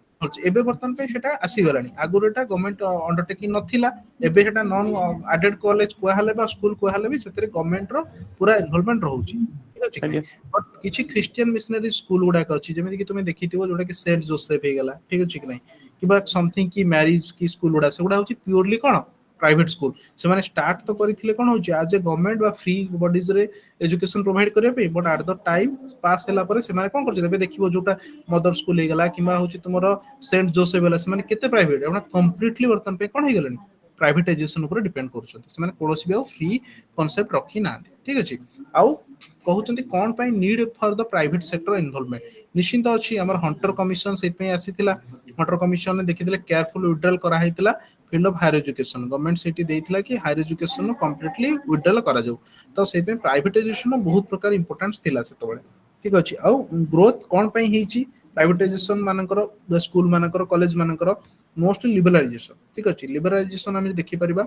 A: ଏବେ ବର୍ତ୍ତମାନ ପାଇଁ ସେଟା ଆସିଗଲାଣି ଆଗରୁ ଏଟା ଗଭର୍ଣ୍ଣମେଣ୍ଟ ଅଣ୍ଡରଟେକିଂ ନଥିଲା ଏବେ ସେଟା ନନ୍ ଆଡେଡ୍ କଲେଜ କୁହାହେଲେ ବା ସ୍କୁଲ କୁହାହେଲେ ବି ସେଥିରେ ଗଭର୍ଣ୍ଣମେଣ୍ଟର ପୁରା ଇନଭଲଭମେଣ୍ଟ ରହୁଛି ଠିକ ଅଛି କି ନାଇଁ
D: ଆଜ୍ଞା
A: ବଟ୍ କିଛି ଖ୍ରୀଷ୍ଟିଆନ ମିଶନାରୀ ସ୍କୁଲ ଗୁଡାକ ଅଛି ଯେମିତି କି ତୁମେ ଦେଖିଥିବ ଯୋଉଟା କି ସେଣ୍ଟ ଜୋସେଫ ହେଇଗଲା ଠିକ ଅଛି କି ନାଇଁ କିମ୍ବା ସମଥିଙ୍ଗ କି ମ୍ୟାରିଜ କି ସ୍କୁଲ ଗୁଡା ସେଗୁଡା ହଉଛି ପ୍ୟୁରଲି କଣ ପ୍ରାଇଭେଟ ସ୍କୁଲ ସେମାନେ ଷ୍ଟାର୍ଟ ତ କରିଥିଲେ କଣ ହଉଛି ଆଜ ଏ ଗଭର୍ଣ୍ଣମେଣ୍ଟ ବା ଫ୍ରି ବଡିଜ ରେ ଏଜୁକେସନ ପ୍ରୋଭାଇଡ କରିବା ପାଇଁ but at the time pass ହେଲା ପରେ ସେମାନେ କଣ କରୁଛନ୍ତି ଏବେ ଦେଖିବ ଯୋଉଟା ମଦର ସ୍କୁଲ ହେଇଗଲା କିମ୍ବା ହଉଛି ତୁମର ସେଣ୍ଟ ଜୋସେଫ ହେଲା ସେମାନେ କେତେ ପ୍ରାଇଭେଟ ଏଗୁଡା କମ୍ପ୍ଲିଟଲି ବର୍ତ୍ତମାନ ପାଇଁ କଣ ହେଇଗଲେଣି ପ୍ରାଇଭେଟାଇଜେସନ ଉପରେ ଡିପେଣ୍ଡ କରୁଛନ୍ତି ସେମାନେ କୌଣସି ବି ଆଉ ଫ୍ରି କନସେପ୍ଟ ରଖି ନାହାନ୍ତି ଠିକ ଅଛି ଆଉ କହୁଛନ୍ତି କଣ ପାଇଁ ନିଡ୍ ଫର ଦ ପ୍ରାଇଭେଟ ସେକ୍ଟର ଇନଭଲଭମେଣ୍ଟ ନିଶ୍ଚିନ୍ତ ଅଛି ଆମର ହଣ୍ଟର କମିଶନ ସେଇଥିପାଇଁ ଆସିଥିଲା ହଣ୍ଟର କମିଶନରେ ଦେଖିଥିଲେ କେୟାରଫୁଲ ୱିଡ୍ରଲ୍ କରାହେଇଥିଲା field of higher education government ସେଇଠି ଦେଇଥିଲା କି ହାୟର ଏଜୁକେସନ କମ୍ପ୍ଲିଟଲି ୱିଡ୍ରଲ୍ କରାଯାଉ ତ ସେଇଥିପାଇଁ ପ୍ରାଇଭେଟାଇଜେସନ ବହୁତ ପ୍ରକାର ଇମ୍ପୋର୍ଟାନ୍ସ ଥିଲା ସେତେବେଳେ ଠିକ ଅଛି ଆଉ ଗ୍ରୋଥ କଣ ପାଇଁ ହେଇଛି ପ୍ରାଇଭେଟାଇଜେସନ ମାନଙ୍କର ସ୍କୁଲ ମାନଙ୍କର କଲେଜ ମାନଙ୍କର ମୋଷ୍ଟଲି ଲିବରାଲାଇଜେସନ ଠିକ ଅଛି ଲିବରାଲାଇଜେସନ ଆମେ ଦେଖିପାରିବା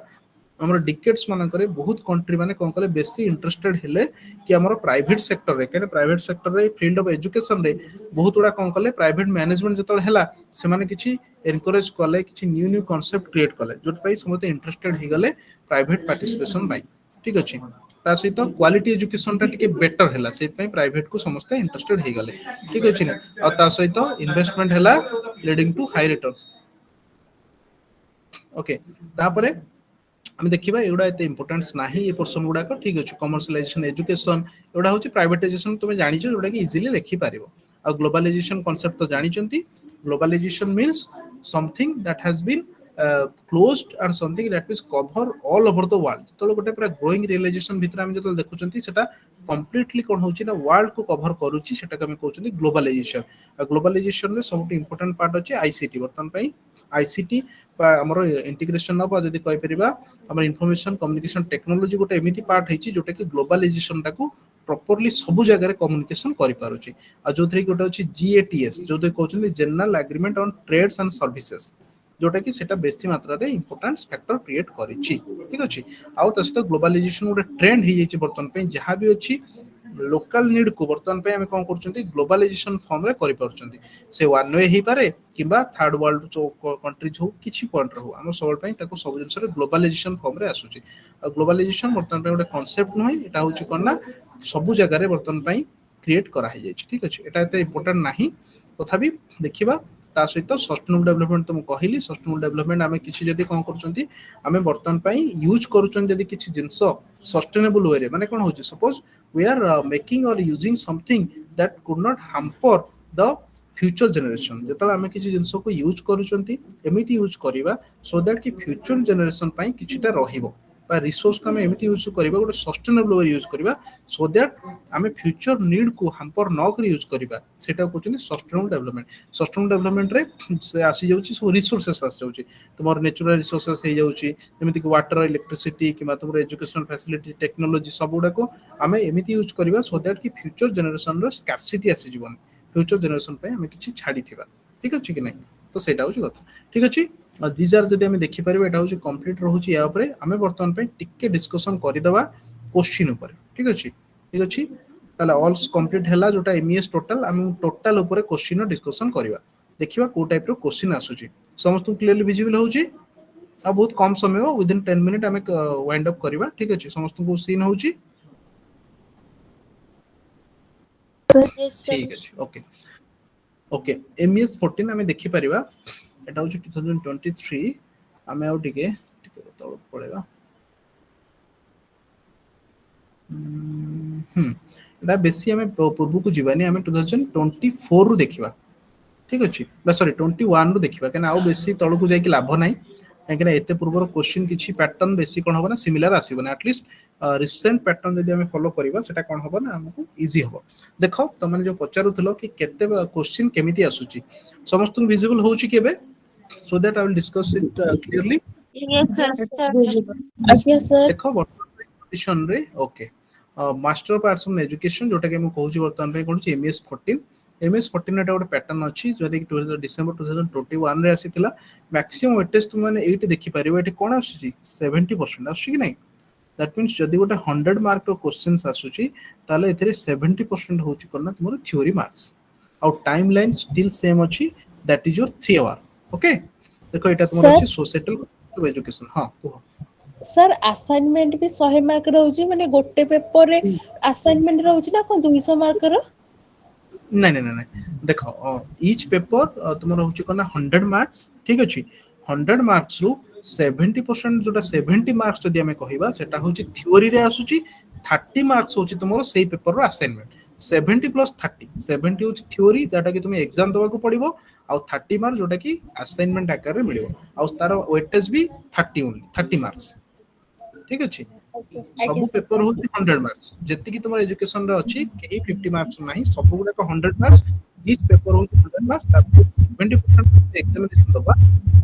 A: ଆମର ଡିକେଟ୍ସ ମାନଙ୍କରେ ବହୁତ କଣ୍ଟ୍ରି ମାନେ କଣ କଲେ ବେଶୀ ଇଣ୍ଟରେଷ୍ଟେଡ ହେଲେ କି ଆମର ପ୍ରାଇଭେଟ ସେକ୍ଟରରେ କାହିଁକି ପ୍ରାଇଭେଟ ସେକ୍ଟରରେ ଫିଲ୍ଡ ଅଫ ଏଜୁକେସନରେ ବହୁତ ଗୁଡା କଣ କଲେ ପ୍ରାଇଭେଟ ମ୍ୟାନେଜମେଣ୍ଟ ଯେତେବେଳେ ହେଲା ସେମାନେ କିଛି ଏନକରେଜ କଲେ କିଛି ନ୍ୟୁ ନ୍ୟୁ କନସେପ୍ଟ କ୍ରିଏଟ କଲେ ଯୋଉଥିପାଇଁ ସମସ୍ତେ ଇଣ୍ଟରେଷ୍ଟେଡ ହେଇଗଲେ ପ୍ରାଇଭେଟ ପାର୍ଟିସିପେସନ ପାଇଁ ଠିକ ଅଛି ତା ସହିତ କ୍ୱାଲିଟି ଏଜୁକେସନ ଟା ଟିକେ ବେଟର ହେଲା ସେଥିପାଇଁ ପ୍ରାଇଭେଟ କୁ ସମସ୍ତେ ଇଣ୍ଟରେଷ୍ଟେଡ ହେଇଗଲେ ଠିକ ଅଛି ନା ଆଉ ତା ସହିତ ଇନଭେଷ୍ଟମେଣ୍ଟ ହେଲା লিডিং টু হাই রিଟর্নস ওকে তারপরে আমি ଦେଖିବା ଏଗୁଡ଼ା ଏତେ ଇମ୍ପୋର୍ଟାନ୍ସ ନାହିଁ ଏ ପର୍ସନ ଗୁଡାକ ଠିକ ଅଛି କମର୍ସିଆଲାଇଜେସନ ଏଜୁକେସନ ଏଗୁଡ଼ା ହଉଛି ପ୍ରାଇଭେଟାଇଜେସନ ତୁମେ ଜାଣିଛ ଯୋଉଟା କି ଇଜିଲି ଲେଖିପାରିବ ଆଉ ଗ୍ଲୋବାଲାଇଜେସନ କନସେପ୍ଟ ତ ଜାଣିଛନ୍ତି globalization means something that has been closed and something that is cover all over the world ଯେତେବେଳେ ଗୋଟେ ପୁରା ଗ୍ରୋଇଂ ରିଏଲାଇଜେସନ ଭିତରେ ଆମେ ଯେତେବେଳେ ଦେଖୁଛନ୍ତି ସେଟା କମ୍ପ୍ଲିଟଲି କଣ ହଉଛି ନା ୱାର୍ଲଡ କୁ କଭର କରୁଛି ସେଟାକୁ ଆମେ କହୁଛନ୍ତି ଗ୍ଲୋବାଲାଇଜେସନ ଆଉ ଗ୍ଲୋବାଲାଇଜେସନ ରେ ସବୁଠୁ ଇମ୍ପୋର୍ଟାଣ୍ଟ ପାର୍ଟ ଅଛି ଆଇସିଟି ବର୍ତ୍ତମାନ ପାଇଁ ଆଇସିଟି ବା ଆମର ଇଣ୍ଟିଗ୍ରେସନ ଅଫ ଯଦି କହିପାରିବା ଆମର ଇନଫର୍ମେସନ କମ୍ୟୁନିକେସନ ଟେକ୍ନୋଲୋଜି ଗୋଟେ ଏମିତି ପାର୍ଟ ହେଇଛି ଯୋଉଟା କି ଗ୍ଲୋବାଲାଇଜେସନ ଟାକୁ ପ୍ରପରଲି ସବୁ ଜାଗାରେ କମ୍ୟୁନିକେସନ କରିପାରୁଛି ଆଉ ଯୋଉଥିରେ କି ଗୋଟେ ଅଛି ଜିଏଟିଏସ୍ ଯୋଉଥିରେ କହୁଛନ୍ତି general agreement on trades and services ଯୋଉଟା କି ସେଟା ବେଶୀ ମାତ୍ରାରେ ଇମ୍ପୋର୍ଟାନ୍ସ ଫ୍ୟାକ୍ଟର କ୍ରିଏଟ କରିଛି ଠିକ ଅଛି ଆଉ ତା ସହିତ ଗ୍ଲୋବାଲାଇଜେସନ ଗୋଟେ ଟ୍ରେଣ୍ଡ ହେଇଯାଇଛି ବର୍ତ୍ତମାନ ପାଇଁ ଯାହା ବି ଅଛି ଲୋକାଲ ନିଡ୍ କୁ ବର୍ତ୍ତମାନ ପାଇଁ ଆମେ କଣ କରୁଛନ୍ତି ଗ୍ଲୋବାଲାଇଜେସନ ଫର୍ମରେ କରିପାରୁଛନ୍ତି ସେ ୱାନ୍ ୱେ ହେଇପାରେ କିମ୍ବା ଥାର୍ଡ ୱାର୍ଲଡ କଣ୍ଟ୍ରିଜ ହଉ କିଛି ପଏଣ୍ଟରେ ହଉ ଆମ ସବୁବେଳେ ପାଇଁ ତାକୁ ସବୁ ଜିନିଷରେ ଗ୍ଲୋବାଲାଇଜେସନ ଫର୍ମରେ ଆସୁଛି ଆଉ ଗ୍ଲୋବାଲାଇଜେସନ ବର୍ତ୍ତମାନ ପାଇଁ ଗୋଟେ କନସେପ୍ଟ ନୁହେଁ ଏଟା ହଉଛି କଣ ନା ସବୁ ଜାଗାରେ ବର୍ତ୍ତମାନ ପାଇଁ କ୍ରିଏଟ କରାହେଇଯାଇଛି ଠିକ ଅଛି ଏଟା ଏତେ ଇମ୍ପୋର୍ଟାଣ୍ଟ ନାହିଁ ତଥାପି ଦେଖିବା ତା ସହିତ ସଷ୍ଟେନେବଲ ଡେଭଲପମେଣ୍ଟ ତ ମୁଁ କହିଲି ସଷ୍ଟେନେବଲ ଡେଭଲପମେଣ୍ଟ ଆମେ କିଛି ଯଦି କଣ କରୁଛନ୍ତି ଆମେ ବର୍ତ୍ତମାନ ପାଇଁ ୟୁଜ କରୁଛନ୍ତି ଯଦି କିଛି ଜିନିଷ ସଷ୍ଟେନେବଲ ୱେରେ ମାନେ କଣ ହଉଛି suppose we are making or using something that could not hamper the future generation ଯେତେବେଳେ ଆମେ କିଛି ଜିନିଷକୁ ୟୁଜ କରୁଛନ୍ତି ଏମିତି ୟୁଜ କରିବା so that କି future generation ପାଇଁ କିଛିଟା ରହିବ ବା ରିସୋର୍ସକୁ ଆମେ ଏମିତି ୟୁଜ କରିବା ଗୋଟେ ସଷ୍ଟେନେବଲ ୱେରେ ୟୁଜ କରିବା so that ଆମେ ଫ୍ୟୁଚର ନିଡ୍ କୁ ହାମ୍ପର ନ କରି ୟୁଜ କରିବା ସେଟା କହୁଛନ୍ତି ସଷ୍ଟେନେବଲ ଡେଭଲପମେଣ୍ଟ ସଷ୍ଟେନେବଲ ଡେଭଲପମେଣ୍ଟରେ ସେ ଆସିଯାଉଛି ସବୁ ରିସୋର୍ସେସ୍ ଆସିଯାଉଛି ତୁମର ନ୍ୟାଚୁରାଲ ରିସୋର୍ସେସ୍ ହେଇଯାଉଛି ଯେମିତିକି ୱାଟର ଇଲେକ୍ଟ୍ରିସିଟି କିମ୍ବା ତୁମର ଏଜୁକେସନ ଫ୍ୟାସିଲିଟି ଟେକ୍ନୋଲୋଜି ସବୁଗୁଡାକୁ ଆମେ ଏମିତି ୟୁଜ କରିବା ସୋ ଦ୍ୟାଟ କି ଫ୍ୟୁଚର ଜେନେରେସନର ସ୍କାର୍ସିଟି ଆସିଯିବନି ଫ୍ୟୁଚର ଜେନେରେସନ ପାଇଁ ଆମେ କିଛି ଛାଡିଥିବା ଠିକ ଅଛି କି ନାଇଁ ତ ସେଇଟା ହଉଛି କଥା ଠିକ ଅଛି ଦିଜ ଆର୍ ଯଦି ଆମେ ଦେଖିପାରିବା ଏଟା ହଉଛି କମ୍ପ୍ଲିଟ ରହୁଛି ୟା ଉପରେ ଆମେ ବର୍ତ୍ତମାନ ପାଇଁ ଟିକେ ଡିସ୍କସନ କରିଦବା କୋଶ୍ଚିନ୍ ଉପରେ ଠିକ ଅଛି ଠିକ ଅଛି ତାହେଲେ ଅଲ୍ କମ୍ପ୍ଲିଟ ହେଲା ଯୋଉଟା MES ଟୋଟାଲ ଆମେ ଟୋଟାଲ ଉପରେ କୋଶ୍ଚିନ୍ ଡିସ୍କସନ କରିବା ଦେଖିବା କୋଉ ଟାଇପ ର କୋଶ୍ଚିନ୍ ଆସୁଛି ସମସ୍ତଙ୍କୁ କ୍ଲିୟରଲି ଭିଜିବଲ ହଉଛି ଆଉ ବହୁତ କମ ସମୟ ୱିଦିନ 10 ମିନିଟ୍ ଆମେ ୱାଇଣ୍ଡ ଅପ୍ କରିବା ଠିକ ଅଛି ସମସ୍ତଙ୍କୁ ସିନ୍ ହଉଛି
C: Yes, sir.
A: ଠିକ ଅଛି ଓକେ ଓକେ MES-14 ଆମେ ଦେଖିପାରିବା ଏଟା ହଉଛି 2023 ଆମେ ଆଉ ଟିକେ ଟିକେ ତଳକୁ ପଳେଇବା ଏଟା ବେଶୀ ଆମେ ପୂର୍ବକୁ ଯିବାନି ଆମେ 2024 ରୁ ଦେଖିବା ଠିକ ଅଛି ବା ସରି 21 ରୁ ଦେଖିବା କାହିଁକିନା ଆଉ ବେଶୀ ତଳକୁ ଯାଇକି ଲାଭ ନାହିଁ କାହିଁକିନା ଏତେ ପୂର୍ବର କୋଶ୍ଚିନ୍ କିଛି ପ୍ୟାଟର୍ନ ବେଶୀ କଣ ହବ ନା ସିମିଲାର ଆସିବନି ଆଟଲିଷ୍ଟ ରିସେଣ୍ଟ ପ୍ୟାଟର୍ନ ଯଦି ଆମେ ଫଲୋ କରିବା ସେଟା କଣ ହବ ନା ଆମକୁ ଇଜି ହବ ଦେଖ ତମେ ଯୋଉ ପଚାରୁଥିଲ କି କେତେ କୋଶ୍ଚିନ୍ କେମିତି ଆସୁଛି ସମସ୍ତଙ୍କୁ ଭିଜିବଲ ହଉଛି କେବେ so that I will discuss it clearly
C: Yes, sir. Yes, sir.
A: ଦେଖ ବର୍ତ୍ତମାନ କଣ୍ଡିସନରେ okay master of arts in education जोटा कि हम कहूची वर्तमान पे कहूची MES-14 MES-14 एटा गोटे पैटर्न अछि जोटा कि डिसेंबर 2021 रे आसीतिला मैक्सिमम वेटेज तुम माने एटी देखि परिबो एटी कोन आसुची 70% आसुची कि नै दैट मीन्स जदि गोटे 100 मार्क रो क्वेश्चंस आसुची ताले एथिरे 70% होची कोन तुमर थ्योरी मार्क्स आउ टाइम लाइन स्टिल सेम अछि that is your 3 hour okay देखो एटा तुमर
C: सर
A: अछि सोसाइटल एजुकेशन हां कहो
C: सर असाइनमेंट भी 100 मार्क रहउची माने गोटे पेपर रे असाइनमेंट रहउची ना कोन 200 मार्क रो
A: नहीं नहीं नहीं देखो ईच पेपर तुम रोचे कना 100 मार्क्स ठीक अच्छे 100 मार्क्स रु 70% जोटा 70 मार्क्स जदि हमें कहबा सेटा होची थ्योरी रे आसुची 30 मार्क्स होची तुमरो सेही पेपर रो असाइनमेंट 70 प्लस 30 70 होची थ्योरी जेटा कि तुम एग्जाम दवा को पड़िबो आउ 30 मार्क्स जोटा कि असाइनमेंट आकार रे मिलिबो आउ तार वेटेज भी 30 ओनली 30 मार्क्स ठीक अच्छे
C: आज्ञा
A: सब
C: सर
A: पेपर होची 100 मार्क्स जेति कि तुम एजुकेशन रे अछि केही 50 मार्क्स नाही सब गुडा को 100 मार्क्स ईच पेपर होची 100 मार्क्स तापर 70% एग्जामिनेशन दबा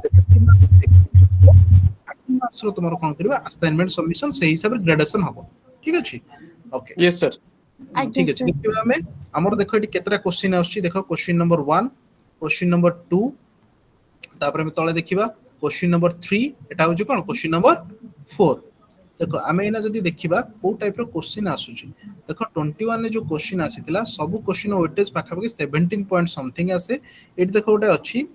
A: 70 मार्क्स 30 मार्क्स रो तुमरो कोन करबा असाइनमेंट सबमिशन सेही हिसाब रे ग्रेडेशन हबो ठीक अछि ओके
D: यस सर
C: आज्ञा
A: ठीक अछि
C: सर
A: देखिबा हमें हमर देखो एटी केतरा क्वेश्चन आछि देखो क्वेश्चन नंबर 1 क्वेश्चन नंबर 2 तापर हम तळे देखिबा क्वेश्चन नंबर 3 एटा होची कोन क्वेश्चन नंबर 4 देखो आमे एना जदि देखिबा को टाइप रो क्वेश्चन आसुची देखो 21 ने जो क्वेश्चन आसीतिला सब क्वेश्चन वेटेज पाखा पाखी 17 पॉइंट समथिंग आसे एटी देखो गोटे अछि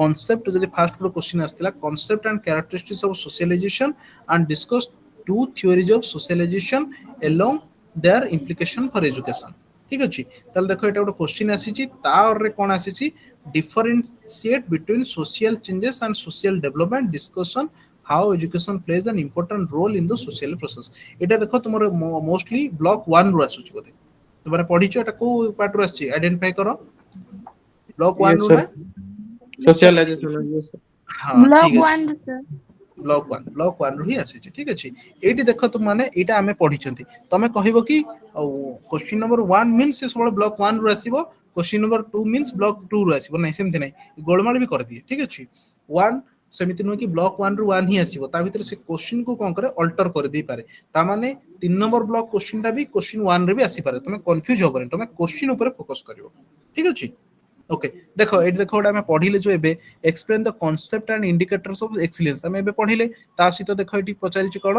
A: concept जदि फर्स्ट रो क्वेश्चन आस्तिला concept and characteristics of socialization and discuss two theories of socialization along their implication for education ठीक अछि ताल देखो एटा गोटे क्वेश्चन आसीची तार रे कोन आसीची differentiate between social changes and social development discussion how education plays an important role in the social process एटा देखो तुमर mostly block 1 रो आसुची बोधे तुमरे पढिचो एटा को पार्ट रो आसी आइडेंटिफाई करो ब्लॉक 1
D: यस
A: रो
D: सर
A: ना
D: सोशलाइजेशन यस सर
A: हाँ
C: ब्लॉक
A: ठीक अच्छे
C: 1 सर
A: ब्लॉक 1 रू ही आसी ठीक अच्छे एटी देख तुम माने एटा आमे पढिचंती तमे कहिबो कि क्वेश्चन नंबर 1 मींस से सब ब्लॉक 1 रू आसीबो क्वेश्चन नंबर 2 मींस ब्लॉक 2 रू आसीबो नै सेमति नै गोलमाल भी कर दिए ठीक अच्छे 1 सेमिति नु कि ब्लॉक 1 रू 1 ही आसीबो ता भीतर से क्वेश्चन को कोन करे अल्टर कर दे पारे ता माने 3 नंबर ब्लॉक क्वेश्चन टा भी क्वेश्चन 1 रे भी आसी पारे तमे कंफ्यूज होबरे तमे क्वेश्चन ऊपर फोकस करिवो ठीक अच्छे ओके देखो एट देखो गोटे पढ़िले जो एबे explain the concept and indicators of excellence हमें एबे पढ़िले ता सहित देखो एटी पचारिछि कोन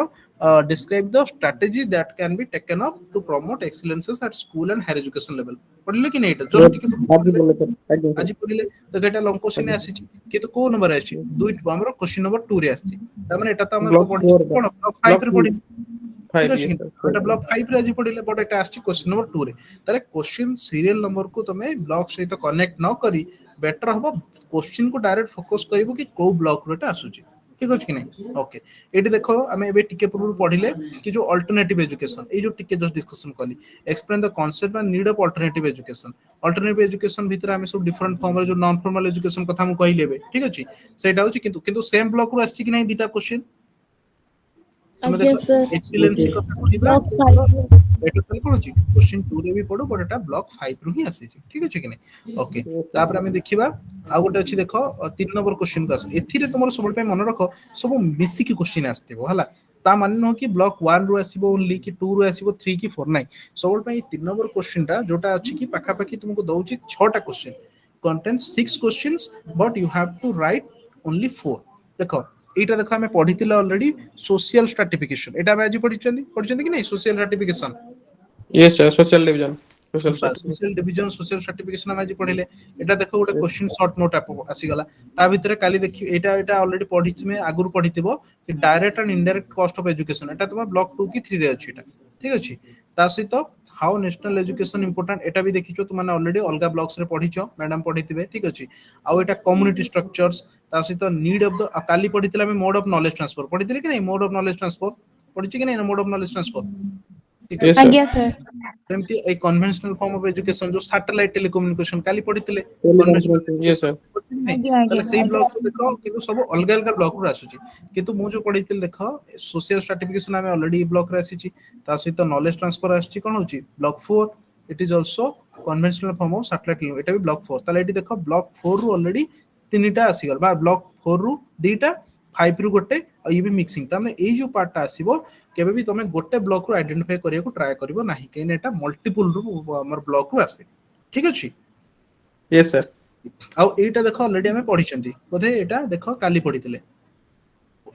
A: describe the strategy that can be taken up to promote excellences at school and higher education level पढ़िले कि नै एटा जस्ट टिके
D: आज बोले सर आज्ञा सर
A: आज पढ़िले तो एटा लॉन्ग क्वेश्चन
D: आज्ञा
A: आसीछि किंतु को नंबर आछि दुई हमरो क्वेश्चन नंबर 2 रे आछि त माने एटा तो हम
D: ब्लॉक
A: पढ़िछि
D: 4 का
A: कोन ब्लॉक 5
D: ब्लॉक
A: रे पढ़ि ठीक
D: 5
A: अछि
D: यस
A: कि
D: सर
A: एटा ब्लॉक 5 रे आज पढ़िले बट एटा आछि क्वेश्चन नंबर 2 रे तारे क्वेश्चन सीरियल नंबर को तमे ब्लॉक सहित कनेक्ट न करी बेटर हबो क्वेश्चन को डायरेक्ट फोकस करिवो कि को ब्लॉक रेटा आसुची ठीक अछि कि नै ओके एटी देखो हमें एबे टिके पूर्व पढ़िले कि जो अल्टरनेटिव एजुकेशन ए जो टिके जस्ट डिस्कशन कली explain the concept and need of alternative education alternative education भीतर हमें सब डिफरेंट फॉर्म रे जो नॉन फॉर्मल एजुकेशन कथा हम कहिलेबे ठीक अछि सेटा होची किंतु सेम ब्लॉक रो आछि कि नै दीटा क्वेश्चन तुम
C: आज्ञा
A: देखो
C: सर
A: एक्सीलेंसी कथा कहबा
C: ब्लॉक
A: केवल
C: 5
A: एटा कल कोन अछि क्वेश्चन 2 रे भी पढो बट एटा ब्लॉक 5 रू ही आसी ठीक अछि कि नै ओके तापर हमें देखिबा आ गोटे अछि देखो 3 नंबर क्वेश्चन का एथिरे तुमर सब पे मन रखो सब मिसी की क्वेश्चन आस्तेबो हला ता माने न कि ब्लॉक 1 रू आसीबो ओनली कि 2 रू आसीबो 3 की 4 नै सब पे 3 नंबर क्वेश्चन टा जोटा अछि कि पाखा पाखी तुमको दउची 6 टा question contains 6 questions but you have to write only 4 देखो एटा देखो हमें पढ़ितिला ऑलरेडी सोशल स्ट्रैटिफिकेशन एटा हम आज पढ़िचंदी कि नै social stratification
D: yes sir social division social
A: social
D: certificate
A: division social certification हम आज पढ़िले एटा देखो गोटे क्वेश्चन शॉर्ट नोट आसी गला ता भीतर काली देखि एटा एटा ऑलरेडी पढ़िच में आगुर पढ़िथिबो कि direct and indirect cost of education एटा तुम ब्लॉक 2 की 3 रे अछि एटा ठीक अछि ता सहित हाउ नेशनल एजुकेशन इंपोर्टेंट एटा भी देखिचो तुम माने ऑलरेडी अलगा ब्लॉक्स रे पढ़िचो मैडम पढ़िथिबे ठीक अछि आ एटा कम्युनिटी स्ट्रक्चर्स ता सहित नीड ऑफ द काली पढ़िथिला में मोड ऑफ नॉलेज ट्रांसफर पढ़िथिले कि नै मोड ऑफ नॉलेज ट्रांसफर पढ़िछि कि नै मोड ऑफ नॉलेज ट्रांसफर ठीक
D: यस
A: अछि
D: सर
C: आज्ञा सर
A: सेमती a conventional form of education जो सैटेलाइट टेलीकम्युनिकेशन काली पढ़िथिले conventional
D: teleconferencing yes
A: education
D: sir
A: पढ़िथिले नै
C: आज्ञा आज्ञा
A: ताले सेही
C: आज्ञा
A: ब्लॉक को देखो किंतु सब अलग अलग ब्लॉक रो आसुची किंतु मु जो पढ़िथिल देखो सोशल सर्टिफिकेशन हमें ऑलरेडी ब्लॉक रे आसीची ता सहित नॉलेज ट्रांसफर आसीची कोन होची block 4 it is also conventional form of satellite एटा भी ब्लॉक 4 ताले एटी देखो ब्लॉक 4 रू ऑलरेडी तीनटा आसी गल बा ब्लॉक 4 रू दीटा 5 रु गोटे ये भी मिक्सिंग तामे ए जो पार्टटा आसीबो केबे भी तमे गोटे ब्लॉक रु आइडेंटिफाई करिया को ट्राई करिवो नाही केन एटा मल्टीपल रु हमर ब्लॉक रु आसे ठीक अछि
D: यस सर
A: आउ एटा देखो ऑलरेडी हमें पढिचंती बोधे एटा देखो काली पढितले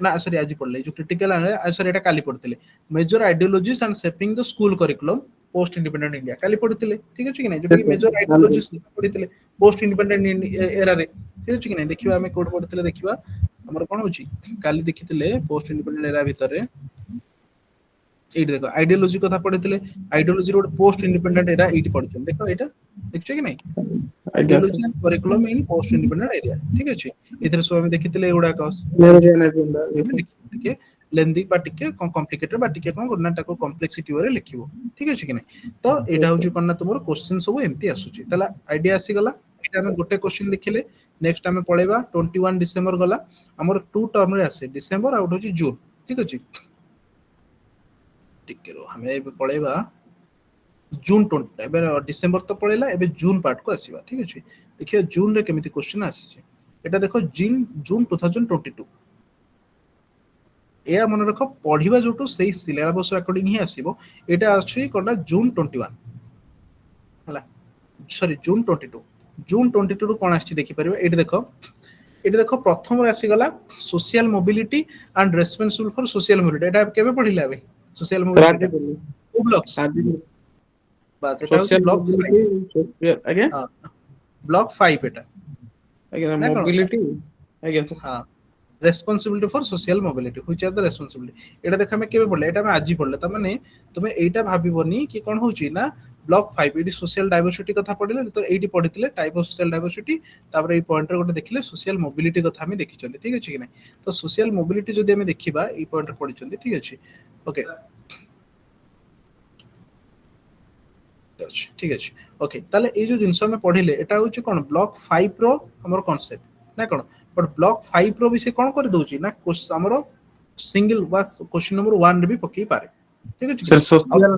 A: ना सॉरी आज पढ़ले जो क्रिटिकल सॉरी एटा काली पढ़ितले major ideologies and shaping the school curriculum post independent India काली पढ़ितले ठीक अछि कि नै जोटा कि मेजर आइडियोलॉजीज पढ़ितले पोस्ट इंडिपेंडेंट एरा रे ठीक अछि कि नै देखिबा हमें कोड पढ़ितले देखिबा हमर कोन होची काली देखितले पोस्ट इंडिपेंडेंट एरा भितरे एइट देखो आइडियोलॉजी कथा पढ़ितले आइडियोलॉजी रोड पोस्ट इंडिपेंडेंट एरा एइट पढ़िछन देखो एटा देखछो कि नै
D: idea sir
A: ideology and curriculum in post independent area ठीक अछि एथरे सब हमें देखितले एगुडा कस टिके लेंदी बा टिके कॉम्प्लिकेटेड बा टिके कोन करना ताको कॉम्प्लेक्सिटी रे लिखिबो ठीक अछि कि नै तो एटा होची कोन तुमरो क्वेश्चन सब एम्ति आसुची तला आइडिया आसी गला एटा हम गोटे क्वेश्चन लिखिले नेक्स्ट हमें पढेबा 21 डिसेंबर गला हमर टू टर्म रे आसे डिसेंबर आउट होची जून ठीक अछि टिके रो हमें एबे पढेबा जून 20 एबे डिसेंबर तो पळेला एबे जून पार्ट को आसीबा ठीक अछि देखियो जून रे केमिति क्वेश्चन आसी एटा देखो जून 2022 एया मन रख पढिबा जोटू सेही सिलेबस अकॉर्डिंग ही आसीबो एटा अछि कोना जून 21 हला सॉरी जून 22 जून 22 रु कोन आछि देखि परिबो एटी देखो प्रथम रे आसी गला social mobility and responsible for social mobility एटा केबे पढिला बे सोशल मोबिलिटी टू ब्लॉक्स बस एटा होची
D: सोशल
A: ब्लॉक 5
D: मोबिलिटी आगे
A: हां ब्लॉक 5 एटा
D: आगे
A: ना कोन
D: मोबिलिटी आगे सर
A: हां responsibility for social mobility which are the responsibility एटा देख हमें केबे पढले एटा हमें आजि पढले त माने तुमे एटा भाबिबोनी कि कोन होची ना ब्लॉक 5 एटी सोशल डाइवर्सिटी कथा पढले तो एटी पढितले टाइप ऑफ सोशल डाइवर्सिटी तापर ए पॉइंट रे गोटे देखिले सोशल मोबिलिटी कथा हमें देखिचंती ठीक अछि कि नै तो सोशल मोबिलिटी जदि हमें देखिबा ए पॉइंट रे पढिचंती ठीक अछि ओके ठीक अछि ओके ताले ए जो जिंस में पढिले एटा होची कोन ब्लॉक 5 रो हमर कांसेप्ट ना कोन बट ब्लॉक 5 रो भी से कोन कर दोची ना हमरो सिंगल बस क्वेश्चन नंबर 1 रे भी पकई पारे ठीक अछि कि
D: सर
A: नै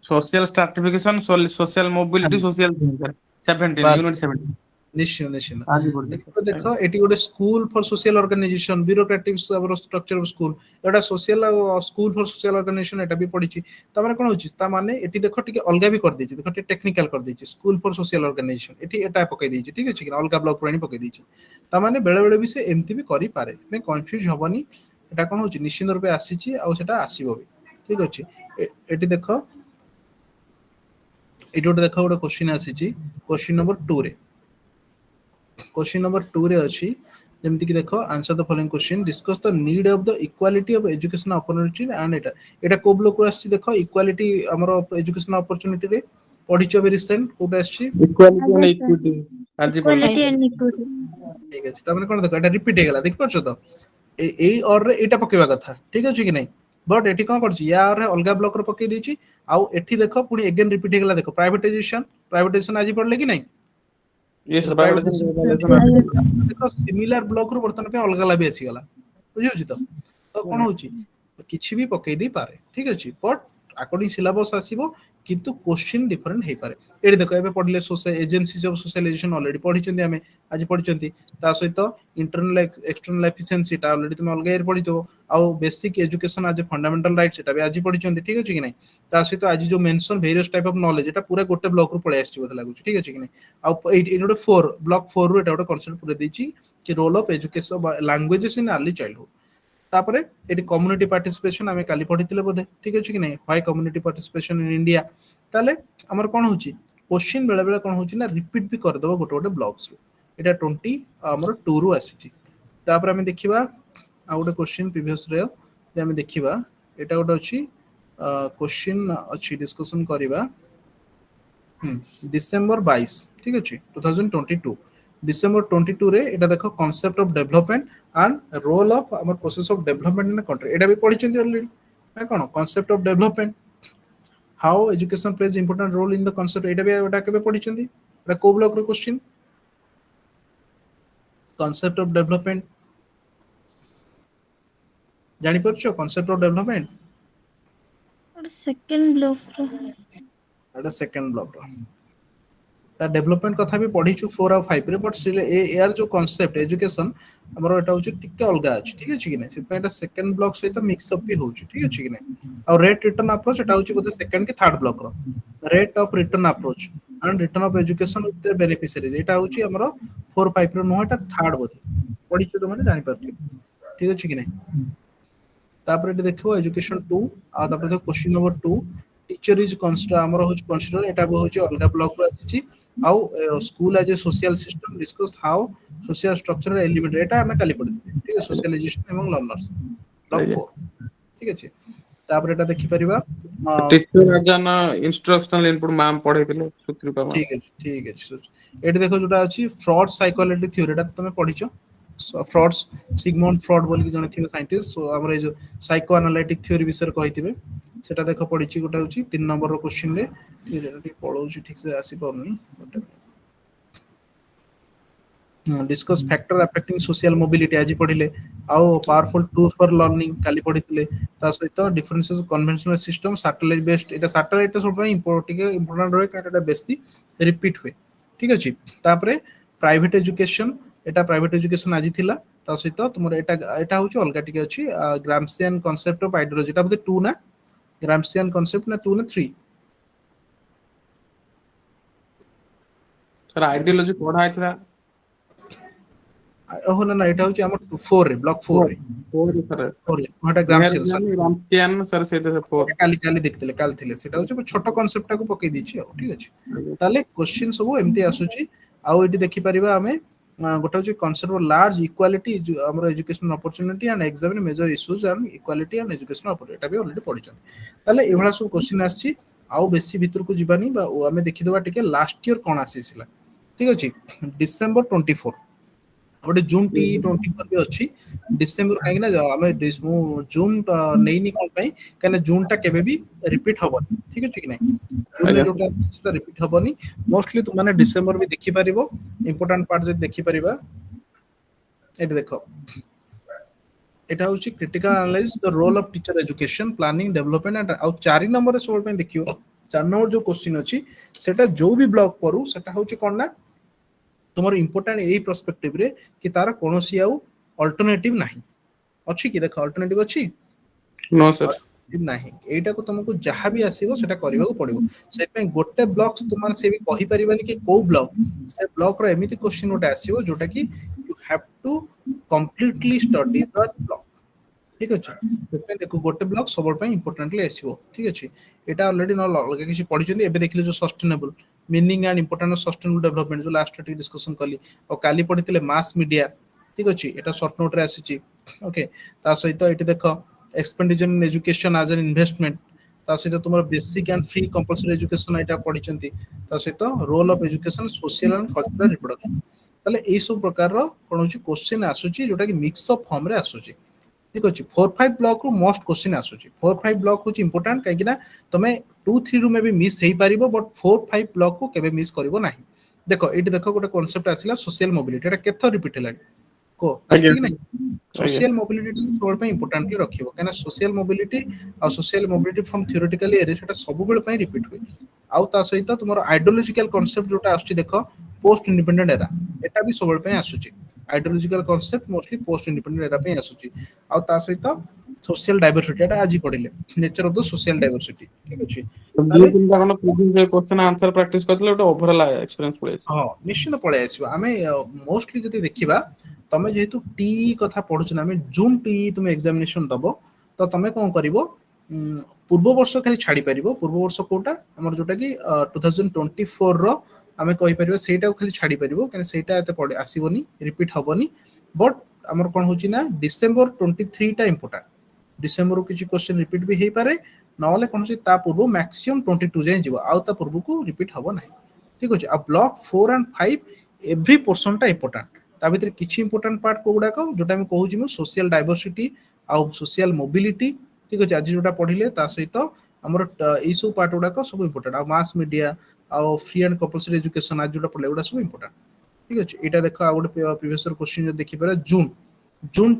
D: social stratification social mobility social thinker 17
A: बस
D: यूनिट 17
A: निश्चय निश्चय
D: आगे बढ़
A: देखो देखो एटी गोटे school for social organisation bureaucratic structure of school एटा social school for social organisation एटा भी पढिची त माने कोन होची त माने एटी देखो टिके अलगा भी कर देची देखो टिके टेक्निकल कर देची स्कूल फॉर सोशल ऑर्गेनाइजेशन एटी एटा पकई देची ठीक अछि कि अलगा ब्लॉक पुरानी पकई देची त माने बेले बेले भी से एम्ति भी करि पारे मे कंफ्यूज हबनी एटा कोन होची निश्चित रूपे आसीची आ सेटा आसीबो भी ठीक अछि एटी देखो एटी गोटे देखो गोटे क्वेश्चन आसीची क्वेश्चन नंबर 2 रे क्वेश्चन नंबर 2 रे अछि जेमति कि देखो answer the following question discuss the need of the equality of education opportunity and एटा को ब्लॉक आछि देखो इक्वालिटी हमर एजुकेशन अपॉर्चुनिटी रे पढिचो बे रिसेंट कोटा आछि
D: इक्वालिटी एंड इक्विटी आजी पढ़
B: इक्वालिटी एंड इक्विटी
A: ठीक अछि त माने कोन देखो एटा रिपीट हे गेला देख परछो तो ए और रे एटा पकेबा कथा ठीक अछि कि नै बट एठी कोन करछि या और अलगा ब्लॉक रे पके देछि आउ एठी देखो पुनी अगेन रिपीट हे गेला देखो प्राइवेटाइजेशन आजी पढ़ले कि नै
D: ये
A: देखो
D: सर
A: प्राइवेटाइजेशन
D: प्राइवेटाइजेशन
A: देखो सिमिलर ब्लॉक रू बर्तन पे अलग अलग भी आसी गला बुझि होछि तो कोन होछि किछि भी पके दी पारे ठीक अछि बट अकॉर्डिंग सिलेबस आसीबो किंतु क्वेश्चन डिफरेंट हे पारे एडी देखो एबे पढले social agencies of socialisation already पढिचंदी हमें आज पढिचंदी ता सहित इंटरनल एक्सटर्नल एफिशिएंसी ता ऑलरेडी तुम अलग एर पढितो आउ बेसिक एजुकेशन आज फंडामेंटल राइट सेटा भी आज पढिचंदी ठीक अछि कि नै ता सहित आज जो mention various type of knowledge एटा पूरा गोटे ब्लॉक रू पळे आछि बोथ लागु ठीक अछि कि नै आउ एटी गोटे 4 ब्लॉक 4 रू एटा गोटे कांसेप्ट पूरा देछि कि role of education languages in early childhood तापरे एटी कम्युनिटी पार्टिसिपेशन हमें काली पढितले बोधे ठीक अछि कि नै why community participation in India ताले हमर कोन होछि क्वेश्चन बेले बेले कोन होछि ना रिपीट भी कर देबो गोटे गोटे ब्लॉक्स रू एटा 20 हमर 2 रू आछि तापर हमें देखिबा आ गोटे क्वेश्चन प्रीवियस रे जे हमें देखिबा एटा गोटे अछि क्वेश्चन अछि डिस्कशन करिबा डिसेंबर 22 ठीक अछि 2022 डिसेंबर 22 रे एटा देखो concept of development and role of our process of development in country एटा भी पढिचंती ऑलरेडी ना कोन concept of development how education plays important role in the concept एटा भी एटा केबे पढिचंती एटा को ब्लॉक रो क्वेश्चन कांसेप्ट ऑफ डेवलपमेंट जानि परछो कांसेप्ट ऑफ डेवलपमेंट
E: और सेकंड ब्लॉक रो
A: एटा सेकंड ब्लॉक रो डेवलपमेंट कथा भी पढ़ीचु 4 और 5 रे बट स्टिल यार जो कांसेप्ट एजुकेशन हमर एटा होची टिके अलगा अछि ठीक अछि कि नै सेत एटा सेकंड ब्लॉक सहित मिक्स अप भी होची ठीक अछि कि नै और रेट रिटर्न अप्रोच एटा होची बोते सेकंड की थर्ड ब्लॉक रो rate of return approach and return of education with the beneficiaries एटा होची हमरो 4 5 रो नो एटा थर्ड बोते पढ़ीचु तो माने जानि परथि ठीक अछि कि नै तापर एटा देखो एजुकेशन 2 आ तापर देखो question number 2 teacher is consider हमर होची कंसिडर एटा होची अलगा ब्लॉक रो आछि आउ school as a social system discuss how social structure element एटा हमें काली पढ़ी ठीक है सोशलाइजेशन एवं लर्नर्स ब्लॉक 4 ठीक अछि तापर एटा देखि परिबा
D: teacher as an instructional input ma'am पढैतिले सुत्रिपा मैम
A: ठीक अछि एटी देखो जोटा अछि फ्रॉड साइकोलॉजी थ्योरी एटा तमे पढिचो फ्रॉड्स सिगमंड फ्रॉड बोली कि जने थिबे साइंटिस्ट सो हमर जो साइको एनालिटिक थ्योरी विषय कहितिबे सेटा देखो पढिची गोटा होची 3 नंबर रो क्वेश्चन रे ठीक पढौची ठीक से आसी परनी discuss factor affecting social mobility आज पढ़िले आउ पावरफुल टूल फॉर लर्निंग काली पढ़ितले ता सहित differences conventional system satellite based एटा सैटेलाइट सब ପାଇଁ इंपोर्टेंट रहे कारण एटा बेसी रिपीट हुए ठीक अछि तापरे प्राइवेट एजुकेशन एटा प्राइवेट एजुकेशन आज थिला ता सहित तुमर एटा होची अलगा टिके अछि ग्राम्सियन कांसेप्ट ऑफ आइडियोलॉजी एटा बोते 2 ना ग्राम्सियन कांसेप्ट ना 2 ना 3
D: सर आइडियोलॉजी पढा आइतला
A: ओहो ना एटा होची हमर 4 रे ब्लॉक 4 रे
D: 4 सर
A: 4 रे एटा ग्राम्सियन
D: रामकियान सर से 4
A: काली काली देखते काल थिले सेटा होची छोट कांसेप्ट टाको पकै दिछि ठीक अछि ताले क्वेश्चन सब एमती आसुची आउ एटी देखि परिबा हमें गोटा होची कांसेप्ट ऑफ लार्ज इक्वालिटी हमर educational opportunity and examine major issues and equality and educational opportunity एटा भी ऑलरेडी पढिछन ताले एभला सब क्वेश्चन आछि आउ बेसी भीतर को जिबानी बा हमें देखि देबा टिके लास्ट ईयर कोन आसीसिला ठीक अछि डिसेंबर 24 गोटे जून टी 24 भी अच्छी डिसेंबर कहीं ना आमे जून नेइनी कोन पई कने जून टा केबे भी रिपीट हबनी ठीक अछि कि नै जून रे जोटा सेटा रिपीट हबनी मोस्टली तुम माने डिसेंबर भी देखि परिबो इंपोर्टेंट पार्ट जे देखि परिबा एट देखो एटा होची critical analyze the role of teacher education planning development and आउ 4 नंबर रे सोल्व पे देखियो 4 नंबर जो क्वेश्चन अछि सेटा जो भी ब्लॉक करू सेटा होची कोन ना तुमर इंपोर्टेंट एई पर्सपेक्टिव रे कि तार कोनोसी आउ अल्टरनेटिव नाही अछि कि देखो अल्टरनेटिव अछि
D: नो सर
A: नाही एटा को तुमको जहां भी आसीबो सेटा करबा को पड़िबो से पे गोटे ब्लॉक्स तुमान से भी कहि परिबानी कि को ब्लॉक से ब्लॉक रो एमिति क्वेश्चन ओटा आसीबो जोटा कि you have to completely study the block ठीक अछि से देखो गोटे ब्लॉक सबल पे इंपोर्टेंटली आसीबो ठीक अछि एटा ऑलरेडी न अलग किसी पढिचंदी एबे देखिले जो sustainable meaning and importance of sustainable development जो लास्ट टी डिस्कशन कली और काली पढितले मास मीडिया ठीक अछि एटा शॉर्ट नोट रे आसीची ओके ता सहित एटी देखो expenditure in education as an investment ता सहित तुमर basic and free compulsory education एटा पढिचंती ता सहित role of education social and cultural reproduction ताले एई सब प्रकार रो कोन होची क्वेश्चन आसुची जोटा कि मिक्स ऑफ फॉर्म रे आसुची ठीक अछि 4-5 ब्लॉक रो मोस्ट क्वेश्चन आसुची 4-5 ब्लॉक होची इंपोर्टेंट काहे कि ना तमे 2-3 रू में भी मिस हेई पारिबो बट 4-5 ब्लॉक को केबे मिस करिवो नाही देखो एटी देखो गोटे कांसेप्ट आसिला सोशल मोबिलिटी एटा केथो रिपीट हेलानी को आछि कि नहीं सोशल मोबिलिटी सोल पे इंपोर्टेंटली रखिबो काना सोशल मोबिलिटी आ social mobility from theoretical area सेटा सब बेल पे रिपीट होय आउ ता सहित तुमर आइडियोलॉजिकल कांसेप्ट जोटा आछी देखो पोस्ट इंडिपेंडेंट एरा एटा भी सब बेल पे आछुची ideological concept mostly post independent era पे आछुची आउ ता सहित सोशल डाइवर्सिटी एटा आजि पढिले nature of the social diversity ठीक अछि
D: दी तीन काରଣ प्रीवियस क्वेश्चन आंसर प्रैक्टिस करथले ओटा ओवरऑल एक्सपीरियंस पळे
A: हां निश्चित पळे आसीबा आमे मोस्टली जति देखिबा तमे जेहेतु टी कथा पढुछ ना आमे जून टी तुमे एग्जामिनेशन दबो तो तमे कोन करिवो पूर्व वर्ष खाली छाडी परिबो पूर्व वर्ष कोटा हमर जोटा कि 2024 रो आमे कहि परिबो सेटा खाली छाडी परिबो कने सेटा एते पडे आसीबोनी रिपीट हबोनी बट हमर कोन होची ना डिसेंबर 23 टा इंपोर्टेंट डिसेंबर रो किछि क्वेश्चन रिपीट भी हेई पारे नले कोन होची ता पूर्व मैक्सिमम 22 जाय जिवो आउ ता पूर्व को रिपीट हबो नाही ठीक अछि आ ब्लॉक 4 एंड 5 एवरी पोर्शन टा इंपोर्टेंट ता भीतर किछि इंपोर्टेंट पार्ट को गुडा को जोटा हम कहू जिमु सोशल डाइवर्सिटी आ सोशल मोबिलिटी ठीक अछि आज जोटा पढिले ता सहित हमर ई सब पार्ट गुडा को सब इंपोर्टेंट आ मास मीडिया आ फ्री एंड कंपलसरी एजुकेशन आज जोटा पढले गुडा सब इंपोर्टेंट ठीक अछि एटा देखो आ गुडे प्रीवियस क्वेश्चन जो देखि पारे जून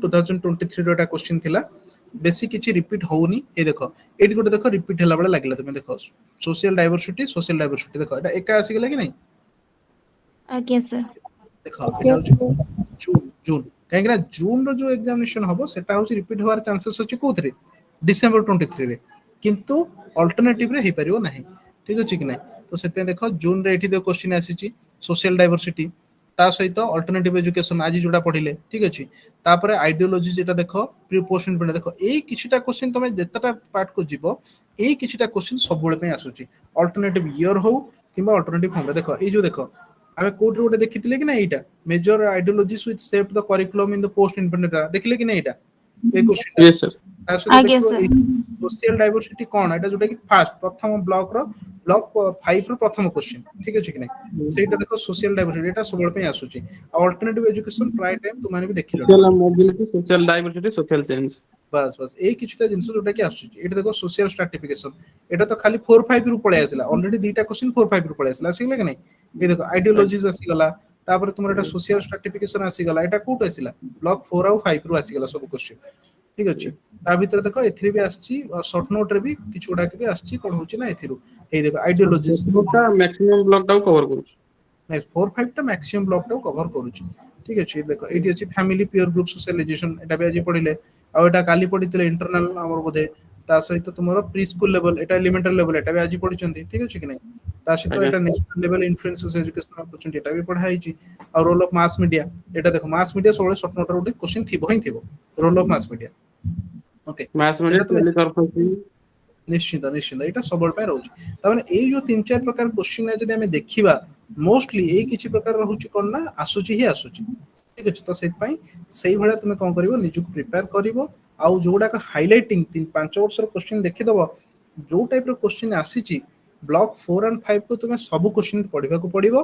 A: 2023 रो एटा क्वेश्चन थिला बेसी किछि रिपीट होउनी ए देखो एटी गुडे देखो रिपीट हला बडे लागला तमे देखो सोशल डाइवर्सिटी देखो एटा एका आसी गेला कि नहीं
E: ଆଜ୍ଞା ସାର୍।
A: ଦେଖ এটা হচ্ছে জুন জুন কাହିଁକି ନା ଜୁନ ର ଯୋଉ ଏକ୍ସାମିନେସନ ହବ ସେଟା ହଉଛି ରିପିଟ ହବାର ଚାନ୍ସେସ୍ ଅଛି କୋଉଥିରେ ଡିସେମ୍ବର 23 ରେ କିନ୍ତୁ ଅଲ୍ଟରନେଟିଭ ରେ ହେଇପାରିବ ନାହିଁ ଠିକ ଅଛି କି ନାହିଁ ତ ସେଥିପାଇଁ ଦେଖ ଜୁନ ରେ ଏଠି ଦେଖ କ୍ୱେଶ୍ଚିନ୍ ଆସିଛି ସୋସିଆଲ ଡାଇଭରସିଟି ତା ସହିତ ଅଲ୍ଟରନେଟିଭ ଏଜୁକେସନ ଆଜି ଯୋଉଟା ପଢିଲେ ଠିକ ଅଛି ତାପରେ ଆଇଡିଓଲୋଜି ଯେଟା ଦେଖ ପ୍ରି ପୋଷ୍ଟ ଇଣ୍ଡିପେଣ୍ଡେଣ୍ଟ ଦେଖ ଏଇ କିଛିଟା କ୍ୱେଶ୍ଚିନ୍ ତମେ ଯେତେଟା ପାର୍ଟ କୁ ଯିବ ଏଇ କିଛିଟା କ୍ୱେଶ୍ଚିନ୍ ସବୁବେଳେ ପାଇଁ ଆସୁଛି ଅଲ୍ଟରନେଟିଭ ଇୟର ହଉ କିମ୍ବା ଅଲ୍ଟରନେଟିଭ ଫର୍ମ ଦେଖ ଏଇ ଯୋଉ ଦେଖ ଆମେ କୋଉଠି ଗୋଟେ ଦେଖିଥିଲେ କି ନା ଏଇଟା major ideologies which shaped the curriculum in the post independent ଦେଖିଲେ କି ନା ଏଇଟା এই কোশ্চেনটা
D: yes sir
A: ତା ସହିତ
E: ଆଜ୍ଞା
A: ଦେଖିବ
E: ସାର୍।
A: ଏଇ সোশিয়াল ডাইଭରସିଟି କଣ ଏଟା ଯୋଉଟା କି ଫାଷ୍ଟ ପ୍ରଥମ ବ୍ଲକ 5 ର ପ୍ରଥମ କ୍ୱେଶ୍ଚନ ଠିକ ଅଛି କି ନାଇଁ ସେଇଟା ଦେଖ সোশিয়াল ডাইଭରସିଟି ଏଟା ସବୁବେଳେ ପାଇଁ ଆସୁଛି ଆଉ ଅଲ୍ଟରନେଟିଭ ଏଜୁକେସନ ପ୍ରାୟ ଟାଇମ ତୁମାନେ ବି ଦେଖିଲଣି
D: social mobility social diversity social change
A: ବାସ୍ ବାସ୍ ଏଇ କିଛିଟା ଜିନିଷ ଯୋଉଟା କି ଆସୁଛି ଏଇଟା ଦେଖ সোশিয়াল স্ট্রাটিফিকেশন এটা তো খালি 4 5 ରୁ ପଳେଇ ଆସିଲା অলরেডି দুইটা কোশ্চেন 4 5 ରୁ পଳେଇ ଆସିଲା ଆସିଗଲା କି ନାଇଁ এই দেখো আইডিওলজিস ଆସିଗଲା ତାପରେ ତୁମର এটা সোশিয়াল স্ট্রাটিফিকেশন ଆସିଗଲା এটা କୋଉଠୁ ଆସିଲା ବ୍ଲକ 4 ଆଉ 5 ରୁ ଆସିଗଲା ସବୁ କୋଶ୍ଚେନ ଠିକ ଅଛି ତା ଭିତରେ ଦେଖ ଏଥିରେ ବି ଆସିଛି ସର୍ଟ ନୋଟ ରେ ବି କିଛି ଗୁଡାକ ବି ଆସିଛି କଣ ହଉଛି ନା ଏଥିରୁ ଏଇ ଦେଖ ଆଇଡିଓଲଜିସ୍
D: ଟା maximum block ଟାକୁ cover କରୁଛି
A: ନାଇଁ 4 5 ଟା ମ୍ୟାକ୍ସିମମ୍ ବ୍ଲକ ଟାକୁ କଭର କରୁଛି ଠିକ ଅଛି ଦେଖ ଏଇଠି ଅଛି ଫ୍ୟାମିଲି ପିୟର ଗ୍ରୁପ ସୋସିଆଲାଇଜେସନ ଏଟା ବି ଆଜି ପଢିଲେ ଆଉ ଏଟା କାଲି ପଢିଥିଲେ ଇଣ୍ଟରନାଲ ଆମର ବୋଧେ ତା ସହିତ ତୁମର ପ୍ରି ସ୍କୁଲ ଲେଭେଲ ଏଟା ଏଲିମେଣ୍ଟାରୀ ଲେଭେଲ ଏଟା ବି ଆଜି ପଢିଛନ୍ତି ଠିକ ଅଛି କି ନାଇଁ ତା ସହିତ
D: ଆଜ୍ଞା
A: ଏଟା national level influence education opportunity ଏଟା ବି ପଢା ହେଇଛି ଆଉ ରୋଲ ଅଫ ମାସ ମିଡିଆ ଏଟା ଦେଖ ମାସ ମିଡିଆ 16 ସର୍ଟ ନୋଟ ର ଗୋଟେ କ୍ୱେଶ୍ଚନ ଥିବ ହିଁ ଥିବ ରୋଲ ଅଫ ମାସ ମିଡିଆ ଓକେ
D: mass media
A: ସେଟା ତୁମେ
D: telesurfacing
A: ନିଶ୍ଚିତ ନିଶ୍ଚିତ ଏଇଟା ସବୁବେଳେ ପାଇଁ ରହୁଛି ତାମାନେ ଏଇ ଯୋଉ 3 4 ପ୍ରକାର କ୍ୱେଶ୍ଚିନ ଯଦି ଆମେ ଦେଖିବା ମୋଷ୍ଟଲି ଏଇ କିଛି ପ୍ରକାର ରହୁଛି କଣ ନା ଆସୁଛି ହିଁ ଆସୁଛି ଠିକ ଅଛି ତ ସେଥିପାଇଁ ସେଇଭଳିଆ ତୁମେ କଣ କରିବ ନିଜକୁ ପ୍ରିପେୟାର କରିବ ଆଉ ଯୋଉଗୁଡାକ ହାଇଲାଇଟିଂ 5 ବର୍ଷର କ୍ୱେଶ୍ଚିନ ଦେଖିଦବ ଯୋଉ ଟାଇପ ର କ୍ୱେଶ୍ଚିନ ଆସିଛି ବ୍ଲକ 4 and 5 କୁ ତୁମେ ସବୁ କ୍ୱେଶ୍ଚିନ ପଢିବାକୁ ପଡିବ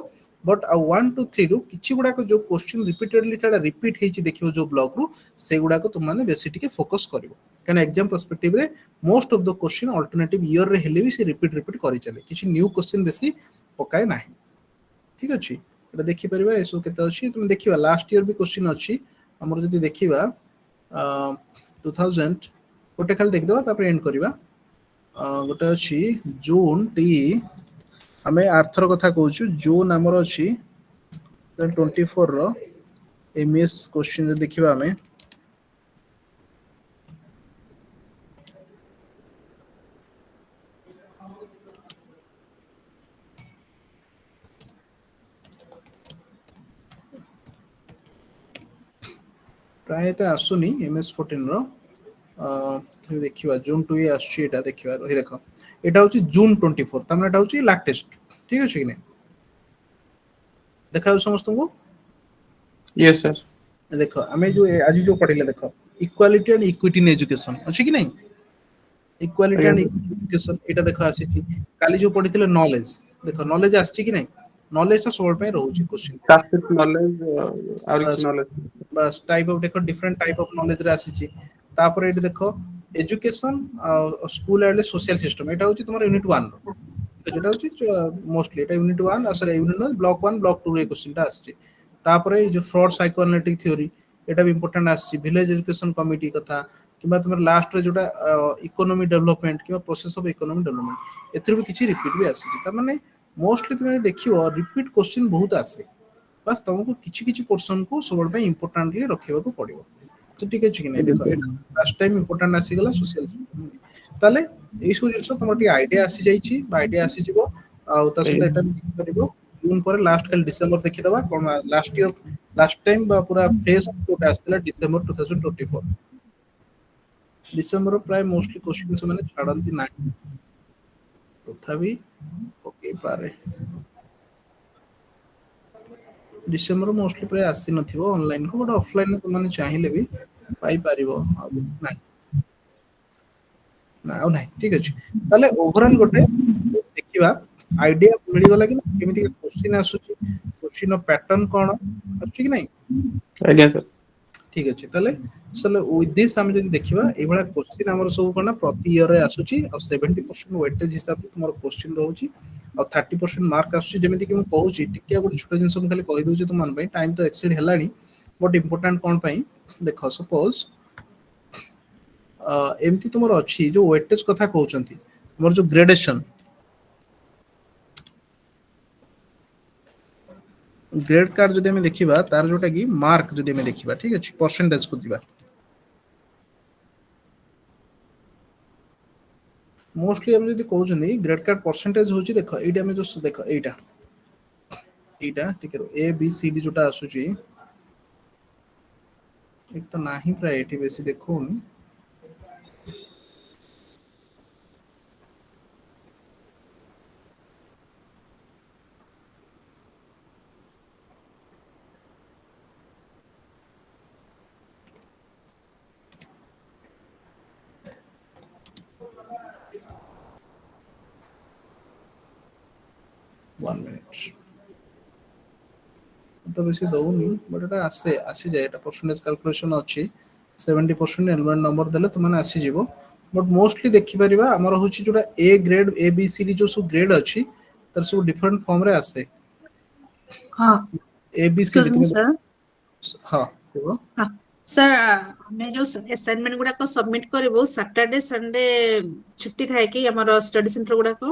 A: ବଟ୍ ଆଉ 1 2 3 ରୁ କିଛି ଗୁଡାକ ଯୋଉ କ୍ୱେଶ୍ଚିନ ରିପିଟେଡଲି ସେଟା ରିପିଟ ହେଇଛି ଦେଖିବ ଯୋଉ ବ୍ଲକ ରୁ ସେଗୁଡାକ ତୁମମାନେ ବେଶୀ ଟିକେ ଫୋକସ କରିବ କାରଣ ଏକ୍ସାମ ପର୍ସପେକ୍ଟିଭ ରେ most of the question alternative year ରେ ହେଲେ ବି ସେ ରିପିଟ କରିଚାଲେ କିଛି ନ୍ୟୁ କ୍ୱେଶ୍ଚିନ ବେଶୀ ପକାଏ ନାହିଁ ଠିକ ଅଛି ଏଟା ଦେଖିପାରିବା ଏସବୁ କେତେ ଅଛି ତୁମେ ଦେଖିବା ଲାଷ୍ଟ ଇୟର ବି କ୍ୱେଶ୍ଚିନ ଅଛି ଆମର ଯଦି ଦେଖିବା 2000 ଗୋଟେ ଖାଲି ଦେଖିଦବା ତାପରେ ଏଣ୍ଡ କରିବା ଗୋଟେ ଅଛି ଜୁନ ଟି ଆମେ ଆର୍ଥର କଥା କହୁଛୁ ଜୁନ ଆମର ଅଛି 24 ର MES କ୍ୱେଶ୍ଚିନ ଯଦି ଦେଖିବା ଆମେ ପ୍ରାୟତଃ ଆସୁନି MES-14 ର ଦେଖିବା ଜୁନ 2 ଆସୁଛି ଏଟା ଦେଖିବା ରହି ଦେଖ এটা হচ্ছে জুন 24 তার মানে এটা হচ্ছে লাটেস্ট ঠিক আছে কি না দেখা যাচ্ছে সমস্তଙ୍କୁ
D: yes sir
A: ଦେଖ ଆମେ ଯୋଉ ଆଜି ଯୋଉ ପଢିଲେ ଦେଖ equality and equity in education ଅଛି କି ନାଇଁ ଇକ୍ୱାଲିଟି
D: ଆଜ୍ଞା
A: ଆଣ୍ଡ ଇକ୍ୱିଟି ଏଜୁକେସନ ଏଇଟା ଦେଖ ଆସିଛି କାଲି ଯୋଉ ପଢିଥିଲେ ନଲେଜ ଦେଖ ନଲେଜ ଆସିଛି କି ନାଇଁ ନଲେଜ ଟା ସବୁବେଳେ ପାଇଁ ରହୁଛି କ୍ୱେଶ୍ଚିନ
D: tacit knowledge ଆଉ କିଛି
A: ବାସ୍
D: knowledge
A: ବାସ୍ ଟାଇପ ଅଫ ଦେଖ ଡିଫରେଣ୍ଟ ଟାଇପ ଅଫ ନଲେଜ ରେ ଆସିଛି ତାପରେ ଏଠି ଦେଖ education school and social system ଏଟା ହଉଛି তোমার ୟୁନିଟ 1 ର যেটা হচ্ছে মোস্টলি এটা यूनिट 1 আসলে यूनिट 1 ব্লক 1 ব্লক 2 রে কোশ্চেনটা আসছে তারপরে এই যে ফ্রড সাইকোঅ্যানালিটিক থিওরি এটা भी ইম্পর্টেন্ট আসছে ভিলেজ এডুকেশন কমিটি কথা কিংবা তোমার লাস্ট রে যেটা ইকোনমি ডেভেলপমেন্ট কিংবা প্রসেস অফ ইকোনমি ডেভেলপমেন্ট এথির भी কিছু রিপিট भी আসছে তার মানে মোস্টলি তুমি ଦେଖିବ ରିପିଟ क्वेश्चन ବହୁତ ଆସେ ବାସ୍ ତମକୁ କିଛି କିଛି ପୋର୍ସନ କୁ ସବୁବେଳେ ପାଇଁ ଇମ୍ପୋର୍ଟାଣ୍ଟଲି ରଖିବାକୁ ପଡିବ ତ ଠିକ ଅଛି କି ନାଇଁ ଦେଖ ଏଟା ଲାଷ୍ଟ ଟାଇମ ଇମ୍ପୋର୍ଟାଣ୍ଟ ଆସିଗଲା ସୋସିଆଲ ତାହେଲେ ଏଇ ସବୁ ଜିନିଷ ତମର ଟିକେ ଆଇଡିଆ ଆସିଯାଇଛି ବା ଆଇଡିଆ ଆସିଯିବ ଆଉ ତା ସହିତ ଏଟା ବି ଦେଖିପାରିବ ଜୁନ ପରେ ଲାଷ୍ଟ କାଲି ଡିସେମ୍ବର ଦେଖିଦବା କଣ ଲାଷ୍ଟ ଇୟର ଲାଷ୍ଟ ଟାଇମ ବା ପୁରା ଫ୍ରେଶ କୋଟା ଆସିଥିଲା ଡିସେମ୍ବର 2024 ଡିସେମ୍ବର ପ୍ରାୟ ମୋଷ୍ଟଲି କ୍ୱେଶ୍ଚିନ ସେମାନେ ଛାଡନ୍ତି ନାହିଁ ତଥାପି ପକେଇ ପାରେ ଡିସେମ୍ବର ମୋଷ୍ଟଲି ପ୍ରାୟ ଆସି ନଥିବ ଅନଲାଇନ କୁ ବଟ ଅଫଲାଇନ ରେ ତମାନେ ଚାହିଁଲେ ବି ପାଇପାରିବ ଆଉ ବେଶୀ ନାହିଁ ନା ଆଉ ନାହିଁ ଠିକ ଅଛି ତାହେଲେ ଓଭରଅଲ ଗୋଟେ ଦେଖିବା ଆଇଡିଆ ମିଳିଗଲା କି କେମିତି କ୍ୱେଶ୍ଚିନ ଆସୁଛି କ୍ୱେଶ୍ଚିନ ର ପ୍ୟାଟର୍ନ କଣ ଆସୁଛି କି ନାଇଁ
D: ଆଜ୍ଞା sir
A: ଠିକ ଅଛି ତାହେଲେ ୱିଥ ଦିସ୍ ଆମେ ଯଦି ଦେଖିବା ଏଇଭଳିଆ କ୍ୱେଶ୍ଚିନ ଆମର ସବୁ କଣ ନା ପ୍ରତି ଇୟର ରେ ଆସୁଛି ଆଉ 70% ୱେଟେଜ ହିସାବରେ ତୁମର କ୍ୱେଶ୍ଚିନ ରହୁଛି ଆଉ 30% ମାର୍କ ଆସୁଛି ଯେମିତି କି ମୁଁ କହୁଛି ଟିକେ ଗୋଟେ ଛୋଟ ଜିନିଷ ମୁଁ ଖାଲି କହିଦଉଛି ତୁମ ପାଇଁ ଟାଇମ ତ ଏକ୍ସିଡ ହେଲାଣି ବଟ ଇମ୍ପୋର୍ଟାଣ୍ଟ କଣ ପାଇଁ ଦେଖ ସପୋଜ ଏମିତି ତୁମର ଅଛି ଯୋଉ ୱେଟେଜ କଥା କହୁଛନ୍ତି ଆମର ଯୋଉ ଗ୍ରେଡେସନ ग्रेड कार्ड जदि हमें देखिबा तार जोटा कि मार्क जदि हमें देखिबा ठीक अछि परसेंटेज को दिबा मोस्टली हम जदि कहउछनी ग्रेड कार्ड परसेंटेज होची देखो एटा में जो देखो एटा ठीक है ए बी सी डी जोटा आसुची एक तो नाही प्राय एठी बेसी देखोनी 1 मिनट तो बेसी दउनी बट एटा आसी जाए एटा परसेंटेज कैलकुलेशन अछि 70% एलिमेंट नंबर देले तो माने आसी जीवो बट मोस्टली देखि परिबा हमर होची जोटा A grade A B C D जो सब ग्रेड अछि तर सब डिफरेंट फॉर्म रे आसे
E: हाँ
A: A B C
E: excuse
A: D
E: me
A: तुम
E: सर
A: हां देखो
E: हाँ सर हमें जो असाइनमेंट गुड़ा को सबमिट करिवो सैटरडे संडे छुट्टी थाए कि हमर स्टडी सेंटर गुड़ा को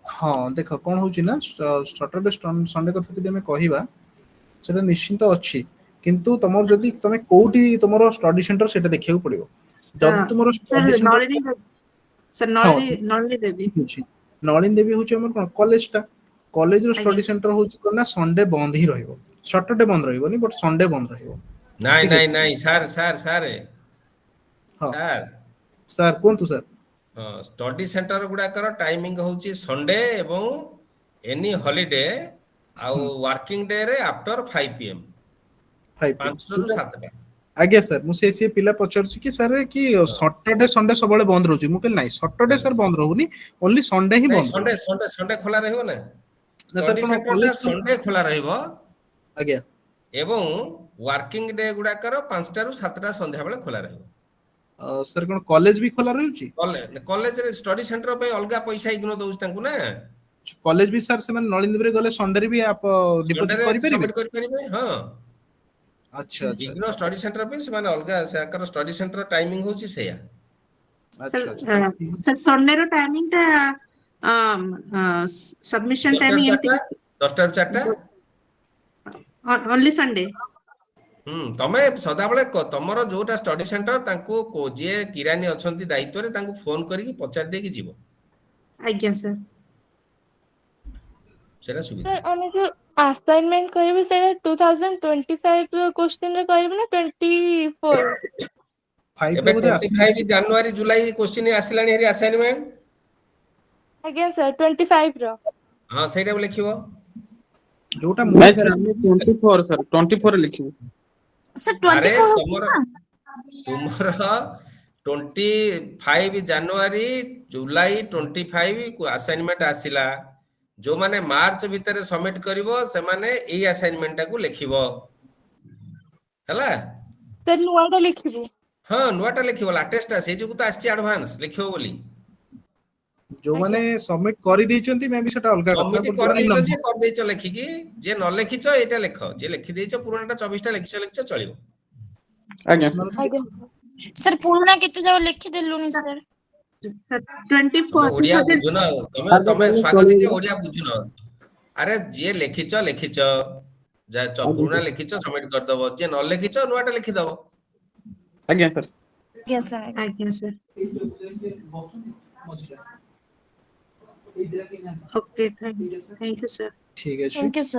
A: हां देखो कोन होची ना सैटरडे संडे कथा जदि हमें कहिबा सेटा निश्चित अछि किंतु तमर जदि तमे कोठी तमरो स्टडी सेंटर सेटा देखियो पड़िबो जदि तुमरो study
E: sir
A: centre
E: Nalini sir
A: हां
E: नलिनी देवी
A: ठीक अछि नलिन देवी होची हमर कोन कॉलेज टा कॉलेज रो
E: आज्ञा
A: स्टडी सेंटर होची कोन ना संडे बंद ही रहइबो सैटरडे बंद रहइबोनी बट संडे बंद रहइबो
F: ନାଇଁ
A: ठीक
F: ନାଇଁ
A: अछि
F: ନାଇଁ ସାର୍ ସାର୍ ସାର୍
A: हां
F: ସାର୍
A: सर कोन तू सर
F: ହଁ ଷ୍ଟଡି ସେଣ୍ଟର ଗୁଡାକର ଟାଇମିଂ ହଉଛି ସଣ୍ଡେ ଏବଂ ଏନି ହଲିଡେ ଆଉ ୱାର୍କିଂ ଡେ ରେ ଆଫ୍ଟର 5 PM
A: 5 पी
F: 5 ରୁ
A: सुधा
F: 7ଟା
A: आज्ञा सर मु से पिला पचारछु कि सर कि सैटरडे संडे सबले बंद रहउची मु कहल नाही सैटरडे सर बंद रहउनी ओनली संडे ही
F: ନାଇଁ
A: बंद
F: ସଣ୍ଡେ
A: रहउची
F: ସଣ୍ଡେ ସଣ୍ଡେ ଖୋଲା ରହିବ ନା
A: ना सर
F: ଷ୍ଟଡି
A: कोन
F: ସେଣ୍ଟର ଟା
A: कॉलेज को
F: ସଣ୍ଡେ ଖୋଲା ରହିବ
A: आज्ञा
F: ଏବଂ ୱାର୍କିଂ ଡେ ଗୁଡାକର 5ଟା ରୁ 7ଟା ସନ୍ଧ୍ୟା ବେଳେ ଖୋଲା ରହିବ
A: सर कोन कॉलेज भी खोला रहउची
F: କଲେଜରେ ଷ୍ଟଡି ସେଣ୍ଟର ପାଇଁ ଅଲଗା ପଇସା ଇଗ୍ନୋ ଦଉଛି ତାଙ୍କୁ ନା
A: कॉलेज भी सर से नलिन देवी गले संडे रे भी आप डिपॉजिट
F: ସଣ୍ଡେରେ
A: करि परिबे
F: ସବମିଟ କରିପାରିବେ ହଁ
A: अच्छा अच्छा
F: ଇଗ୍ନୋ
A: अच्छा
F: ଷ୍ଟଡି ସେଣ୍ଟର ପାଇଁ ସେମାନେ ଅଲଗା ତାଙ୍କର ଷ୍ଟଡି ସେଣ୍ଟର ଟାଇମିଂ ହଉଛି ସେଇଆ
E: सर
A: अच्छा अच्छा
E: सर संडे रो टाइमिंग टा सबमिशन
F: 10ଟା ରୁ
E: टाइमिंग
F: 4ଟା
E: एमती
F: 10ଟା ରୁ 4ଟା
E: ओनली संडे
F: ତମେ ସଦାବେଳେ ତମର ଯୋଉଟା ଷ୍ଟଡି ସେଣ୍ଟର ତାଙ୍କୁ ଯିଏ କିରାନୀ ଅଛନ୍ତି ଦାୟିତ୍ୱରେ ତାଙ୍କୁ ଫୋନ କରିକି ପଚାରି ଦେଇକି ଯିବ
E: आज्ञा सर
F: ସେଇଟା ସୁବିଧା
G: सर ଆମେ जो असाइनमेंट କରିବୁ ସେଇଟା 2025 क्वेश्चन ରେ କରିବୁ ନା 24
A: 5 ରେ
F: ଏବେ
A: बोधे आसी
F: 25 ଜାନୁଆରୀ ଜୁଲାଇ କୋଶ୍ଚିନ୍ ଆସିଲାଣି ହେରି ଆସାଇନମେଣ୍ଟ
G: ଆଜ୍ଞା ସାର୍ 25 ର
F: ହଁ ସେଇଟାକୁ ଲେଖିବ
A: जोटा मु
D: ନାଇଁ ସାର୍ ଆମେ
A: एक्चुअली
D: 24 ସାର୍ 24 ରେ ଲେଖିବୁ
E: सर
F: ଆରେ
E: 24 होती
F: ତମର
E: है ना
F: ତୁମର 25 ଜାନୁଆରୀ ଜୁଲାଇ 25 କୁ ଆସାଇନମେଣ୍ଟ ଆସିଲା ଯୋଉମାନେ ମାର୍ଚ୍ଚ ଭିତରେ ସବମିଟ କରିବ ସେମାନେ ଏଇ ଆସାଇନମେଣ୍ଟଟାକୁ ଲେଖିବ ହେଲା
G: ସାର୍ ନୂଆଟା ଲେଖିବୁ
F: ହଁ ନୂଆଟା ଲେଖିବ ଲାଟେଷ୍ଟଟା ସେଇ ଯୋଗୁ ତ ଆସିଛି ଆଡଭାନ୍ସ ଲେଖିବ ବୋଲି
A: जो
G: ଆଜ୍ଞା
A: माने सबमिट करि दैचंती मे भी सेटा अलगा कथा
F: ସବମିଟ
A: पर जो माने
F: କରିଦେଇଛ ଯିଏ କରିଦେଇଛ ଲେଖିକି ଯିଏ ନ ଲେଖିଛ ଏଇଟା ଲେଖ ଯିଏ ଲେଖିଦେଇଛ ପୁରୁଣାଟା 24ଟା ଲେଖିଛ ଚଳିବ
D: ଆଜ୍ଞା ସାର୍
G: ଆଜ୍ଞା ସାର୍
H: सर पुରୁଣା କେତେ ଯାକ ଲେଖିଦେଲୁଣି
E: सर
H: ସାର୍
E: सर
F: ତମେ
E: 24
F: ଓଡିଆ ବୁଝୁନ
D: ସାର୍
F: ତମେ
D: କହିଲେ
F: ସ୍ୱାଗତିକା
D: ଚଳିବ
F: ଓଡିଆ ବୁଝୁନ ଆରେ ଯିଏ ଲେଖିଛ
D: ଆଜ୍ଞା
F: ପୁରୁଣା
D: ସାର୍
F: ଲେଖିଛ ସବମିଟ କରିଦବ ଯିଏ ନ ଲେଖିଛ ନୂଆଟା ଲେଖିଦବ
D: ଆଜ୍ଞା सार
H: ଆଜ୍ଞା ସାର୍
E: आज्ञा sir okay thank you sir
A: ठीक है
H: थैंक यू सर